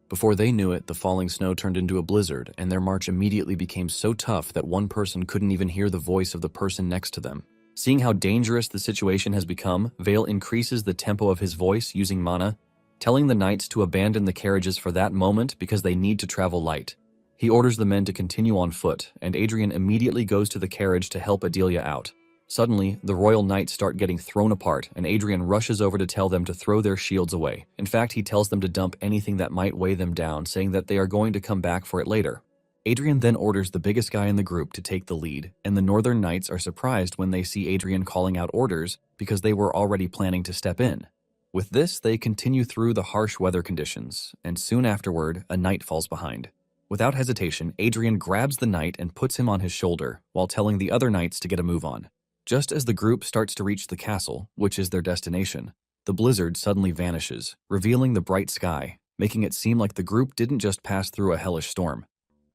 Speaker 1: Before they knew it, the falling snow turned into a blizzard, and their march immediately became so tough that one person couldn't even hear the voice of the person next to them. Seeing how dangerous the situation has become, Vale increases the tempo of his voice using mana, telling the knights to abandon the carriages for that moment because they need to travel light. He orders the men to continue on foot, and Adrian immediately goes to the carriage to help Adelia out. Suddenly, the royal knights start getting thrown apart, and Adrian rushes over to tell them to throw their shields away. In fact, he tells them to dump anything that might weigh them down, saying that they are going to come back for it later. Adrian then orders the biggest guy in the group to take the lead, and the northern knights are surprised when they see Adrian calling out orders because they were already planning to step in. With this, they continue through the harsh weather conditions, and soon afterward, a knight falls behind. Without hesitation, Adrian grabs the knight and puts him on his shoulder, while telling the other knights to get a move on. Just as the group starts to reach the castle, which is their destination, the blizzard suddenly vanishes, revealing the bright sky, making it seem like the group didn't just pass through a hellish storm.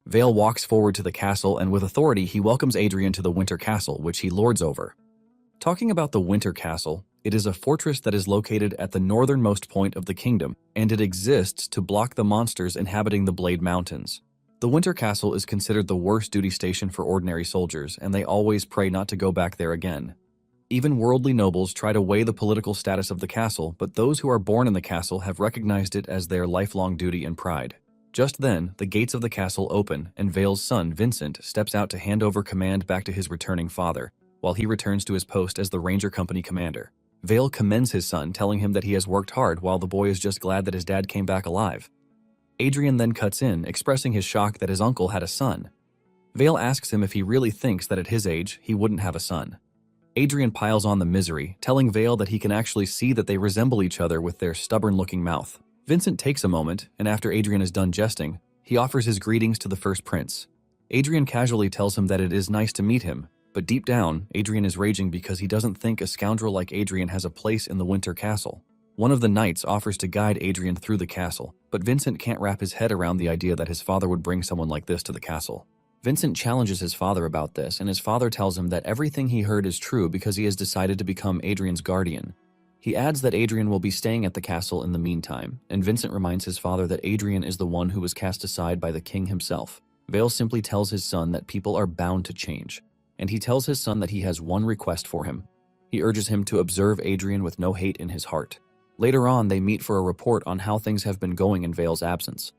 Speaker 1: Vale walks forward to the castle, and with authority, he welcomes Adrian to the Winter Castle, which he lords over. Talking about the Winter Castle, it is a fortress that is located at the northernmost point of the kingdom, and it exists to block the monsters inhabiting the Blade Mountains. The Winter Castle is considered the worst duty station for ordinary soldiers, and they always pray not to go back there again. Even worldly nobles try to weigh the political status of the castle, but those who are born in the castle have recognized it as their lifelong duty and pride. Just then, the gates of the castle open, and Vale's son, Vincent, steps out to hand over command back to his returning father, while he returns to his post as the Ranger Company commander. Vale commends his son, telling him that he has worked hard while the boy is just glad that his dad came back alive. Adrian then cuts in, expressing his shock that his uncle had a son. Vale asks him if he really thinks that at his age, he wouldn't have a son. Adrian piles on the misery, telling Vale that he can actually see that they resemble each other with their stubborn-looking mouth. Vincent takes a moment, and after Adrian is done jesting, he offers his greetings to the first prince. Adrian casually tells him that it is nice to meet him, but deep down, Adrian is raging because he doesn't think a scoundrel like Adrian has a place in the Winter Castle. One of the knights offers to guide Adrian through the castle, but Vincent can't wrap his head around the idea that his father would bring someone like this to the castle. Vincent challenges his father about this, and his father tells him that everything he heard is true because he has decided to become Adrian's guardian. He adds that Adrian will be staying at the castle in the meantime, and Vincent reminds his father that Adrian is the one who was cast aside by the king himself. Vale simply tells his son that people are bound to change, and he tells his son that he has one request for him. He urges him to observe Adrian with no hate in his heart. Later on, they meet for a report on how things have been going in Vale's absence.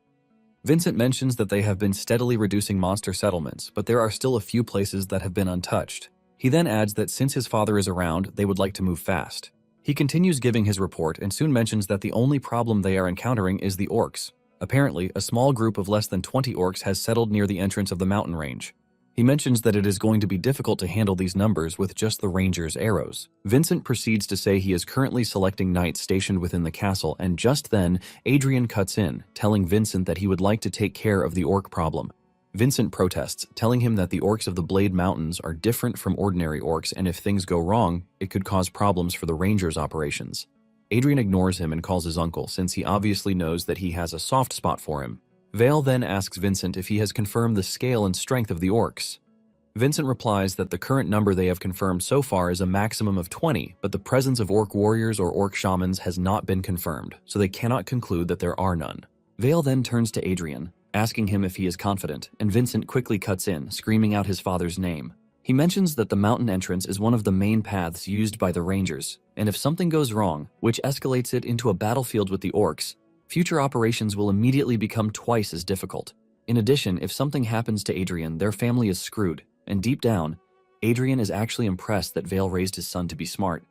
Speaker 1: Vincent mentions that they have been steadily reducing monster settlements, but there are still a few places that have been untouched. He then adds that since his father is around, they would like to move fast. He continues giving his report and soon mentions that the only problem they are encountering is the orcs. Apparently, a small group of less than 20 orcs has settled near the entrance of the mountain range. He mentions that it is going to be difficult to handle these numbers with just the rangers' arrows. Vincent proceeds to say he is currently selecting knights stationed within the castle, and just then, Adrian cuts in, telling Vincent that he would like to take care of the orc problem. Vincent protests, telling him that the orcs of the Blade Mountains are different from ordinary orcs, and if things go wrong, it could cause problems for the rangers' operations. Adrian ignores him and calls his uncle, since he obviously knows that he has a soft spot for him. Vale then asks Vincent if he has confirmed the scale and strength of the orcs. Vincent replies that the current number they have confirmed so far is a maximum of 20, but the presence of orc warriors or orc shamans has not been confirmed, so they cannot conclude that there are none. Vale then turns to Adrian, asking him if he is confident, and Vincent quickly cuts in, screaming out his father's name. He mentions that the mountain entrance is one of the main paths used by the rangers, and if something goes wrong, which escalates it into a battlefield with the orcs, future operations will immediately become twice as difficult. In addition, if something happens to Adrian, their family is screwed, and deep down, Adrian is actually impressed that Vale raised his son to be smart.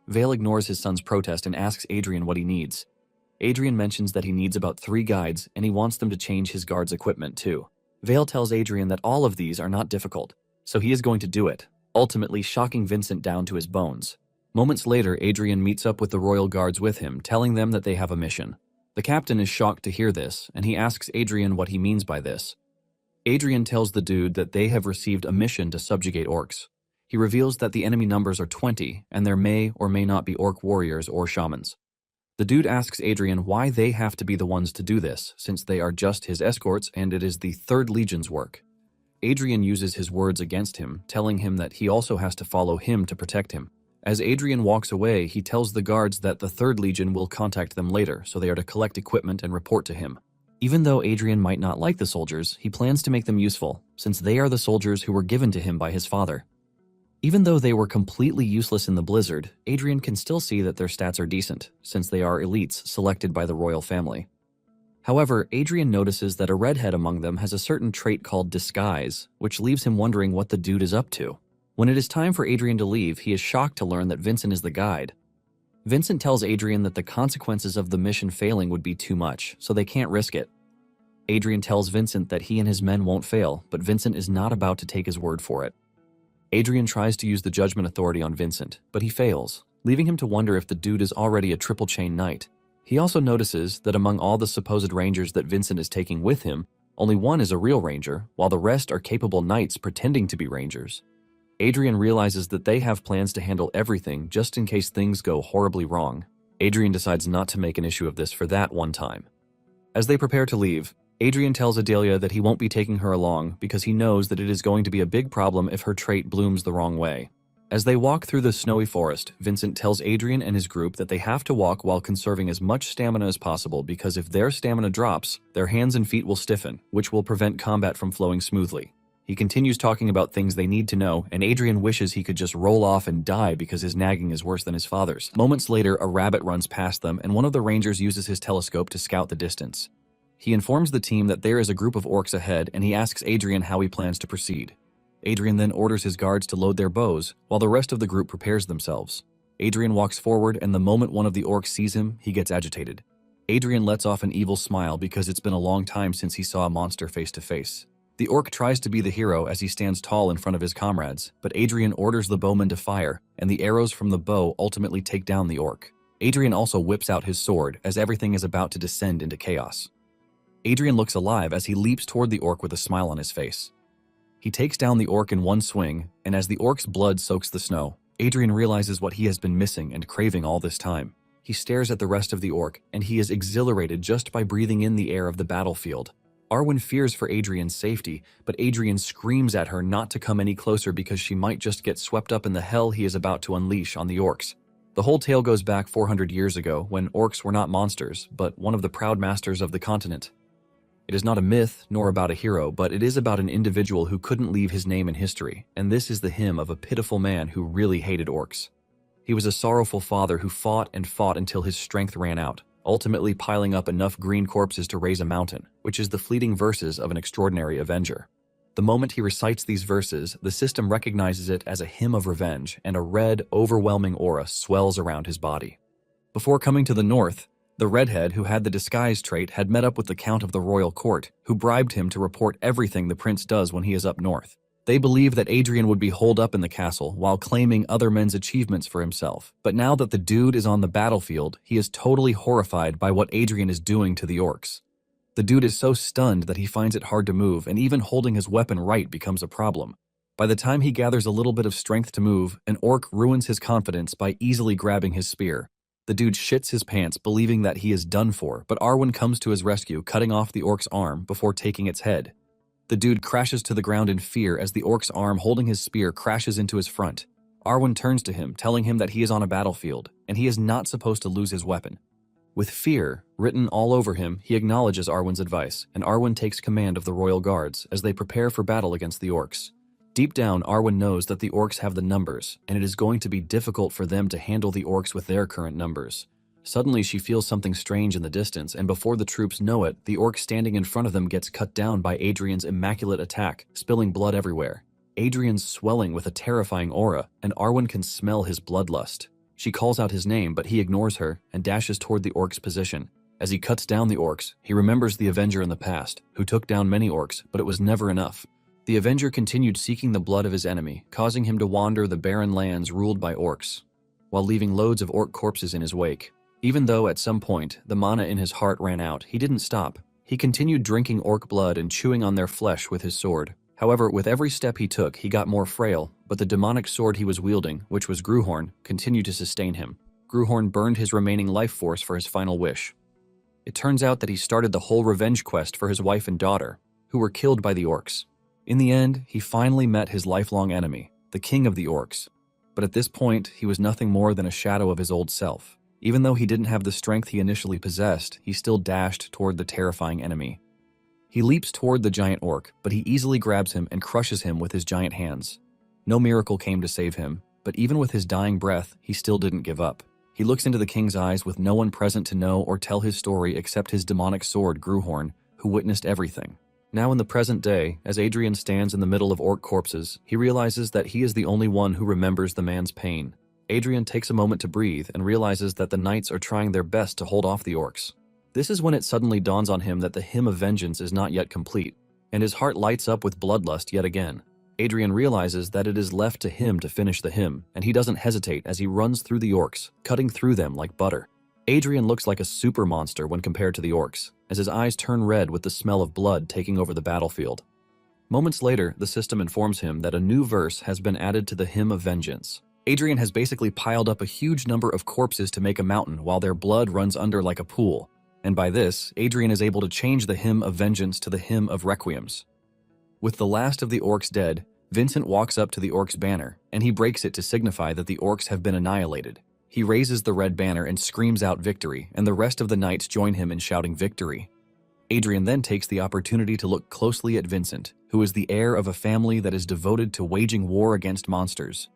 Speaker 1: Vale ignores his son's protest and asks Adrian what he needs. Adrian mentions that he needs about 3 guides, and he wants them to change his guard's equipment too. Vale tells Adrian that all of these are not difficult, so he is going to do it, ultimately shocking Vincent down to his bones. Moments later, Adrian meets up with the royal guards with him, telling them that they have a mission. The captain is shocked to hear this, and he asks Adrian what he means by this. Adrian tells the dude that they have received a mission to subjugate orcs. He reveals that the enemy numbers are 20, and there may or may not be orc warriors or shamans. The dude asks Adrian why they have to be the ones to do this, since they are just his escorts and it is the 3rd Legion's work. Adrian uses his words against him, telling him that he also has to follow him to protect him. As Adrian walks away, he tells the guards that the 3rd Legion will contact them later, so they are to collect equipment and report to him. Even though Adrian might not like the soldiers, he plans to make them useful, since they are the soldiers who were given to him by his father. Even though they were completely useless in the blizzard, Adrian can still see that their stats are decent, since they are elites selected by the royal family. However, Adrian notices that a redhead among them has a certain trait called disguise, which leaves him wondering what the dude is up to. When it is time for Adrian to leave, he is shocked to learn that Vincent is the guide. Vincent tells Adrian that the consequences of the mission failing would be too much, so they can't risk it. Adrian tells Vincent that he and his men won't fail, but Vincent is not about to take his word for it. Adrian tries to use the judgment authority on Vincent, but he fails, leaving him to wonder if the dude is already a triple chain knight. He also notices that among all the supposed rangers that Vincent is taking with him, only one is a real ranger, while the rest are capable knights pretending to be rangers. Adrian realizes that they have plans to handle everything just in case things go horribly wrong. Adrian decides not to make an issue of this for that one time. As they prepare to leave, Adrian tells Adelia that he won't be taking her along because he knows that it is going to be a big problem if her trait blooms the wrong way. As they walk through the snowy forest, Vincent tells Adrian and his group that they have to walk while conserving as much stamina as possible because if their stamina drops, their hands and feet will stiffen, which will prevent combat from flowing smoothly. He continues talking about things they need to know, and Adrian wishes he could just roll off and die because his nagging is worse than his father's. Moments later, a rabbit runs past them, and one of the rangers uses his telescope to scout the distance. He informs the team that there is a group of orcs ahead, and he asks Adrian how he plans to proceed. Adrian then orders his guards to load their bows, while the rest of the group prepares themselves. Adrian walks forward, and the moment one of the orcs sees him, he gets agitated. Adrian lets off an evil smile because it's been a long time since he saw a monster face to face. The orc tries to be the hero as he stands tall in front of his comrades, but Adrian orders the bowman to fire, and the arrows from the bow ultimately take down the orc. Adrian also whips out his sword as everything is about to descend into chaos. Adrian looks alive as he leaps toward the orc with a smile on his face. He takes down the orc in one swing, and as the orc's blood soaks the snow, Adrian realizes what he has been missing and craving all this time. He stares at the rest of the orc, and he is exhilarated just by breathing in the air of the battlefield. Arwen fears for Adrian's safety, but Adrian screams at her not to come any closer because she might just get swept up in the hell he is about to unleash on the orcs. The whole tale goes back 400 years ago when orcs were not monsters, but one of the proud masters of the continent. It is not a myth nor about a hero, but it is about an individual who couldn't leave his name in history, and this is the hymn of a pitiful man who really hated orcs. He was a sorrowful father who fought and fought until his strength ran out, ultimately piling up enough green corpses to raise a mountain, which is the fleeting verses of an extraordinary avenger. The moment he recites these verses, the system recognizes it as a hymn of revenge, and a red, overwhelming aura swells around his body. Before coming to the north, the redhead who had the disguise trait had met up with the Count of the royal court, who bribed him to report everything the prince does when he is up north. They believed that Adrian would be holed up in the castle while claiming other men's achievements for himself. But now that the dude is on the battlefield, he is totally horrified by what Adrian is doing to the orcs. The dude is so stunned that he finds it hard to move, and even holding his weapon right becomes a problem. By the time he gathers a little bit of strength to move, an orc ruins his confidence by easily grabbing his spear. The dude shits his pants, believing that he is done for, but Arwen comes to his rescue, cutting off the orc's arm before taking its head. The dude crashes to the ground in fear as the orc's arm holding his spear crashes into his front. Arwen turns to him, telling him that he is on a battlefield, and he is not supposed to lose his weapon. With fear written all over him, he acknowledges Arwen's advice, and Arwen takes command of the royal guards as they prepare for battle against the orcs. Deep down, Arwen knows that the orcs have the numbers, and it is going to be difficult for them to handle the orcs with their current numbers. Suddenly, she feels something strange in the distance, and before the troops know it, the orc standing in front of them gets cut down by Adrian's immaculate attack, spilling blood everywhere. Adrian's swelling with a terrifying aura, and Arwen can smell his bloodlust. She calls out his name, but he ignores her and dashes toward the orc's position. As he cuts down the orcs, he remembers the Avenger in the past, who took down many orcs, but it was never enough. The Avenger continued seeking the blood of his enemy, causing him to wander the barren lands ruled by orcs, while leaving loads of orc corpses in his wake. Even though at some point the mana in his heart ran out, he didn't stop. He continued drinking orc blood and chewing on their flesh with his sword. However, with every step he took, he got more frail, but the demonic sword he was wielding, which was Gruhorn, continued to sustain him. Gruhorn burned his remaining life force for his final wish. It turns out that he started the whole revenge quest for his wife and daughter, who were killed by the orcs. In the end, he finally met his lifelong enemy, the king of the orcs. But at this point, he was nothing more than a shadow of his old self. Even though he didn't have the strength he initially possessed, he still dashed toward the terrifying enemy. He leaps toward the giant orc, but he easily grabs him and crushes him with his giant hands. No miracle came to save him, but even with his dying breath, he still didn't give up. He looks into the king's eyes with no one present to know or tell his story except his demonic sword, Gruhorn, who witnessed everything. Now in the present day, as Adrian stands in the middle of orc corpses, he realizes that he is the only one who remembers the man's pain. Adrian takes a moment to breathe and realizes that the knights are trying their best to hold off the orcs. This is when it suddenly dawns on him that the hymn of vengeance is not yet complete, and his heart lights up with bloodlust yet again. Adrian realizes that it is left to him to finish the hymn, and he doesn't hesitate as he runs through the orcs, cutting through them like butter. Adrian looks like a super monster when compared to the orcs, as his eyes turn red with the smell of blood taking over the battlefield. Moments later, the system informs him that a new verse has been added to the hymn of vengeance. Adrian has basically piled up a huge number of corpses to make a mountain while their blood runs under like a pool, and by this, Adrian is able to change the hymn of vengeance to the hymn of requiems. With the last of the orcs dead, Vincent walks up to the orcs' banner, and he breaks it to signify that the orcs have been annihilated. He raises the red banner and screams out victory, and the rest of the knights join him in shouting victory. Adrian then takes the opportunity to look closely at Vincent, who is the heir of a family that is devoted to waging war against monsters.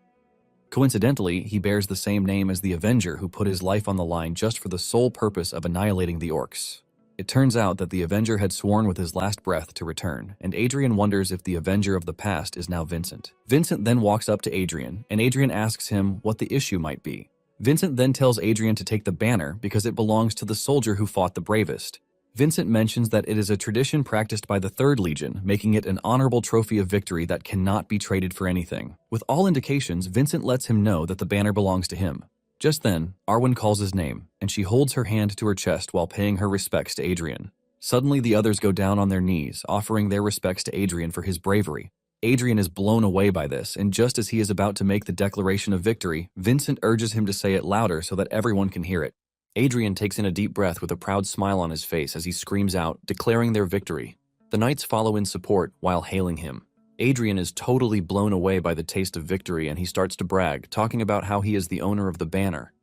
Speaker 1: Coincidentally, he bears the same name as the Avenger who put his life on the line just for the sole purpose of annihilating the orcs. It turns out that the Avenger had sworn with his last breath to return, and Adrian wonders if the Avenger of the past is now Vincent. Vincent then walks up to Adrian, and Adrian asks him what the issue might be. Vincent then tells Adrian to take the banner because it belongs to the soldier who fought the bravest. Vincent mentions that it is a tradition practiced by the 3rd Legion, making it an honorable trophy of victory that cannot be traded for anything. With all indications, Vincent lets him know that the banner belongs to him. Just then, Arwen calls his name, and she holds her hand to her chest while paying her respects to Adrian. Suddenly, the others go down on their knees, offering their respects to Adrian for his bravery. Adrian is blown away by this, and just as he is about to make the declaration of victory, Vincent urges him to say it louder so that everyone can hear it. Adrian takes in a deep breath with a proud smile on his face as he screams out, declaring their victory. The knights follow in support while hailing him. Adrian is totally blown away by the taste of victory, and he starts to brag, talking about how he is the owner of the banner.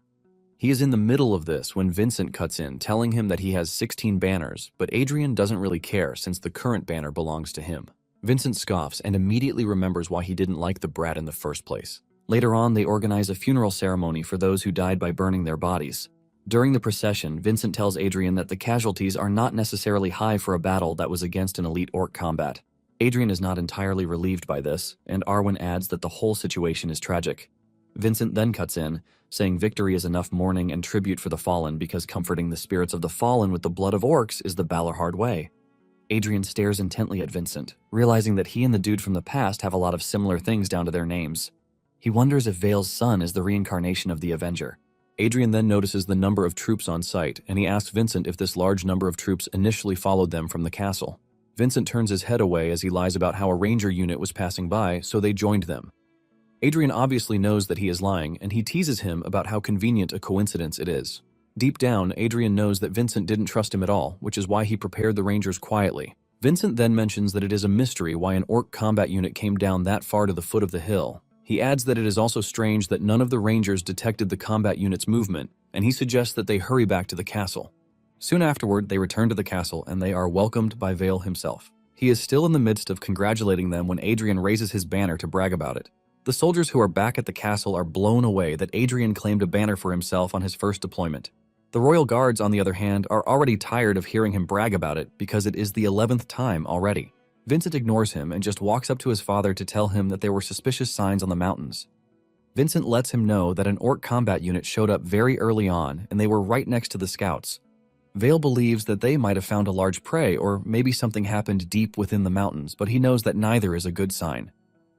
Speaker 1: He is in the middle of this when Vincent cuts in, telling him that he has 16 banners, but Adrian doesn't really care since the current banner belongs to him. Vincent scoffs and immediately remembers why he didn't like the brat in the first place. Later on, they organize a funeral ceremony for those who died by burning their bodies. During the procession, Vincent tells Adrian that the casualties are not necessarily high for a battle that was against an elite orc combat. Adrian is not entirely relieved by this, and Arwen adds that the whole situation is tragic. Vincent then cuts in, saying victory is enough mourning and tribute for the fallen because comforting the spirits of the fallen with the blood of orcs is the Balorhard way. Adrian stares intently at Vincent, realizing that he and the dude from the past have a lot of similar things down to their names. He wonders if Vale's son is the reincarnation of the Avenger. Adrian then notices the number of troops on site, and he asks Vincent if this large number of troops initially followed them from the castle. Vincent turns his head away as he lies about how a ranger unit was passing by, so they joined them. Adrian obviously knows that he is lying, and he teases him about how convenient a coincidence it is. Deep down, Adrian knows that Vincent didn't trust him at all, which is why he prepared the rangers quietly. Vincent then mentions that it is a mystery why an orc combat unit came down that far to the foot of the hill. He adds that it is also strange that none of the rangers detected the combat unit's movement, and he suggests that they hurry back to the castle. Soon afterward, they return to the castle, and they are welcomed by Vale himself. He is still in the midst of congratulating them when Adrian raises his banner to brag about it. The soldiers who are back at the castle are blown away that Adrian claimed a banner for himself on his first deployment. The royal guards, on the other hand, are already tired of hearing him brag about it because it is the 11th time already. Vincent ignores him and just walks up to his father to tell him that there were suspicious signs on the mountains. Vincent lets him know that an orc combat unit showed up very early on and they were right next to the scouts. Vale believes that they might have found a large prey or maybe something happened deep within the mountains, but he knows that neither is a good sign.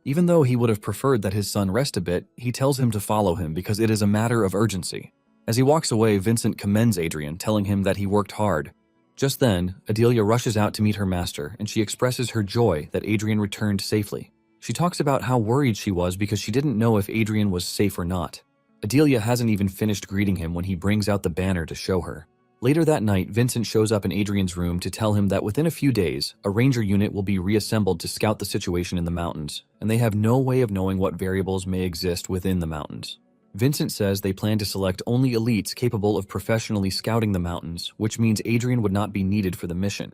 Speaker 1: Even though he would have preferred that his son rest a bit, he tells him to follow him because it is a matter of urgency. As he walks away, Vincent commends Adrian, telling him that he worked hard. Just then, Adelia rushes out to meet her master, and she expresses her joy that Adrian returned safely. She talks about how worried she was because she didn't know if Adrian was safe or not. Adelia hasn't even finished greeting him when he brings out the banner to show her. Later that night, Vincent shows up in Adrian's room to tell him that within a few days, a ranger unit will be reassembled to scout the situation in the mountains, and they have no way of knowing what variables may exist within the mountains. Vincent says they plan to select only elites capable of professionally scouting the mountains, which means Adrian would not be needed for the mission.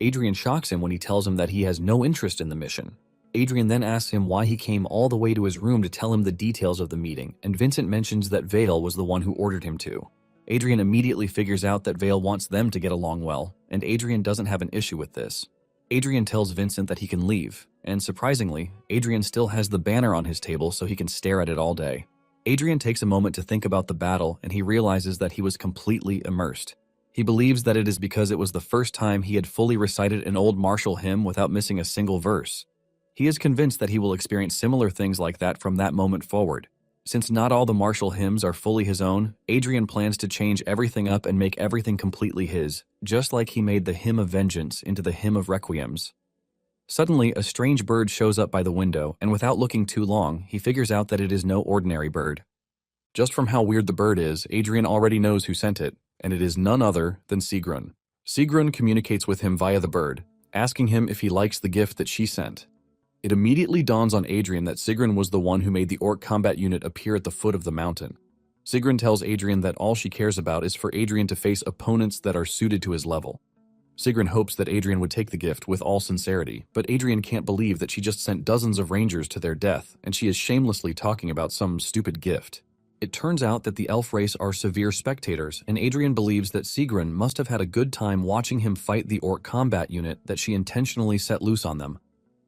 Speaker 1: Adrian shocks him when he tells him that he has no interest in the mission. Adrian then asks him why he came all the way to his room to tell him the details of the meeting, and Vincent mentions that Vale was the one who ordered him to. Adrian immediately figures out that Vale wants them to get along well, and Adrian doesn't have an issue with this. Adrian tells Vincent that he can leave, and surprisingly, Adrian still has the banner on his table so he can stare at it all day. Adrian takes a moment to think about the battle, and he realizes that he was completely immersed. He believes that it is because it was the first time he had fully recited an old martial hymn without missing a single verse. He is convinced that he will experience similar things like that from that moment forward. Since not all the martial hymns are fully his own, Adrian plans to change everything up and make everything completely his, just like he made the Hymn of Vengeance into the Hymn of Requiems. Suddenly, a strange bird shows up by the window, and without looking too long, he figures out that it is no ordinary bird. Just from how weird the bird is, Adrian already knows who sent it, and it is none other than Sigrun. Sigrun communicates with him via the bird, asking him if he likes the gift that she sent. It immediately dawns on Adrian that Sigrun was the one who made the orc combat unit appear at the foot of the mountain. Sigrun tells Adrian that all she cares about is for Adrian to face opponents that are suited to his level. Sigrun hopes that Adrian would take the gift with all sincerity, but Adrian can't believe that she just sent dozens of rangers to their death, and she is shamelessly talking about some stupid gift. It turns out that the elf race are severe spectators, and Adrian believes that Sigrun must have had a good time watching him fight the orc combat unit that she intentionally set loose on them.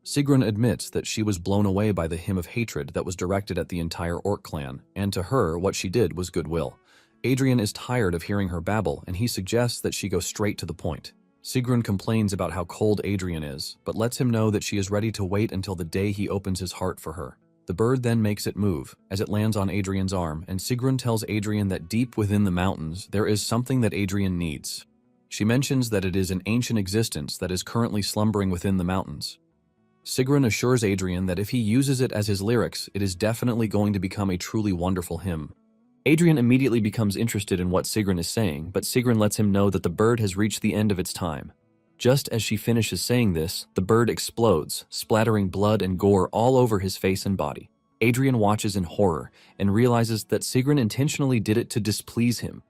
Speaker 1: Sigrun admits that she was blown away by the hymn of hatred that was directed at the entire orc clan, and to her, what she did was goodwill. Adrian is tired of hearing her babble, and he suggests that she go straight to the point. Sigrun complains about how cold Adrian is, but lets him know that she is ready to wait until the day he opens his heart for her. The bird then makes it move, as it lands on Adrian's arm, and Sigrun tells Adrian that deep within the mountains, there is something that Adrian needs. She mentions that it is an ancient existence that is currently slumbering within the mountains. Sigrun assures Adrian that if he uses it as his lyrics, it is definitely going to become a truly wonderful hymn. Adrian immediately becomes interested in what Sigrun is saying, but Sigrun lets him know that the bird has reached the end of its time. Just as she finishes saying this, the bird explodes, splattering blood and gore all over his face and body. Adrian watches in horror and realizes that Sigrun intentionally did it to displease him.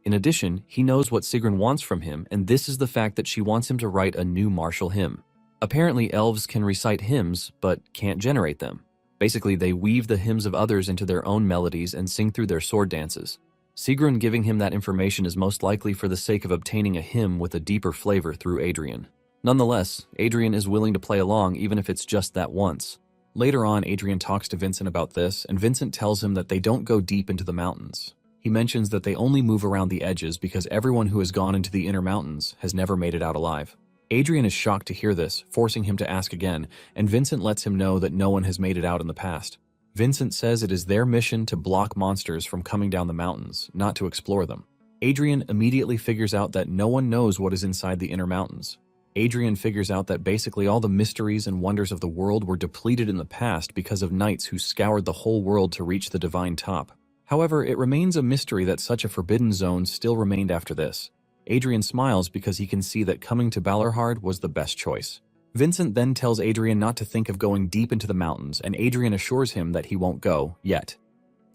Speaker 1: In addition, he knows what Sigrun wants from him, and this is the fact that she wants him to write a new martial hymn. Apparently, elves can recite hymns, but can't generate them. Basically, they weave the hymns of others into their own melodies and sing through their sword dances. Sigrun giving him that information is most likely for the sake of obtaining a hymn with a deeper flavor through Adrian. Nonetheless, Adrian is willing to play along even if it's just that once. Later on, Adrian talks to Vincent about this, and Vincent tells him that they don't go deep into the mountains. He mentions that they only move around the edges because everyone who has gone into the inner mountains has never made it out alive. Adrian is shocked to hear this, forcing him to ask again, and Vincent lets him know that no one has made it out in the past. Vincent says it is their mission to block monsters from coming down the mountains, not to explore them. Adrian immediately figures out that no one knows what is inside the inner mountains. Adrian figures out that basically all the mysteries and wonders of the world were depleted in the past because of knights who scoured the whole world to reach the divine top. However, it remains a mystery that such a forbidden zone still remained after this. Adrian smiles because he can see that coming to Balorhard was the best choice. Vincent then tells Adrian not to think of going deep into the mountains, and Adrian assures him that he won't go, yet.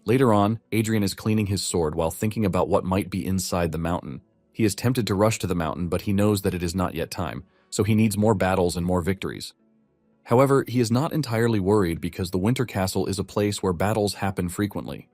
Speaker 1: Later on, Adrian is cleaning his sword while thinking about what might be inside the mountain. He is tempted to rush to the mountain, but he knows that it is not yet time, so he needs more battles and more victories. However, he is not entirely worried because the Winter Castle is a place where battles happen frequently.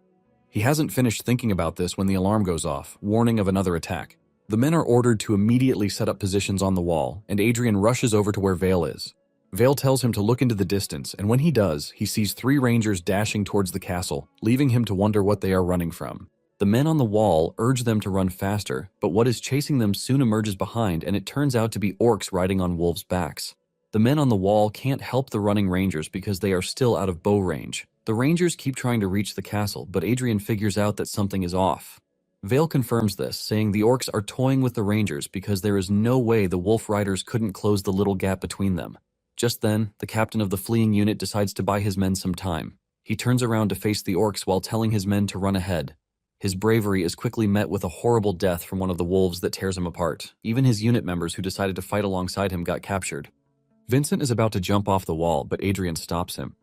Speaker 1: He hasn't finished thinking about this when the alarm goes off, warning of another attack. The men are ordered to immediately set up positions on the wall, and Adrian rushes over to where Vale is. Vale tells him to look into the distance, and when he does, he sees 3 rangers dashing towards the castle, leaving him to wonder what they are running from. The men on the wall urge them to run faster, but what is chasing them soon emerges behind, and it turns out to be orcs riding on wolves' backs. The men on the wall can't help the running rangers because they are still out of bow range. The rangers keep trying to reach the castle, but Adrian figures out that something is off. Vale confirms this, saying the orcs are toying with the rangers because there is no way the wolf riders couldn't close the little gap between them. Just then, the captain of the fleeing unit decides to buy his men some time. He turns around to face the orcs while telling his men to run ahead. His bravery is quickly met with a horrible death from one of the wolves that tears him apart. Even his unit members who decided to fight alongside him got captured. Vincent is about to jump off the wall, but Adrian stops him.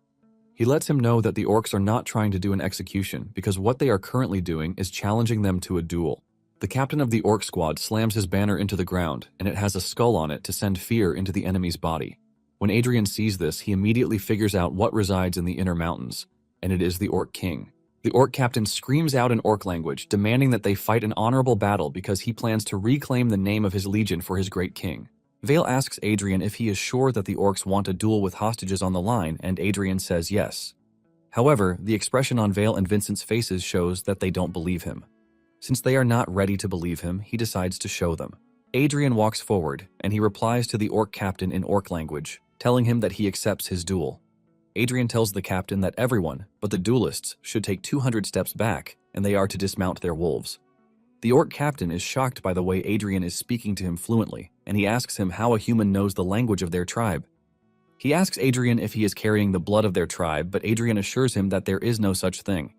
Speaker 1: He lets him know that the orcs are not trying to do an execution because what they are currently doing is challenging them to a duel. The captain of the orc squad slams his banner into the ground, and it has a skull on it to send fear into the enemy's body. When Adrian sees this, he immediately figures out what resides in the inner mountains, and it is the orc king. The orc captain screams out in orc language, demanding that they fight an honorable battle because he plans to reclaim the name of his legion for his great king. Vale asks Adrian if he is sure that the orcs want a duel with hostages on the line, and Adrian says yes. However, the expression on Vale and Vincent's faces shows that they don't believe him. Since they are not ready to believe him, he decides to show them. Adrian walks forward, and he replies to the orc captain in orc language, telling him that he accepts his duel. Adrian tells the captain that everyone, but the duelists, should take 200 steps back, and they are to dismount their wolves. The orc captain is shocked by the way Adrian is speaking to him fluently, and he asks him how a human knows the language of their tribe. He asks Adrian if he is carrying the blood of their tribe, but Adrian assures him that there is no such thing.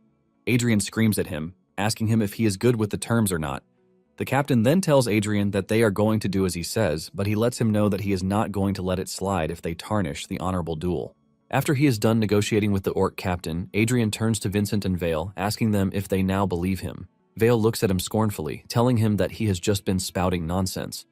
Speaker 1: Adrian screams at him, asking him if he is good with the terms or not. The captain then tells Adrian that they are going to do as he says, but he lets him know that he is not going to let it slide if they tarnish the honorable duel. After he is done negotiating with the orc captain, Adrian turns to Vincent and Vale, asking them if they now believe him. Vale looks at him scornfully, telling him that he has just been spouting nonsense.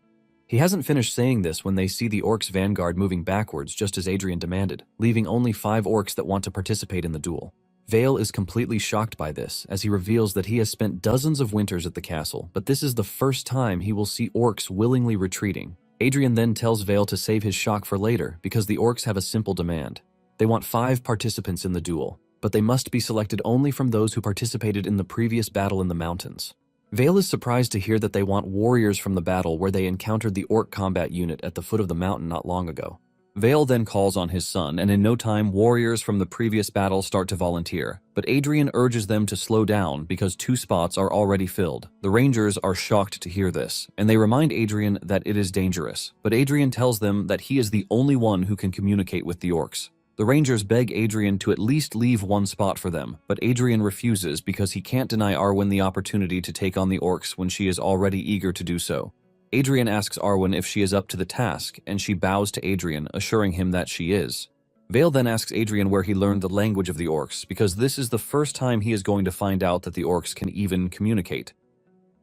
Speaker 1: He hasn't finished saying this when they see the orcs' vanguard moving backwards just as Adrian demanded, leaving only 5 orcs that want to participate in the duel. Vale is completely shocked by this, as he reveals that he has spent dozens of winters at the castle, but this is the first time he will see orcs willingly retreating. Adrian then tells Vale to save his shock for later, because the orcs have a simple demand. They want 5 participants in the duel, but they must be selected only from those who participated in the previous battle in the mountains. Vale is surprised to hear that they want warriors from the battle where they encountered the orc combat unit at the foot of the mountain not long ago. Vale then calls on his son, and in no time, warriors from the previous battle start to volunteer, but Adrian urges them to slow down because 2 spots are already filled. The Rangers are shocked to hear this, and they remind Adrian that it is dangerous, but Adrian tells them that he is the only one who can communicate with the orcs. The Rangers beg Adrian to at least leave 1 spot for them, but Adrian refuses because he can't deny Arwen the opportunity to take on the orcs when she is already eager to do so. Adrian asks Arwen if she is up to the task, and she bows to Adrian, assuring him that she is. Vale then asks Adrian where he learned the language of the orcs, because this is the first time he is going to find out that the orcs can even communicate.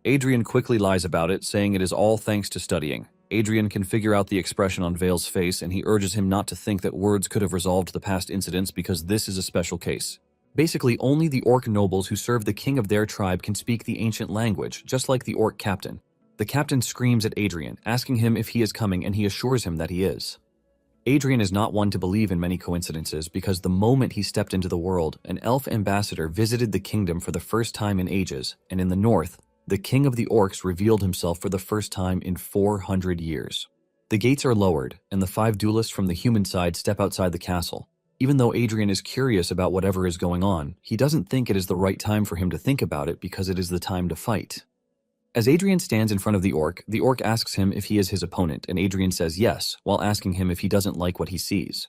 Speaker 1: Adrian quickly lies about it, saying it is all thanks to studying. Adrian can figure out the expression on Vale's face, and he urges him not to think that words could have resolved the past incidents because this is a special case. Basically, only the orc nobles who serve the king of their tribe can speak the ancient language, just like the orc captain. The captain screams at Adrian, asking him if he is coming, and he assures him that he is. Adrian is not one to believe in many coincidences because the moment he stepped into the world, an elf ambassador visited the kingdom for the first time in ages, and in the north, the king of the orcs revealed himself for the first time in 400 years. The gates are lowered, and the 5 duelists from the human side step outside the castle. Even though Adrian is curious about whatever is going on, he doesn't think it is the right time for him to think about it because it is the time to fight. As Adrian stands in front of the orc asks him if he is his opponent, and Adrian says yes, while asking him if he doesn't like what he sees.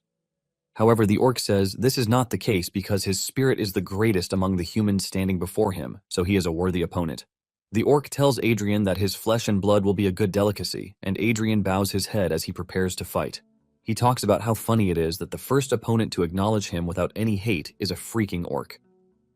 Speaker 1: However, the orc says this is not the case because his spirit is the greatest among the humans standing before him, so he is a worthy opponent. The orc tells Adrian that his flesh and blood will be a good delicacy, and Adrian bows his head as he prepares to fight. He talks about how funny it is that the first opponent to acknowledge him without any hate is a freaking orc.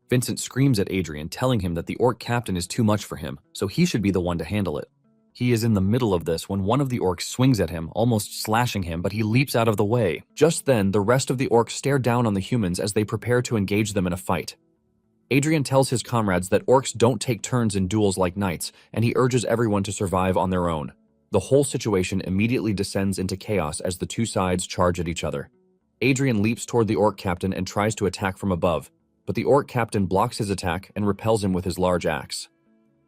Speaker 1: Vincent screams at Adrian, telling him that the orc captain is too much for him, so he should be the one to handle it. He is in the middle of this when one of the orcs swings at him, almost slashing him, but he leaps out of the way. Just then, the rest of the orcs stare down on the humans as they prepare to engage them in a fight. Adrian tells his comrades that orcs don't take turns in duels like knights, and he urges everyone to survive on their own. The whole situation immediately descends into chaos as the two sides charge at each other. Adrian leaps toward the orc captain and tries to attack from above, but the orc captain blocks his attack and repels him with his large axe.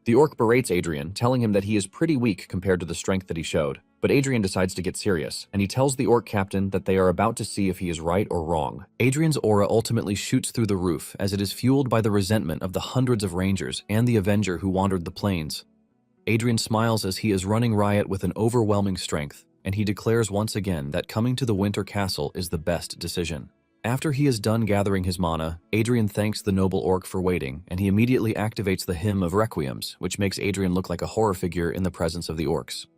Speaker 1: The orc berates Adrian, telling him that he is pretty weak compared to the strength that he showed, but Adrian decides to get serious, and he tells the orc captain that they are about to see if he is right or wrong. Adrian's aura ultimately shoots through the roof as it is fueled by the resentment of the hundreds of rangers and the Avenger who wandered the plains. Adrian smiles as he is running riot with an overwhelming strength, and he declares once again that coming to the Winter Castle is the best decision. After he is done gathering his mana, Adrian thanks the noble orc for waiting, and he immediately activates the Hymn of Requiems, which makes Adrian look like a horror figure in the presence of the orcs.